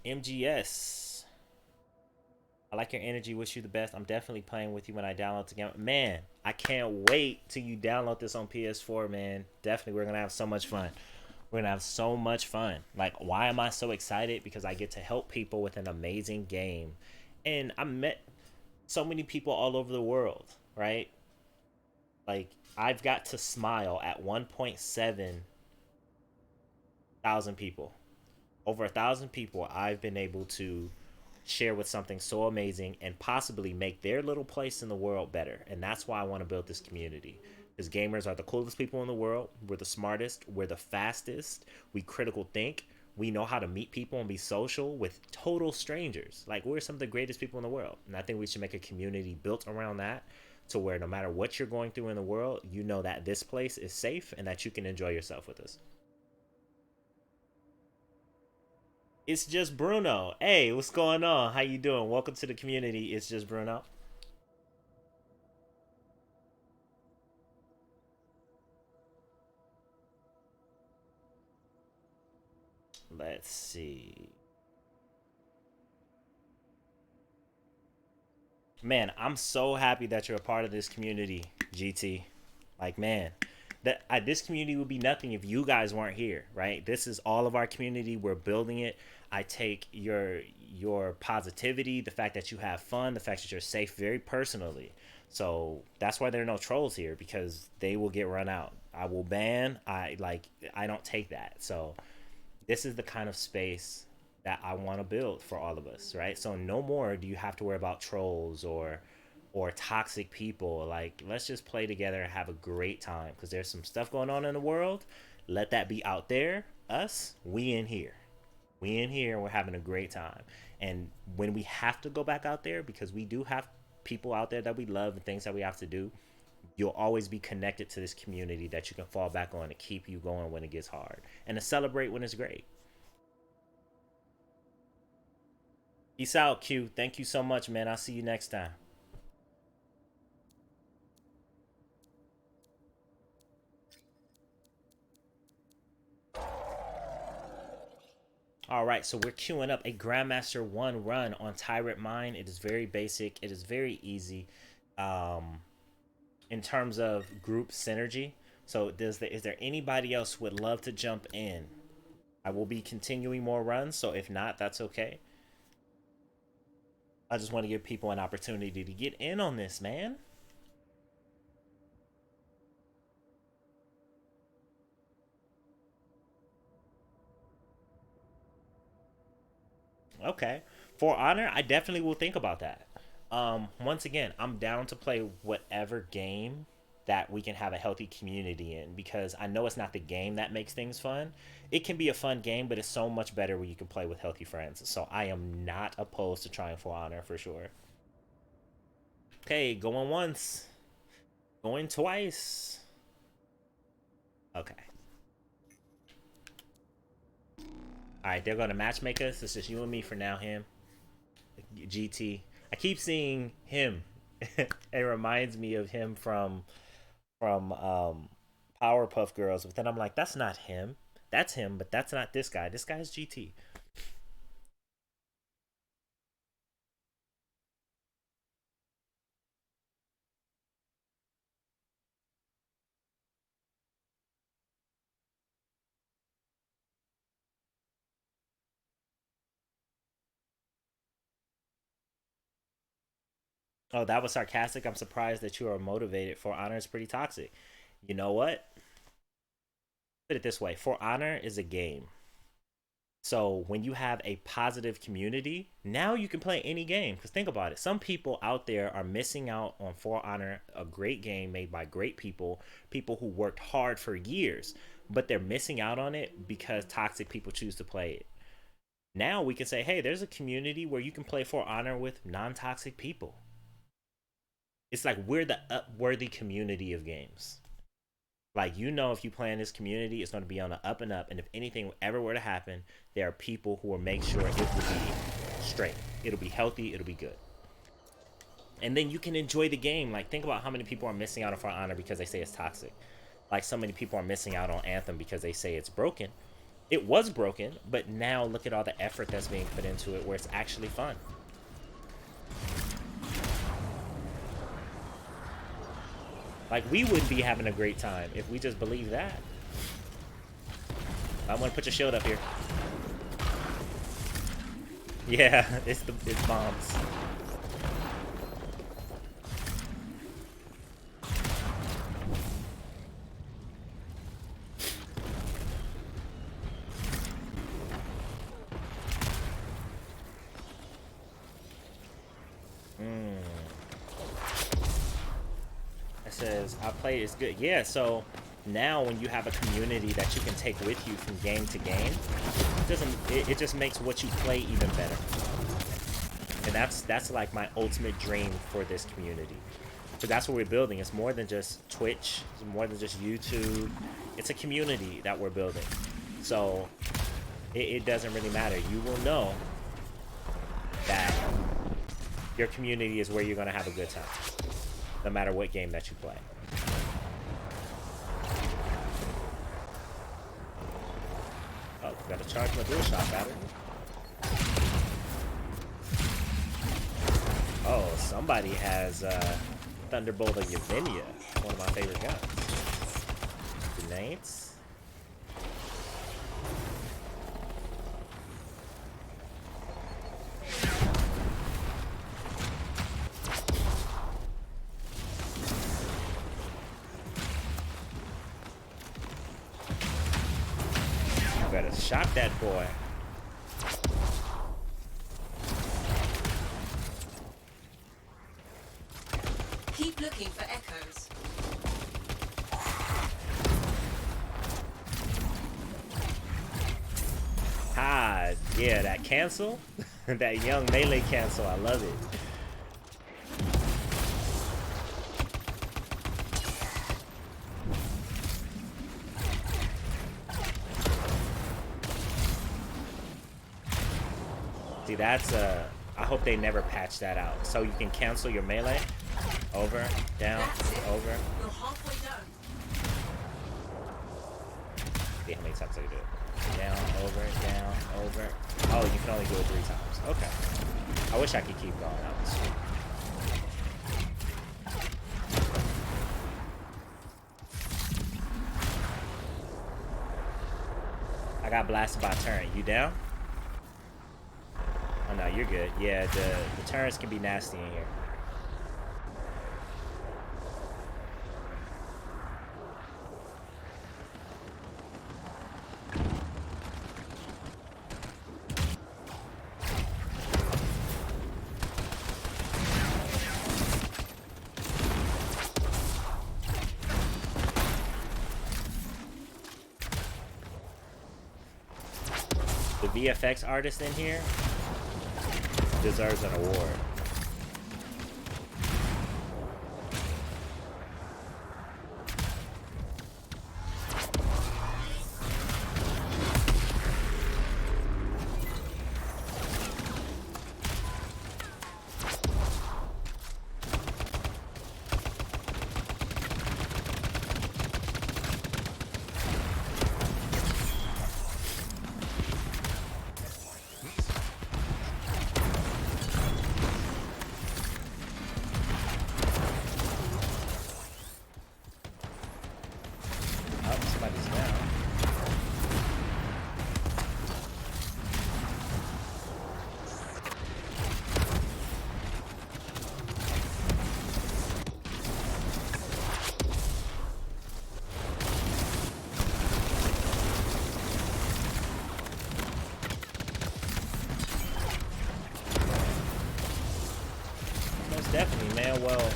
MGS. I like your energy. Wish you the best. I'm definitely playing with you when I download the game. Man, I can't wait till you download this on PS4, man. Definitely, we're gonna have so much fun. We're gonna have so much fun. Like, why am I so excited? Because I get to help people with an amazing game, and I met so many people all over the world. Right? Like, I've got to smile at 1.7 thousand people. Over 1,000 people I've been able to share with something so amazing and possibly make their little place in the world better. And that's why I want to build this community. Because gamers are the coolest people in the world. We're the smartest. We're the fastest. We critical think. We know how to meet people and be social with total strangers. Like, we're some of the greatest people in the world. And I think we should make a community built around that, to where no matter what you're going through in the world, you know that this place is safe and that you can enjoy yourself with us. It's just Bruno. Hey, what's going on? How you doing? Welcome to the community. It's just Bruno. Let's see. Man, I'm so happy that you're a part of this community, GT. Like, man, this community would be nothing if you guys weren't here, right? This is all of our community. We're building it. I take your positivity, the fact that you have fun, the fact that you're safe, very personally. So that's why there are no trolls here, because they will get run out. I will ban. I don't take that. So this is the kind of space that I want to build for all of us, right? So no more do you have to worry about trolls or toxic people. Like, let's just play together and have a great time, because there's some stuff going on in the world. Let that be out there. Us, we in here. We in here, we're having a great time. And when we have to go back out there, because we do have people out there that we love and things that we have to do, you'll always be connected to this community that you can fall back on to keep you going when it gets hard and to celebrate when it's great. Peace out, Q. Thank you so much, man. I'll see you next time. All right, so we're queuing up a Grandmaster 1 run on Tyrant Mine. It is very basic. It is very easy um, in terms of group synergy. So is there anybody else who would love to jump in? I will be continuing more runs, so if not, that's okay. I just want to give people an opportunity to get in on this, man. Okay. For honor, I definitely will think about that. Once again, I'm down to play whatever game that we can have a healthy community in, because I know it's not the game that makes things fun. It can be a fun game, but it's so much better when you can play with healthy friends. So I am not opposed to trying for honor for sure. Okay, going once, going twice. Okay. All right, they're gonna matchmake us. It's just you and me for now. Him, GT. I keep seeing him. It reminds me of him from Powerpuff Girls. But then I'm like, that's not him. That's him, but that's not this guy. This guy's GT. Oh, that was sarcastic. I'm surprised that you are motivated. For honor is pretty toxic. You know what? Put it this way: For honor is a game. So when you have a positive community, now you can play any game. Because think about it. Some people out there are missing out on For Honor, a great game made by great people, people who worked hard for years, but they're missing out on it because toxic people choose to play it. Now we can say, hey, there's a community where you can play For Honor with non-toxic people. It's like we're the upworthy community of games. Like, you know, if you play in this community, it's going to be on the up and up. And if anything ever were to happen, there are people who will make sure it will be straight. It'll be healthy. It'll be good. And then you can enjoy the game. Like, think about how many people are missing out on For Honor because they say it's toxic. Like, so many people are missing out on Anthem because they say it's broken. It was broken, but now look at all the effort that's being put into it where it's actually fun. Like, we wouldn't be having a great time if we just believed that. I'm gonna put your shield up here. Yeah, it's bombs. Says I play is good. Yeah, so now when you have a community that you can take with you from game to game, it just makes what you play even better. And that's like my ultimate dream for this community. So that's what we're building. It's more than just Twitch, it's more than just YouTube. It's a community that we're building. So it doesn't really matter. You will know that your community is where you're gonna have a good time, no matter what game that you play. Oh, gotta charge my DualShock battery. Oh, somebody has Thunderbolt of Yevenia, one of my favorite guns. Grenades. Better shot that boy. Keep looking for echoes. Ah, yeah, that cancel. That young melee cancel. I love it. See, that's I hope they never patch that out. So you can cancel your melee. Over, down, over. You're halfway done. See how many times I can do it. Down, over. Oh, you can only do it 3 times. Okay. I wish I could keep going. That was sweet. I got blasted by a turret. You down? Oh no, you're good. Yeah, the turrets can be nasty in here. The VFX artist in here deserves an award. man. Well,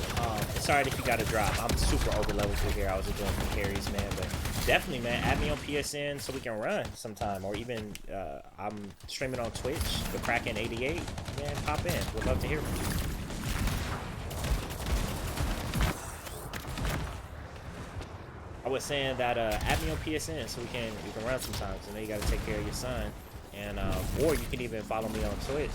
sorry if you got a drop. I'm super over leveled through here. I was just doing some carries, man. But definitely, man, add me on PSN so we can run sometime. Or even I'm streaming on Twitch, the Kraken88. Man, pop in. Would love to hear from you. I was saying that add me on PSN so we can run sometimes. I know you got to take care of your son, and or you can even follow me on Twitch.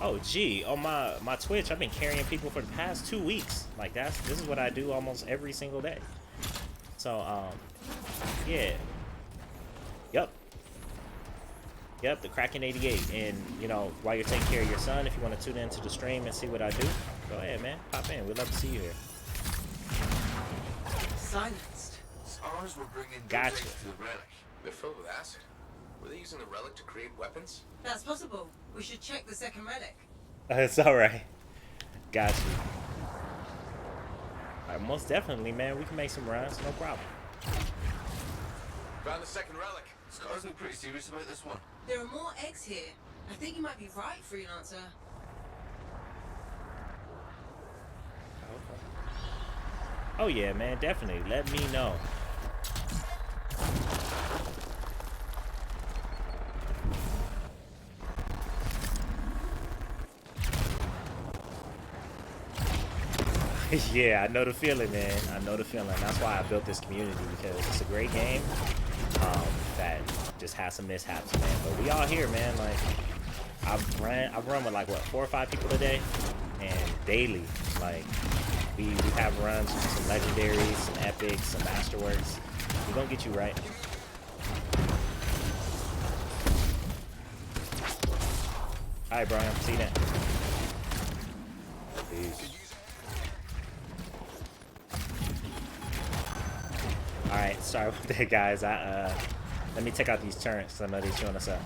Oh, gee, on my Twitch, I've been carrying people for the past 2 weeks. Like this is what I do almost every single day. So yeah, yep, the Kraken88. And you know, while you're taking care of your son, if you want to tune into the stream and see what I do, go ahead, man, pop in. We'd love to see you here. Silenced. Scars were bringing Gotcha. to the relic. They're filled with acid. Were they using the relic to create weapons? That's possible. We should check the second relic. It's all right. Got you. All right, most definitely, man. We can make some runs, no problem. Found the second relic. Scars look pretty serious about this one. There are more eggs here. I think you might be right, freelancer. Oh yeah, man, definitely. Let me know. Yeah, I know the feeling, man. I know the feeling. That's why I built this community, because it's a great game that just has some mishaps, man. But we all here, man. Like I've run with like what, 4 or 5 people a day, and daily, like we have runs with some legendaries, some epics, some masterworks. We're gonna get you right. All right, Brian. See you then. Peace. Alright, sorry about that, guys. Let me take out these turrets, because I know they're showing us up.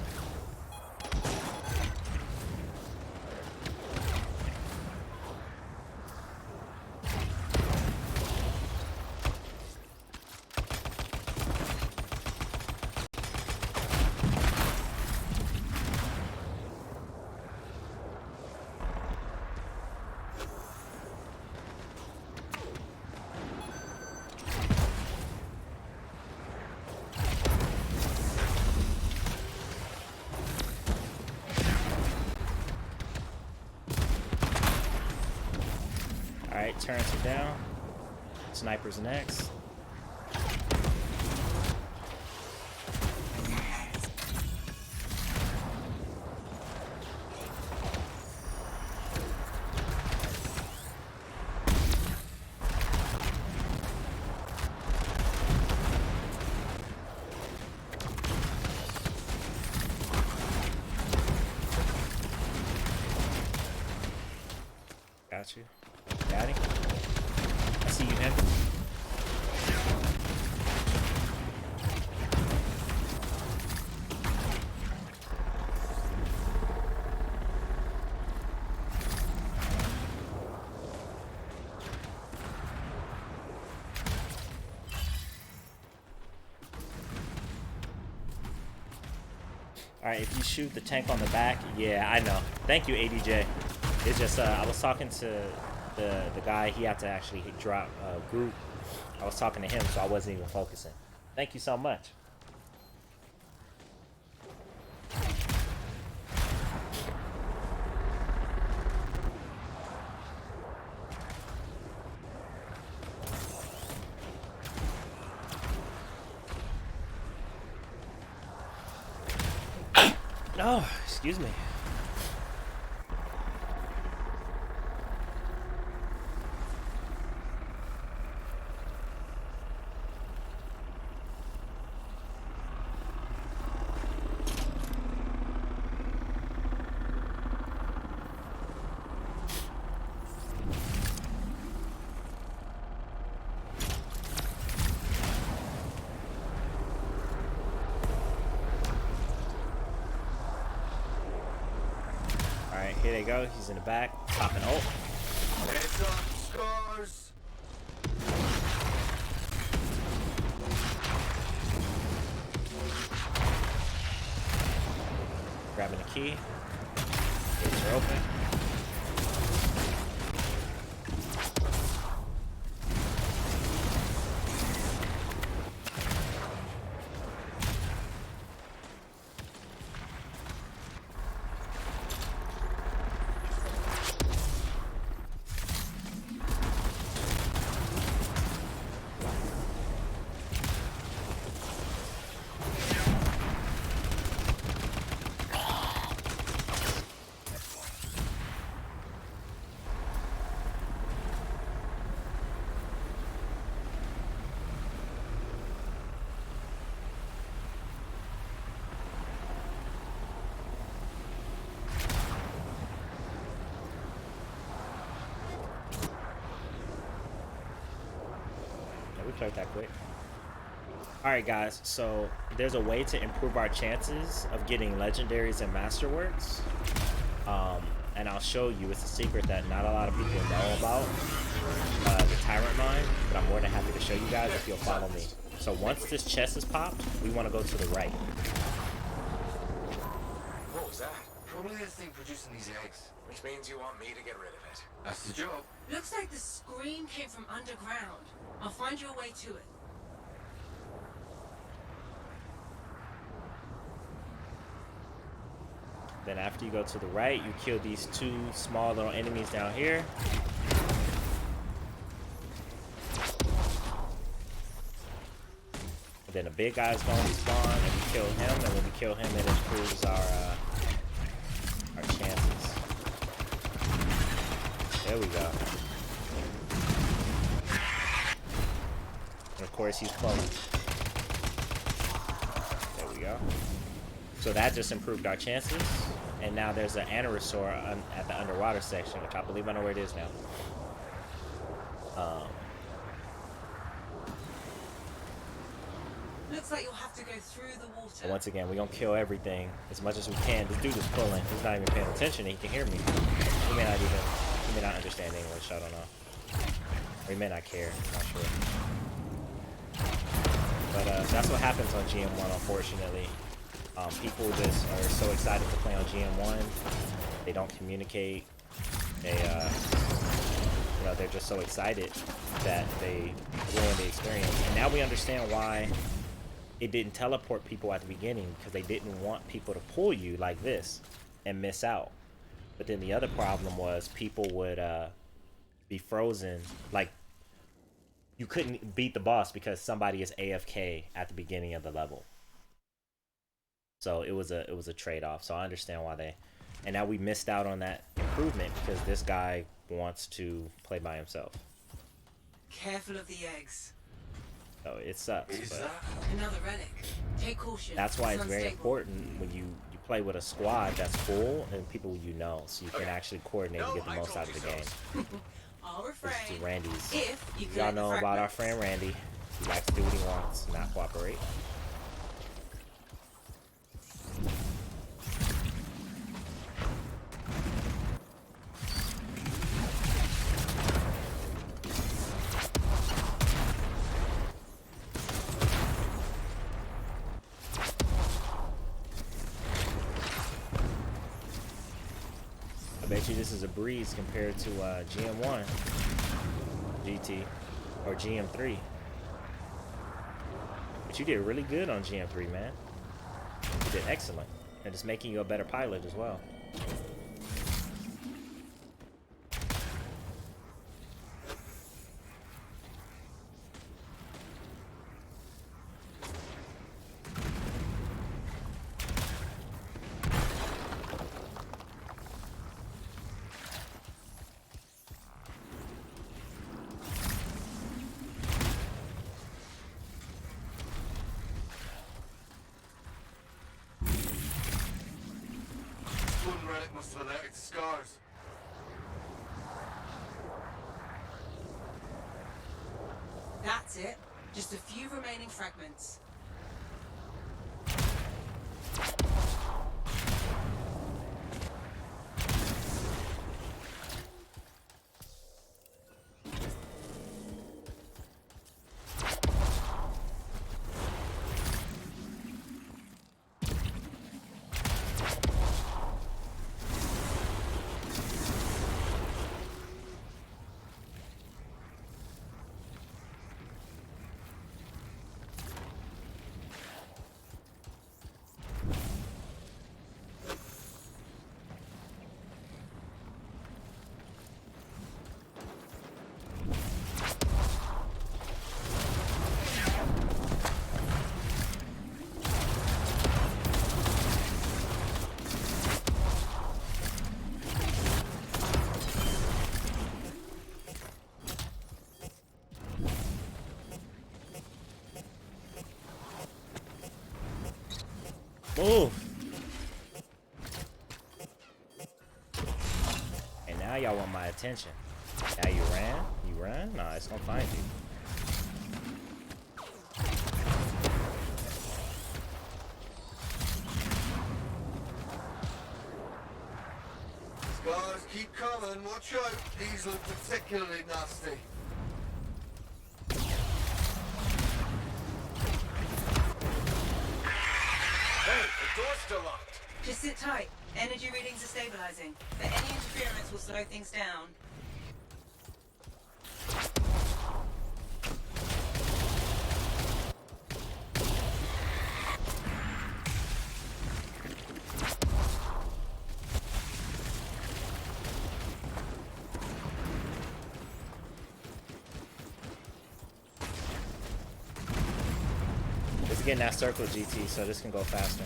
Alright, turrets are down. Snipers next. Got you. Got him. I see you, man. Alright, if you shoot the tank on the back, yeah, I know. Thank you, ADJ. It's just, I was talking to the guy. He had to actually drop a group. I was talking to him, so I wasn't even focusing. Thank you so much. Oh, excuse me. Here they go. He's in the back, popping ult. Heads up, Scars. grabbing the key. Gates are open. We cleared that quick. Alright guys, so there's a way to improve our chances of getting legendaries and masterworks. And I'll show you. It's a secret that not a lot of people know about, the Tyrant Mine, but I'm more than happy to show you guys if you'll follow me. So once this chest is popped, we want to go to the right. What was that? Probably the thing producing these eggs. Which means you want me to get rid of it. That's the job. Looks like the scream came from underground. I'll find you a way to it. Then after you go to the right, you kill these two small little enemies down here. And then the big guy's gonna respawn, and we kill him. And when we kill him, it improves our chances. There we go. And of course, he's close. There we go. So that just improved our chances. And now there's an Anosaur at the underwater section, which I believe I know where it is now. Looks like you'll have to go through the water. But once again, we're going to kill everything as much as we can. This dude is pulling. He's not even paying attention. He can hear me. He may not understand English. I don't know. Or he may not care. I'm not sure. But that's what happens on GM1, unfortunately. People just are so excited to play on GM1. They don't communicate. They, they're just so excited that they ruin the experience. And now we understand why it didn't teleport people at the beginning, because they didn't want people to pull you like this and miss out. But then the other problem was people would be frozen. Like, you couldn't beat the boss because somebody is AFK at the beginning of the level. So it was a trade-off. So I understand why they, and now we missed out on that improvement because this guy wants to play by himself. Careful of the eggs. So it sucks. But Another relic. Take caution. that's why it's It's very unstable. important when you play with a squad that's full and people you know, so you can actually coordinate and get the most out of the game. I'll This refrain. is Randy's. If you Y'all collect know the about our fragments. friend Randy. He likes to do what he wants, not cooperate. I bet you this is a breeze compared to GM1, GT, or GM3. But you did really good on GM3, man. You did excellent. And it's making you a better pilot as well. One relic must have alerted the scars. That's it. Just a few remaining fragments. Move. And now y'all want my attention. Now you ran? You ran? Nah, it's gonna find you. Scars keep coming, watch out. These look particularly nasty. Hey, the door's still locked. Just sit tight. Energy readings are stabilizing, but any interference will slow things down. It's getting that circle GT, so this can go faster.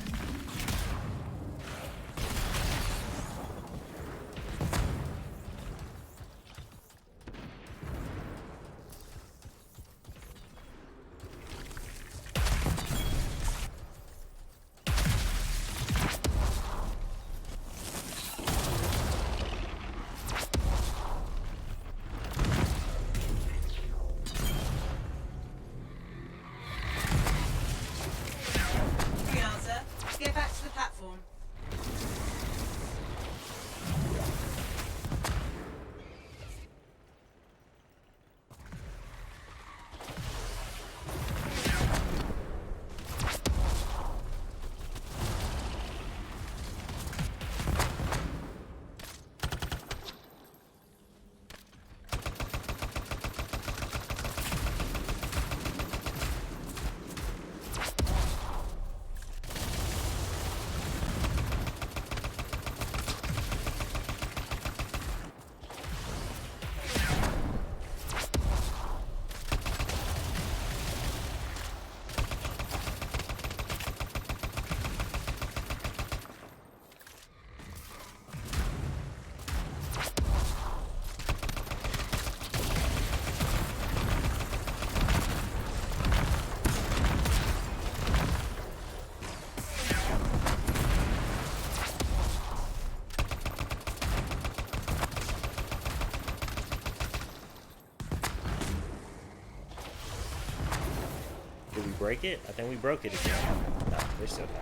Freelancer, get back to the platform. Did we break it? I think we broke it again. No, they're still down.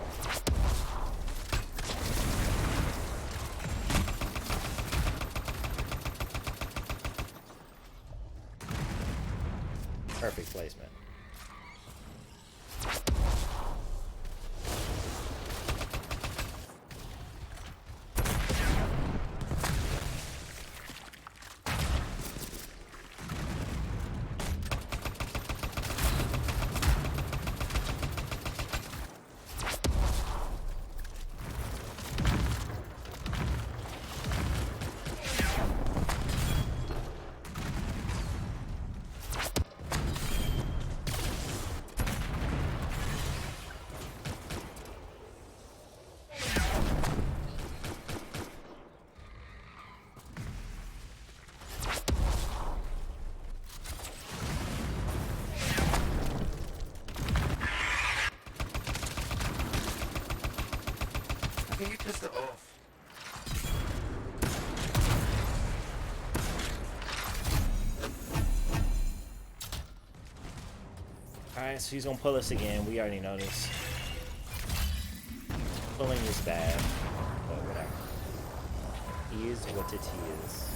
Perfect placement. I think you pissed it off. Alright, so he's gonna pull us again. We already know this. Pulling is bad, but whatever. He is what it is.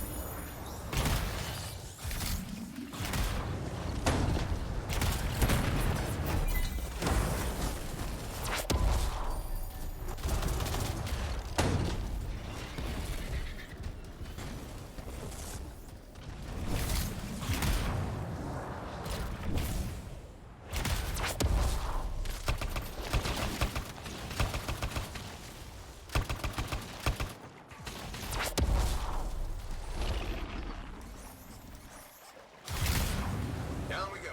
Down we go.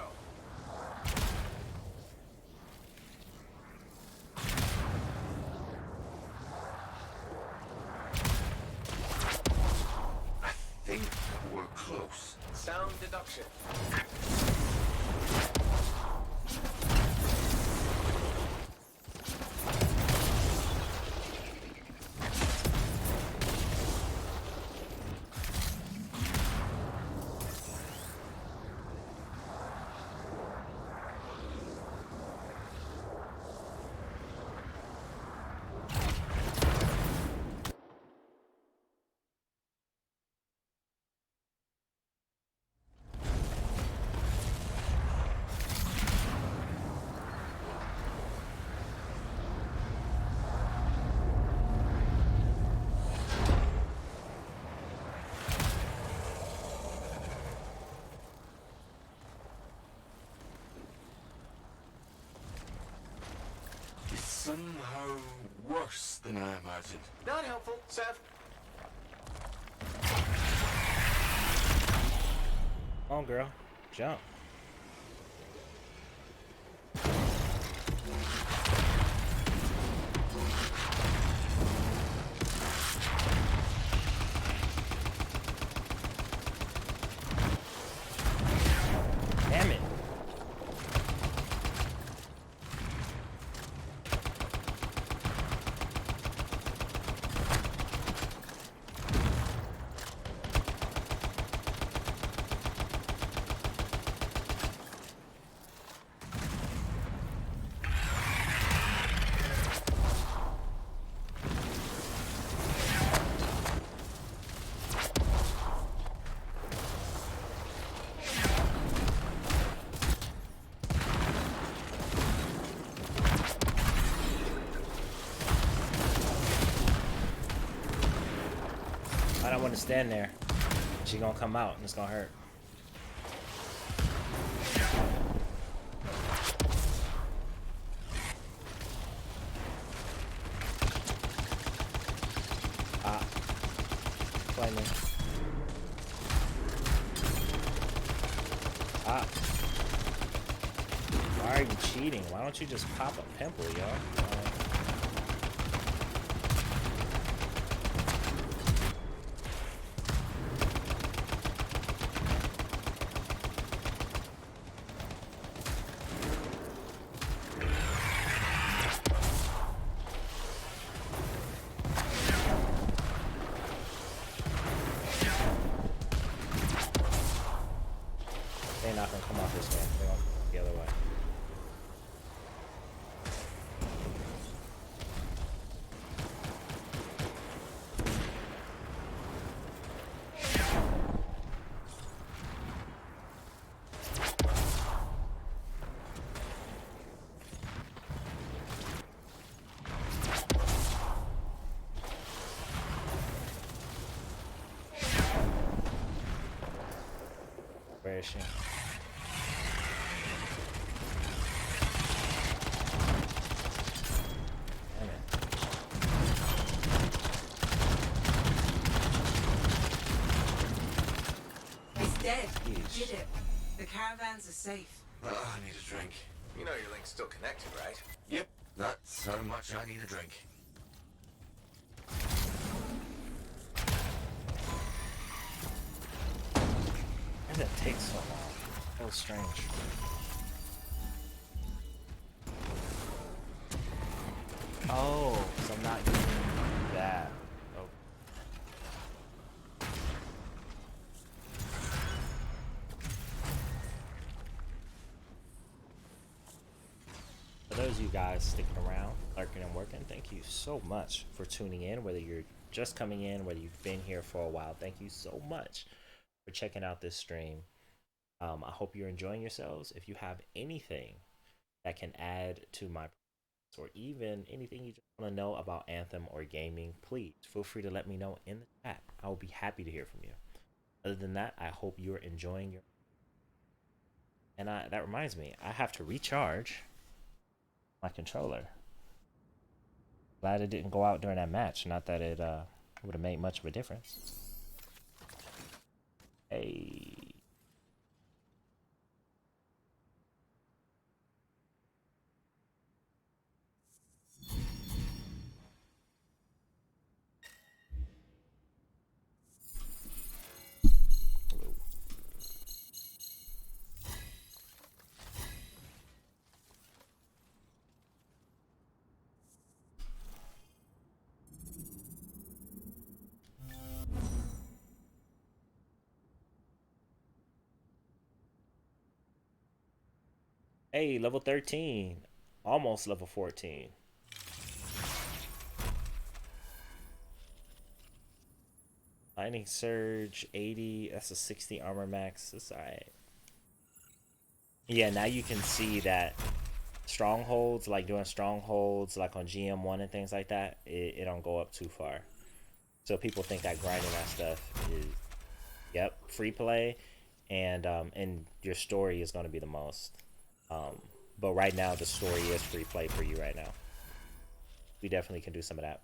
I think we're close. Sound deduction. somehow worse than I imagined. Not helpful, Seth. Come on, girl. Jump. Damn it. I don't want to stand there. She gonna come out and it's gonna hurt. Ah. Play me. Ah. Why are you cheating? Why don't you just pop a pimple, yo? They're not gonna come off this way. They're gonna come the other way. Where is she? Damn it. It's dead. You Yeesh. did it. The caravans are safe. I need a drink. You know your link's still connected, right? Yep, that's how much I need a drink. Why did that take so long? That was strange. Oh, so I'm not using that. Oh. For those of you guys sticking around, lurking and working, thank you so much for tuning in. Whether you're just coming in, whether you've been here for a while, thank you so much for checking out this stream. I hope you're enjoying yourselves. If you have anything that can add to my, or even anything you just want to know about Anthem or gaming, please feel free to let me know in the chat. I will be happy to hear from you. Other than that, I hope you're enjoying your. And that reminds me, I have to recharge my controller. Glad it didn't go out during that match. Not that it would have made much of a difference. Hey. Hello. Hey, level 13. Almost level 14. Lightning Surge 80. That's a 60 armor max. That's alright. Yeah, now you can see that strongholds, like doing strongholds like on GM1 and things like that, it don't go up too far. So people think that grinding that stuff is, yep, free play, and your story is going to be the most. But right now the story is free play for you right now. We definitely can do some of that.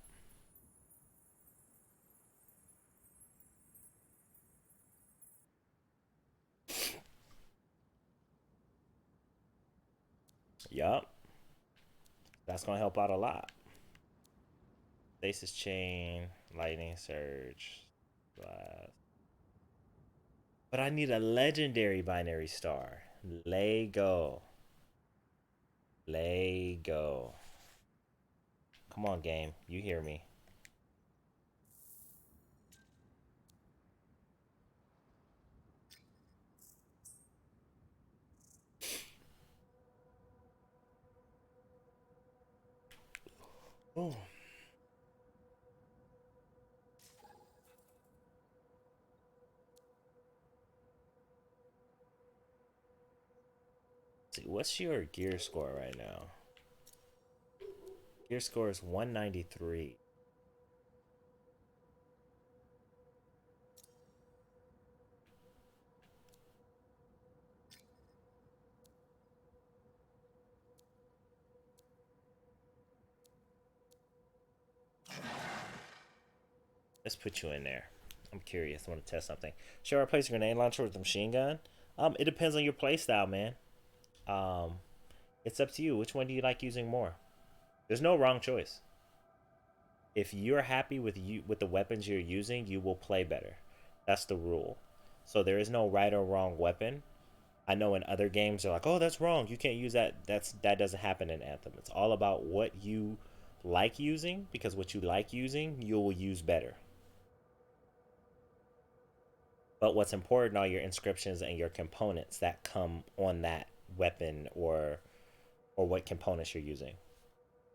Yup. That's gonna help out a lot. Stasis chain, lightning surge, blast. But I need a legendary binary star. Lego. Lego. Come on, game. You hear me. Oh. See, what's your gear score right now? Gear score is 193. Let's put you in there. I'm curious. I want to test something. Should I replace a grenade launcher with a machine gun? It depends on your playstyle, man. Um, it's up to you. Which one do you like using more? There's no wrong choice. If you're happy with the weapons you're using, you will play better. That's the rule. So there is no right or wrong weapon. I know in other games they're like, "Oh, that's wrong. You can't use that." That doesn't happen in Anthem. It's all about what you like using, because what you like using, you will use better. But what's important are your inscriptions and your components that come on that weapon, or what components you're using.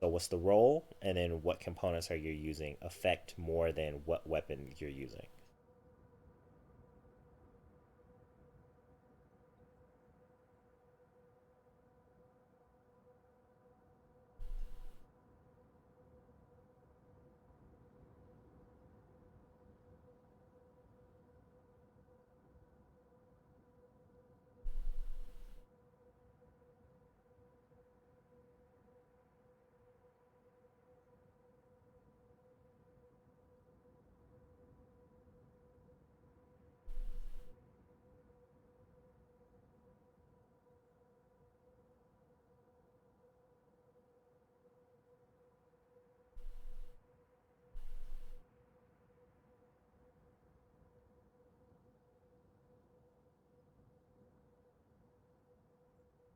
So what's the role, and then what components are you using affect more than what weapon you're using.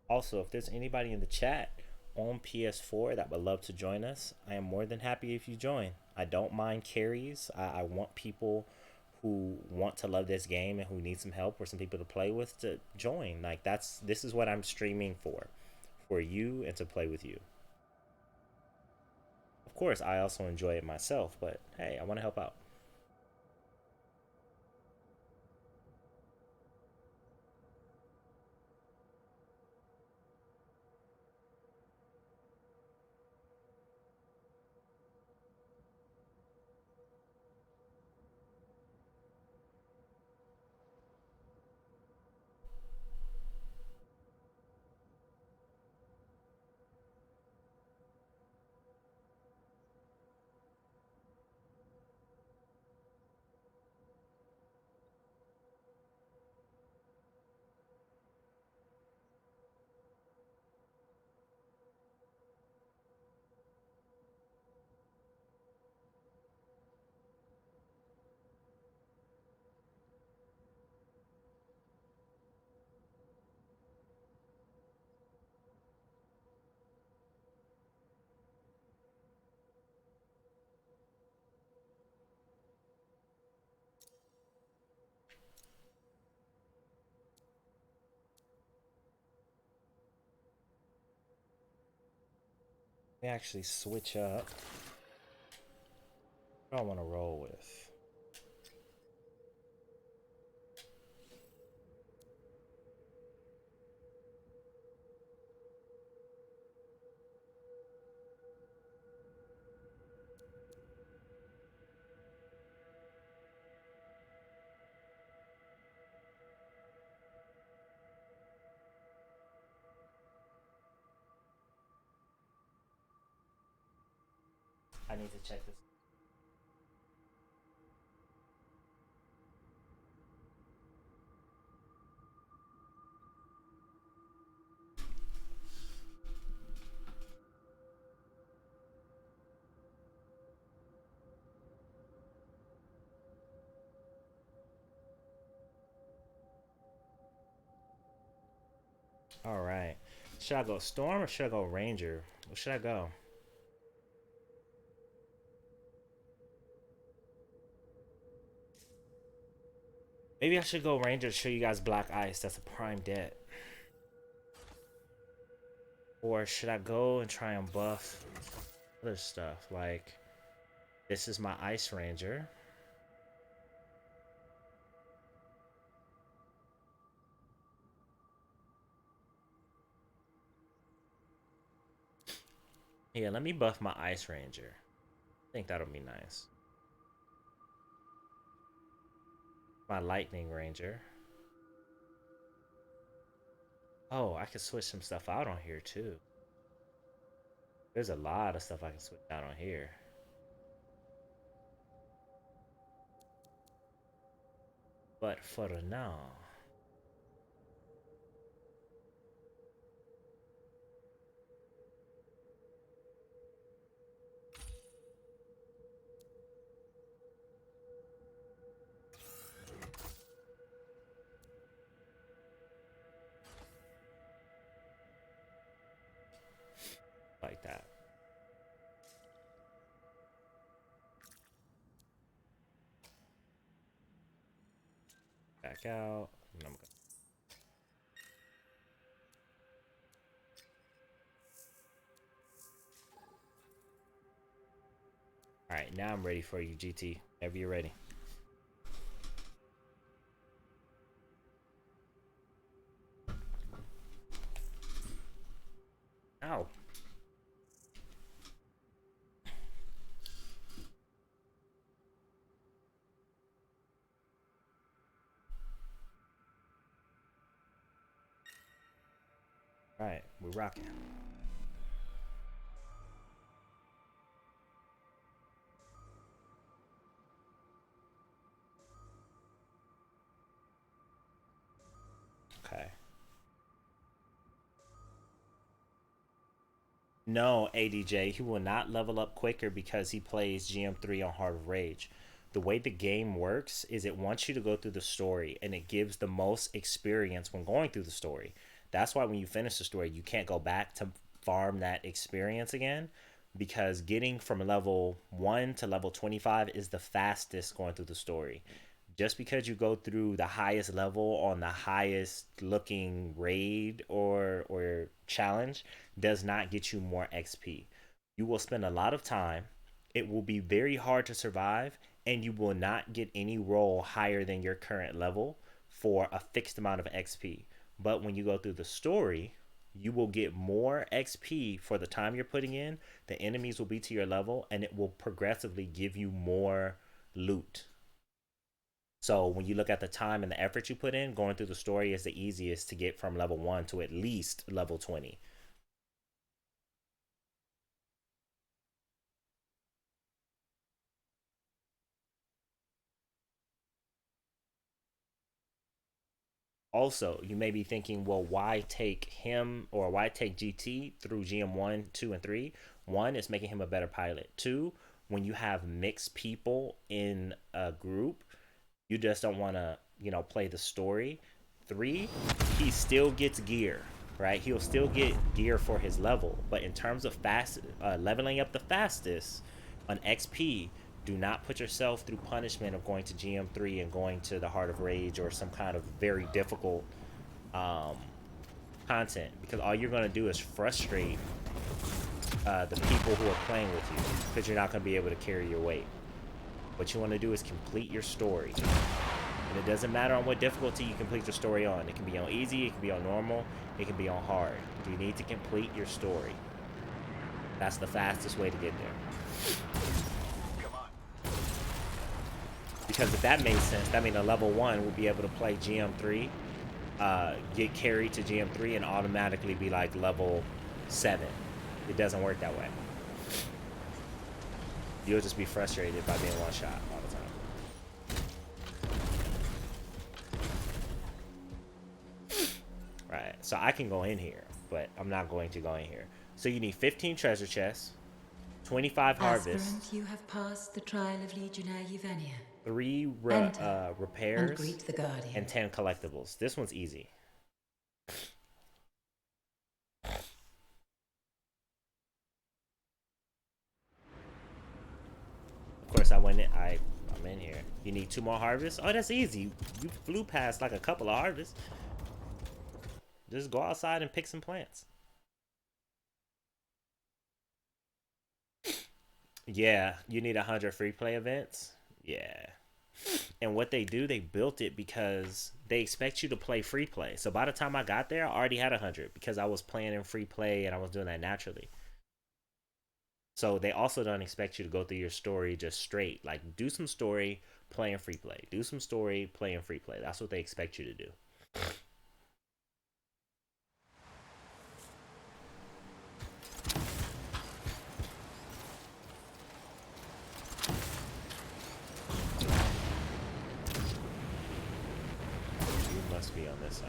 Also, if there's anybody in the chat on PS4 that would love to join us, I am more than happy if you join. I don't mind carries. I want people who want to love this game and who need some help or some people to play with to join. Like, this is what I'm streaming for you and to play with you. Of course, I also enjoy it myself, but hey, I want to help out. We actually switch up. What do I want to roll with? I need to check this. All right. Should I go Storm or should I go Ranger? Where should I go? Maybe I should go Ranger to show you guys Black Ice. That's a prime debt. Or should I go and try and buff other stuff? Like, this is my Ice Ranger. Yeah, let me buff my Ice Ranger. I think that'll be nice. My Lightning Ranger. Oh, I can switch some stuff out on here too. There's a lot of stuff I can switch out on here. But for now, like that. Back out. And I'm gonna... All right, now I'm ready for you, GT. Whenever you're ready. Ow. All right, we're rocking. Okay. No, ADJ, he will not level up quicker because he plays GM3 on Heart of Rage. The way the game works is it wants you to go through the story and it gives the most experience when going through the story. That's why when you finish the story, you can't go back to farm that experience again because getting from level 1 to level 25 is the fastest going through the story. Just because you go through the highest level on the highest looking raid or challenge does not get you more XP. You will spend a lot of time. It will be very hard to survive, and you will not get any role higher than your current level for a fixed amount of XP. But when you go through the story, you will get more XP for the time you're putting in. The enemies will be to your level, and it will progressively give you more loot. So when you look at the time and the effort you put in, going through the story is the easiest to get from level 1 to at least level 20. Also, you may be thinking, well, why take him or why take GT through GM1, 2, and 3? One, is making him a better pilot. Two, when you have mixed people in a group, you just don't want to, play the story. Three, he still gets gear, right? He'll still get gear for his level. But in terms of leveling up the fastest on XP, do not put yourself through punishment of going to GM3 and going to the Heart of Rage or some kind of very difficult content, because all you're going to do is frustrate the people who are playing with you because you're not going to be able to carry your weight. What you want to do is complete your story. And it doesn't matter on what difficulty you complete your story on. It can be on easy, it can be on normal, it can be on hard. You need to complete your story. That's the fastest way to get there. Because if that makes sense, that means a level 1 will be able to play GM3, get carried to GM3, and automatically be like level 7. It doesn't work that way. You'll just be frustrated by being one shot all the time. Right, so I can go in here, but I'm not going to go in here. So you need 15 treasure chests, 25 harvests, Aspirant, you have passed the trial of Legionnaire Yevenia. 3 Enter and repairs, greet the Guardian. and 10 collectibles. This one's easy. Of course, I'm in here. You need 2 more harvests. Oh, that's easy. You flew past like a couple of harvests. Just go outside and pick some plants. Yeah, you need 100 free play events. Yeah. And what they do, they built it because they expect you to play free play. So by the time I got there, I already had 100 because I was playing in free play and I was doing that naturally. So they also don't expect you to go through your story just straight. Like, do some story, play in free play. Do some story, play in free play. That's what they expect you to do. You must be on this side.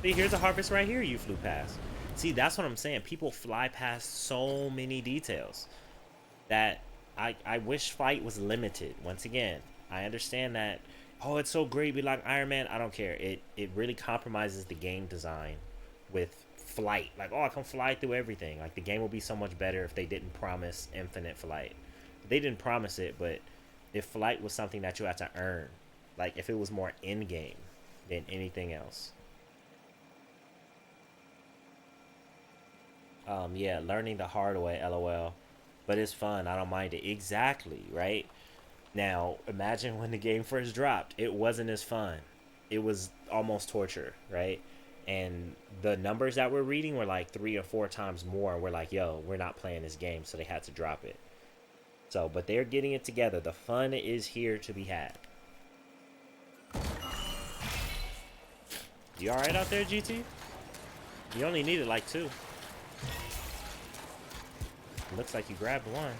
See, here's a harvest right here you flew past. See, that's what I'm saying. People fly past so many details that I wish flight was limited. Once again, I understand that, oh, it's so great, be like Iron Man. I don't care. It really compromises the game design with flight. Like, oh, I can fly through everything. Like, the game would be so much better if they didn't promise infinite flight. They didn't promise it, but if flight was something that you had to earn, like if it was more in-game than anything else. Yeah, learning the hard way, LOL. But it's fun. I don't mind it. Exactly, right? Now, imagine when the game first dropped. It wasn't as fun. It was almost torture, right? And the numbers that we're reading were like 3 or 4 times more. We're like, yo, we're not playing this game, so they had to drop it. So, but they're getting it together. The fun is here to be had. You alright out there, GT? You only needed like 2. Looks like you grabbed 1.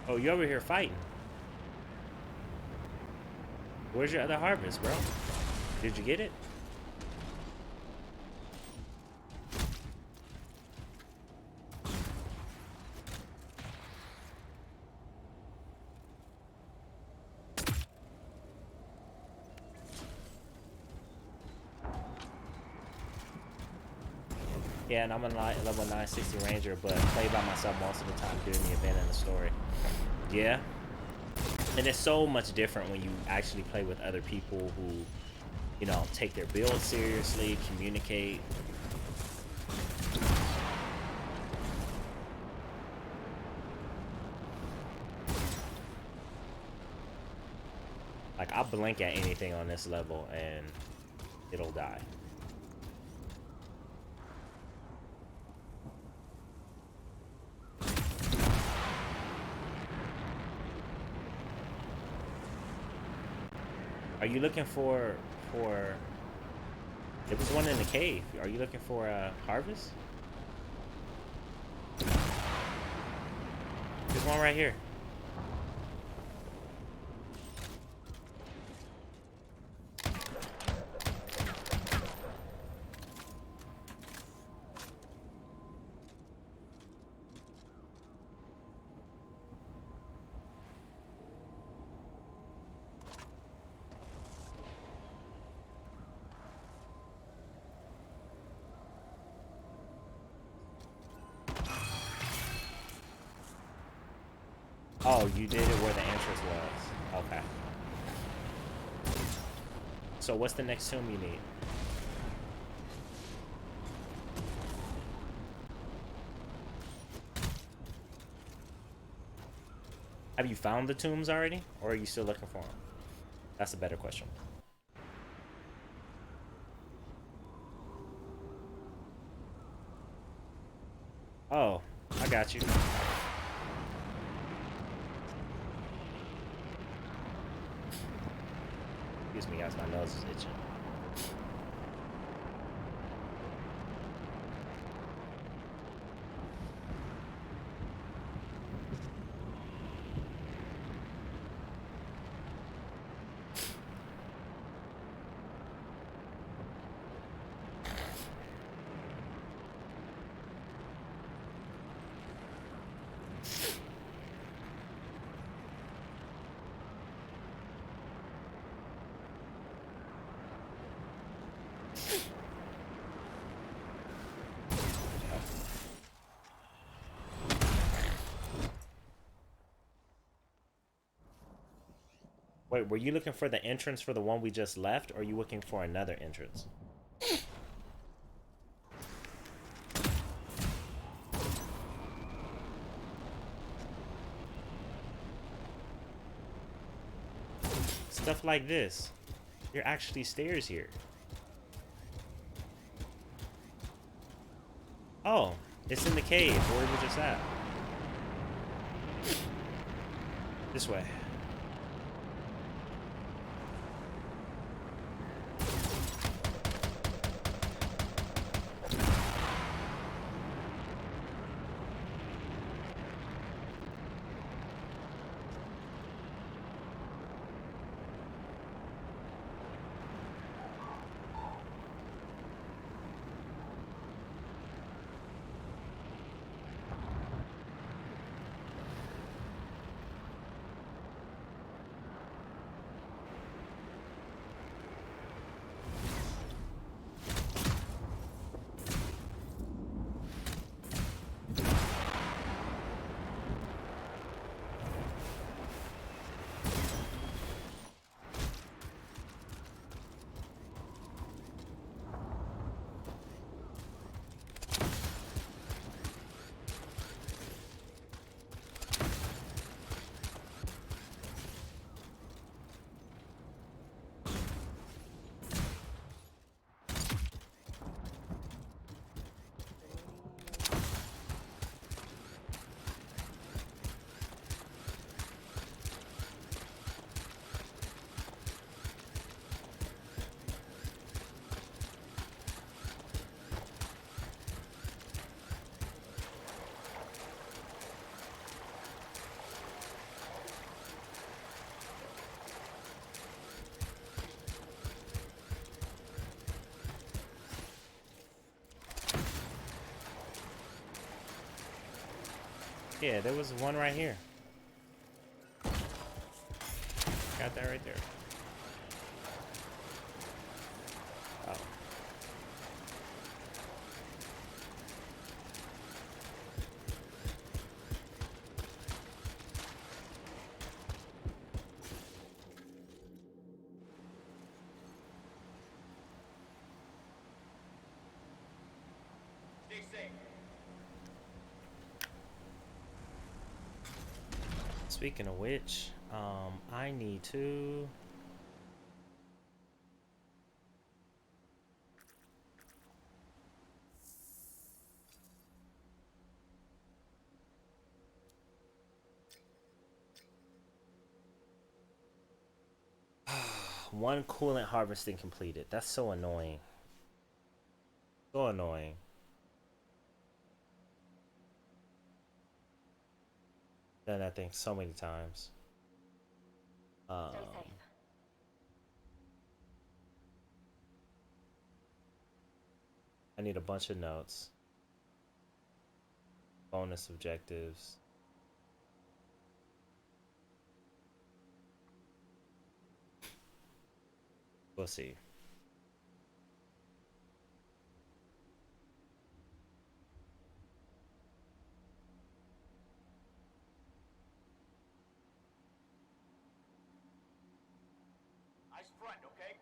Oh, you over here fighting. Where's your other harvest, bro? Did you get it? Yeah, and I'm a level 960 ranger, but play by myself most of the time during the event and the story. Yeah. And it's so much different when you actually play with other people who, you know, take their build seriously, communicate. Like, I'll blink at anything on this level and it'll die. Are you looking for... There was one in the cave. Are you looking for a harvest? There's one right here. Oh, you did it where the entrance was. Okay. So what's the next tomb you need? Have you found the tombs already? Or are you still looking for them? That's a better question. Oh, I got you. Excuse me, guys, my nose is itching. Wait, were you looking for the entrance for the one we just left, or are you looking for another entrance? Stuff like this. There are actually stairs here. Oh, it's in the cave where we were just at. This way. Yeah, there was one right here. Got that right there. Oh. Stay safe. Speaking of which, I need to... One coolant harvesting completed. That's so annoying. So annoying. Done that thing so many times. I need a bunch of notes. Bonus objectives. We'll see. Eyes front, okay?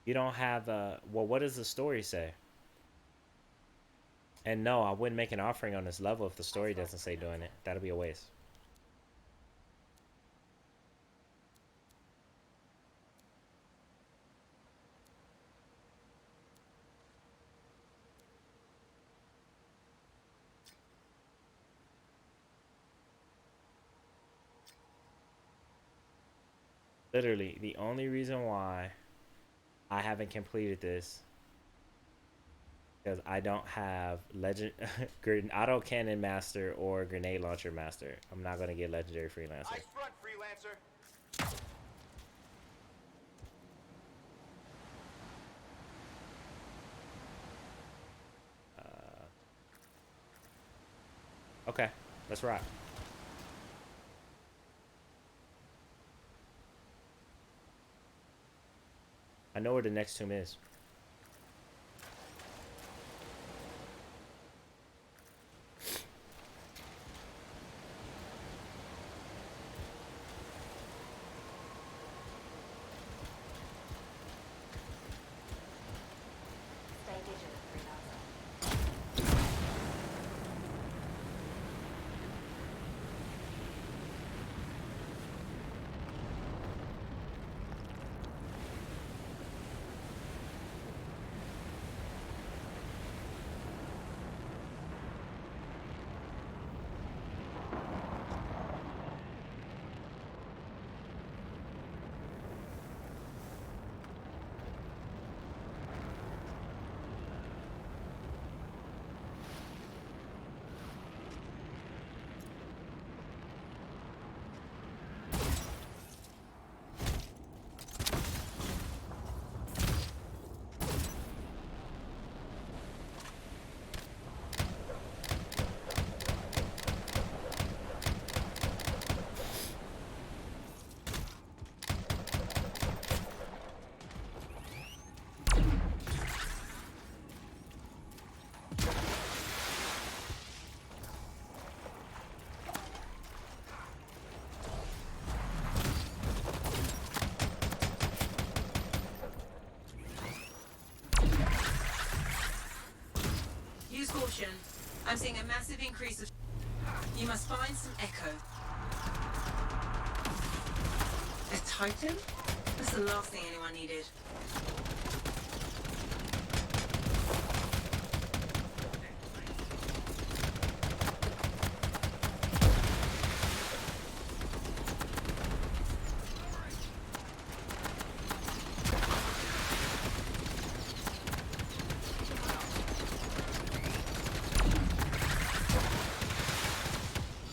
You don't have well, what does the story say? And no, I wouldn't make an offering on this level if the story doesn't say doing it. That'll be a waste. Literally, the only reason why I haven't completed this because I don't have legend auto cannon master or grenade launcher master. I'm not gonna get legendary freelancer. Eyes front, freelancer. Okay, let's rock. I know where the next tomb is. Stay vigilant, freelancer. Use caution. I'm seeing a massive increase of... You must find some echo. A titan? That's the last thing anyone needed.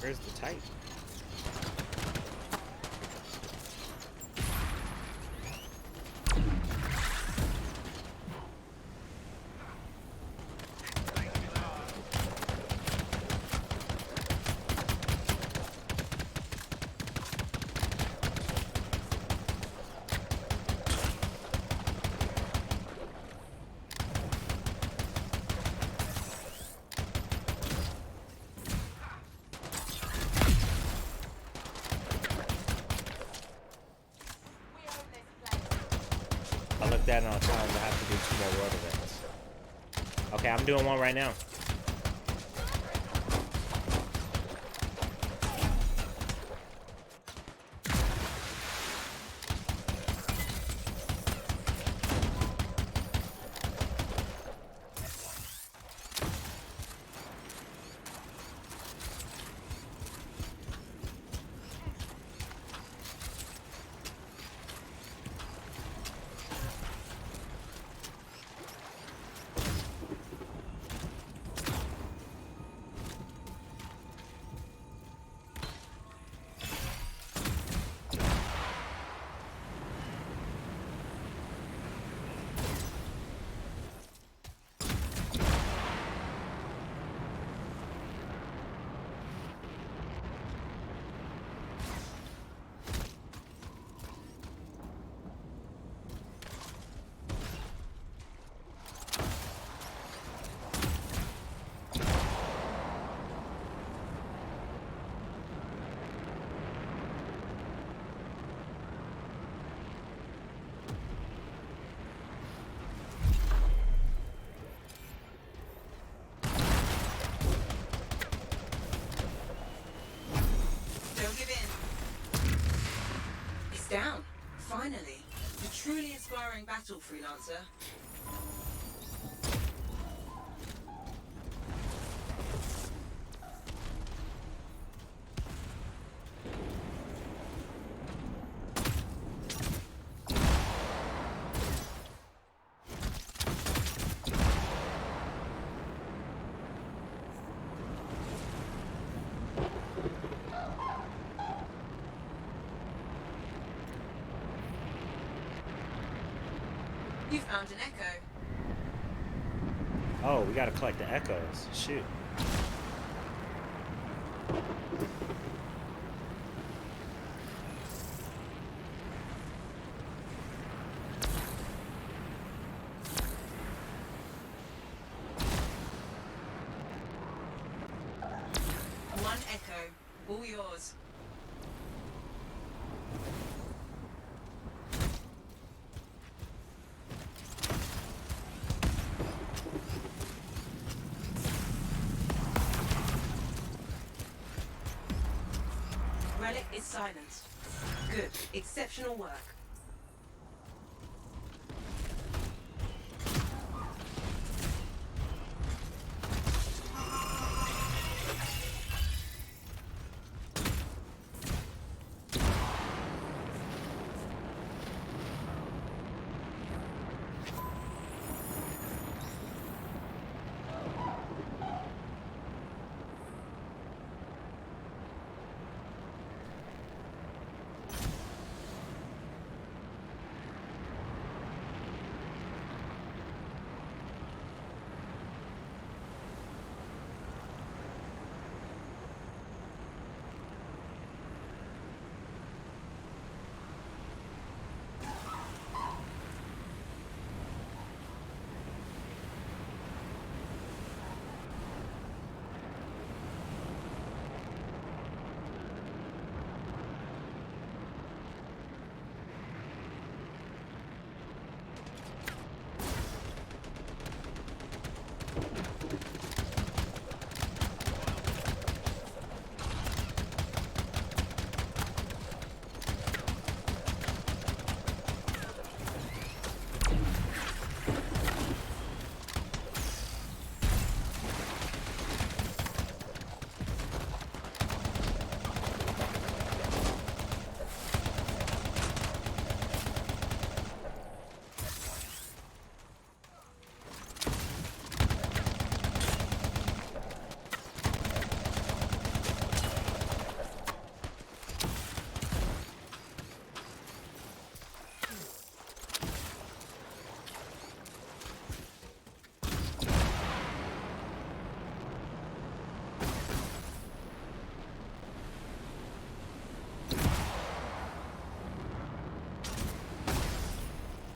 Where's the type? I looked at it on time. I have to do 2 more world events. Okay, I'm doing one right now. Down. Finally. The truly inspiring battle, freelancer. You found an echo. Oh, we gotta collect the echoes. Shoot. One echo. All yours. Relic is silenced. Good. Exceptional work.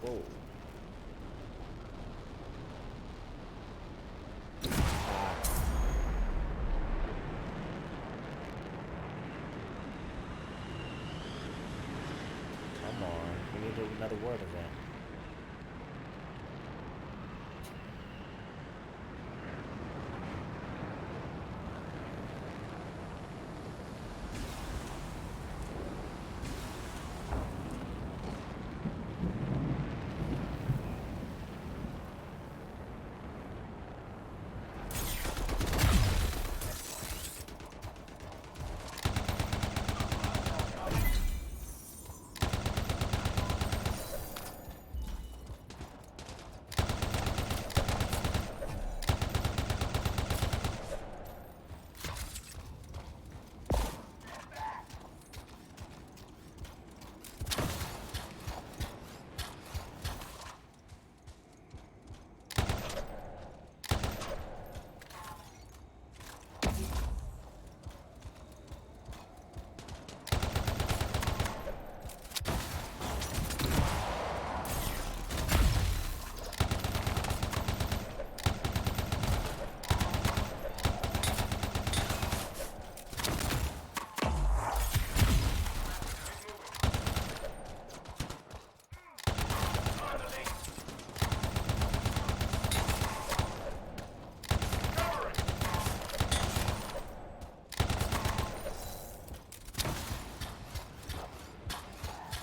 Whoa. Come on. We need another word event.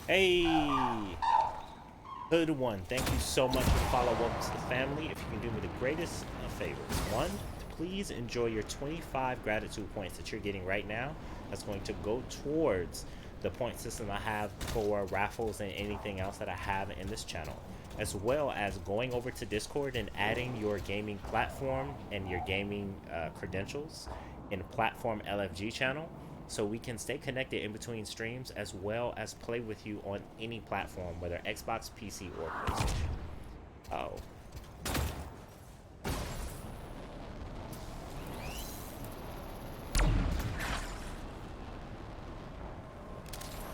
Hey, Hood One, thank you so much for the follow. Welcome to the family. If you can do me the greatest of favors. One, please enjoy your 25 gratitude points that you're getting right now. That's going to go towards the point system I have for raffles and anything else that I have in this channel, as well as going over to Discord and adding your gaming platform and your gaming credentials in platform LFG channel, so we can stay connected in between streams, as well as play with you on any platform, whether Xbox, PC, or PlayStation. Oh.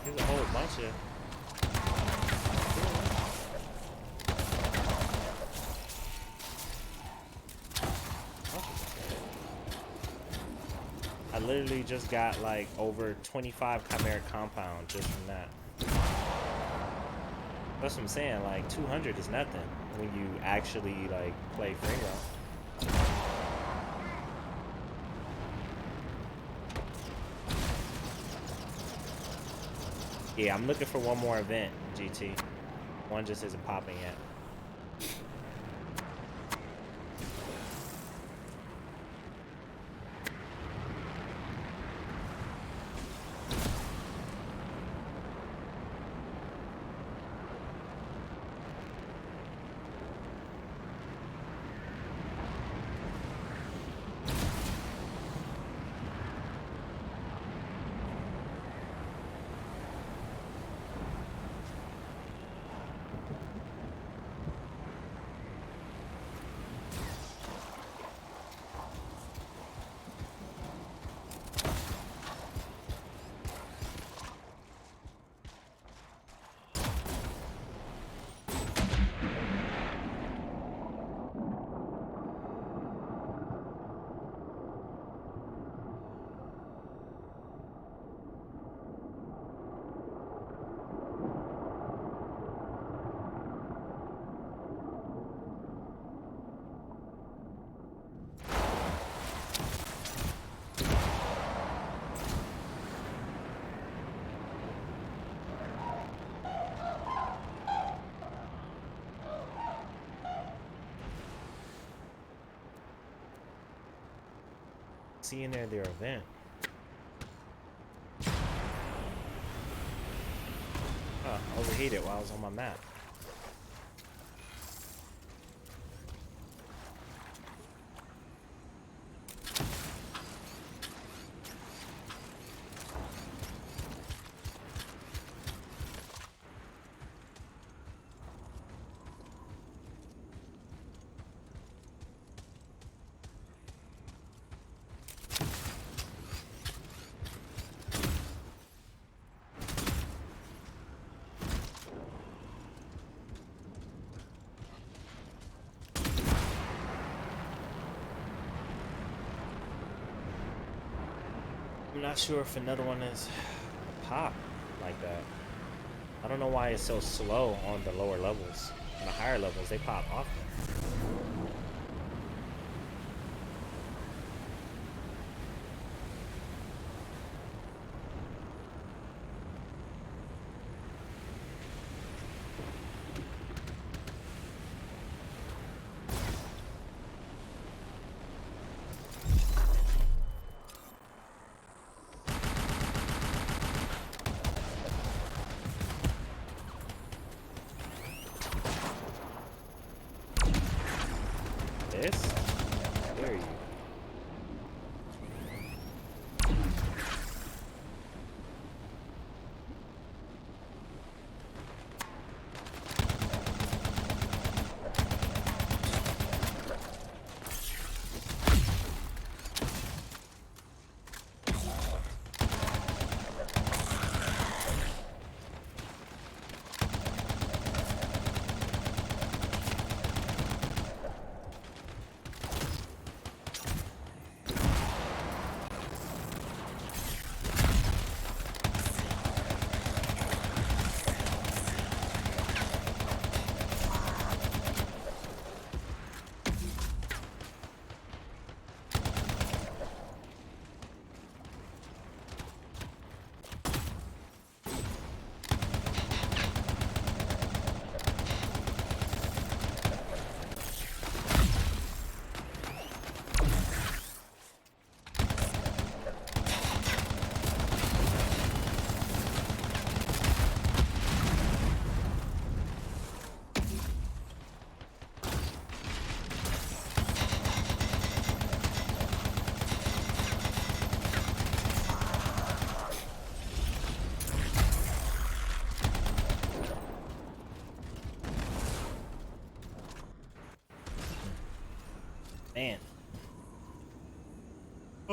There's a whole bunch of... I literally just got like over 25 chimeric compound just from that. That's what I'm saying, like 200 is nothing when you actually like play free roam. Yeah, I'm looking for one more event, GT. One just isn't popping yet. Seeing their event. Overheated while I was on my map. I'm not sure if another one is pop like that. I don't know why it's so slow on the lower levels. On the higher levels, they pop often.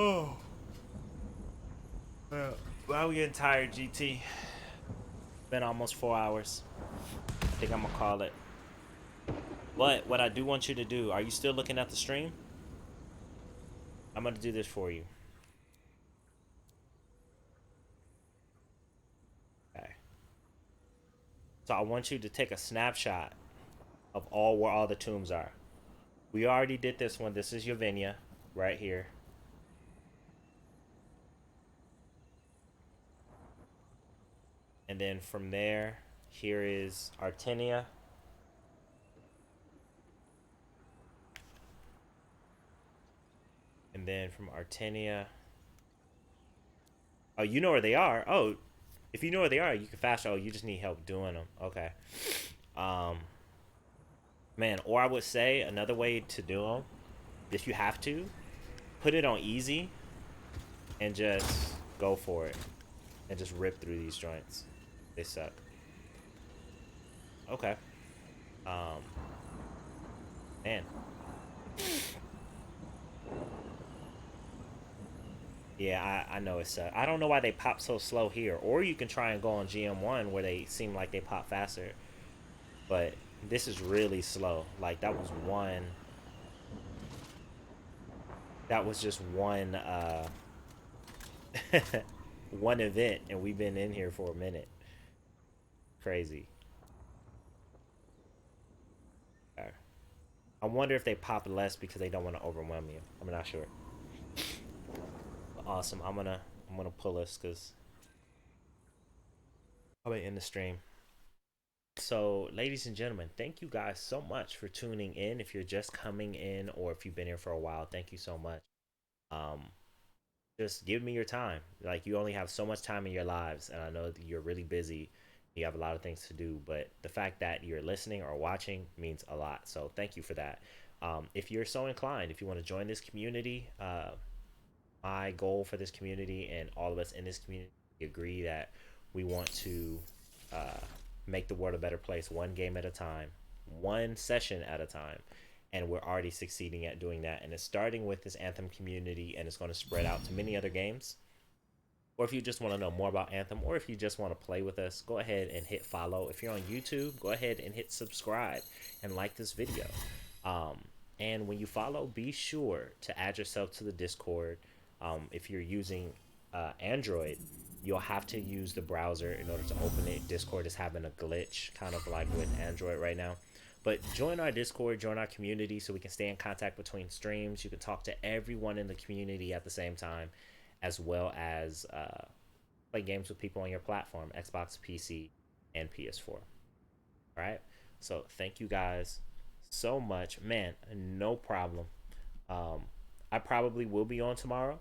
Oh. Well, we getting tired, GT. Been almost 4 hours. I think I'm gonna call it. But what I do want you to do, are you still looking at the stream? I'm gonna do this for you. Okay. So I want you to take a snapshot of all where all the tombs are. We already did this one. This is Yvenia right here. And then from there, here is Artenia. And then from Artenia. Oh, you know where they are. Oh, if you know where they are, you can fast. Oh, you just need help doing them. Okay. Man, or I would say another way to do them, if you have to, put it on easy and just go for it. And just rip through these joints. They suck. Okay. Man. Yeah, I know it's I don't know why they pop so slow here. Or you can try and go on GM1 where they seem like they pop faster. But this is really slow. Like that was one. That was just one one event and we've been in here for a minute. Crazy. Okay. I wonder if they pop less because they don't want to overwhelm you. I'm not sure. Awesome. I'm gonna pull this because I'll be in the stream. So, ladies and gentlemen, thank you guys so much for tuning in. If you're just coming in or if you've been here for a while, thank you so much. Um, just give me your time. Like you only have so much time in your lives, and I know that you're really busy. You have a lot of things to do, but the fact that you're listening or watching means a lot. So thank you for that. If you're so inclined, if you want to join this community, my goal for this community and all of us in this community agree that we want to uh, make the world a better place, one game at a time, one session at a time, and we're already succeeding at doing that. And it's starting with this Anthem community, and it's going to spread out to many other games. Or if you just want to know more about Anthem, or if you just want to play with us, go ahead and hit follow. If you're on YouTube, go ahead and hit subscribe and like this video. And when you follow, be sure to add yourself to the Discord. If you're using Android, you'll have to use the browser in order to open it. Discord is having a glitch, kind of like with Android right now. But join our Discord, join our community so we can stay in contact between streams. You can talk to everyone in the community at the same time, as well as play games with people on your platform, Xbox, PC, and PS4. All right? So thank you guys so much. Man, no problem. I probably will be on tomorrow.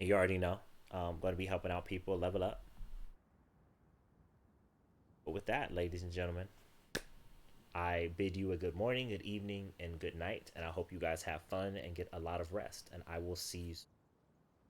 You already know. I'm going to be helping out people level up. But with that, ladies and gentlemen, I bid you a good morning, good evening, and good night. And I hope you guys have fun and get a lot of rest. And I will see you soon.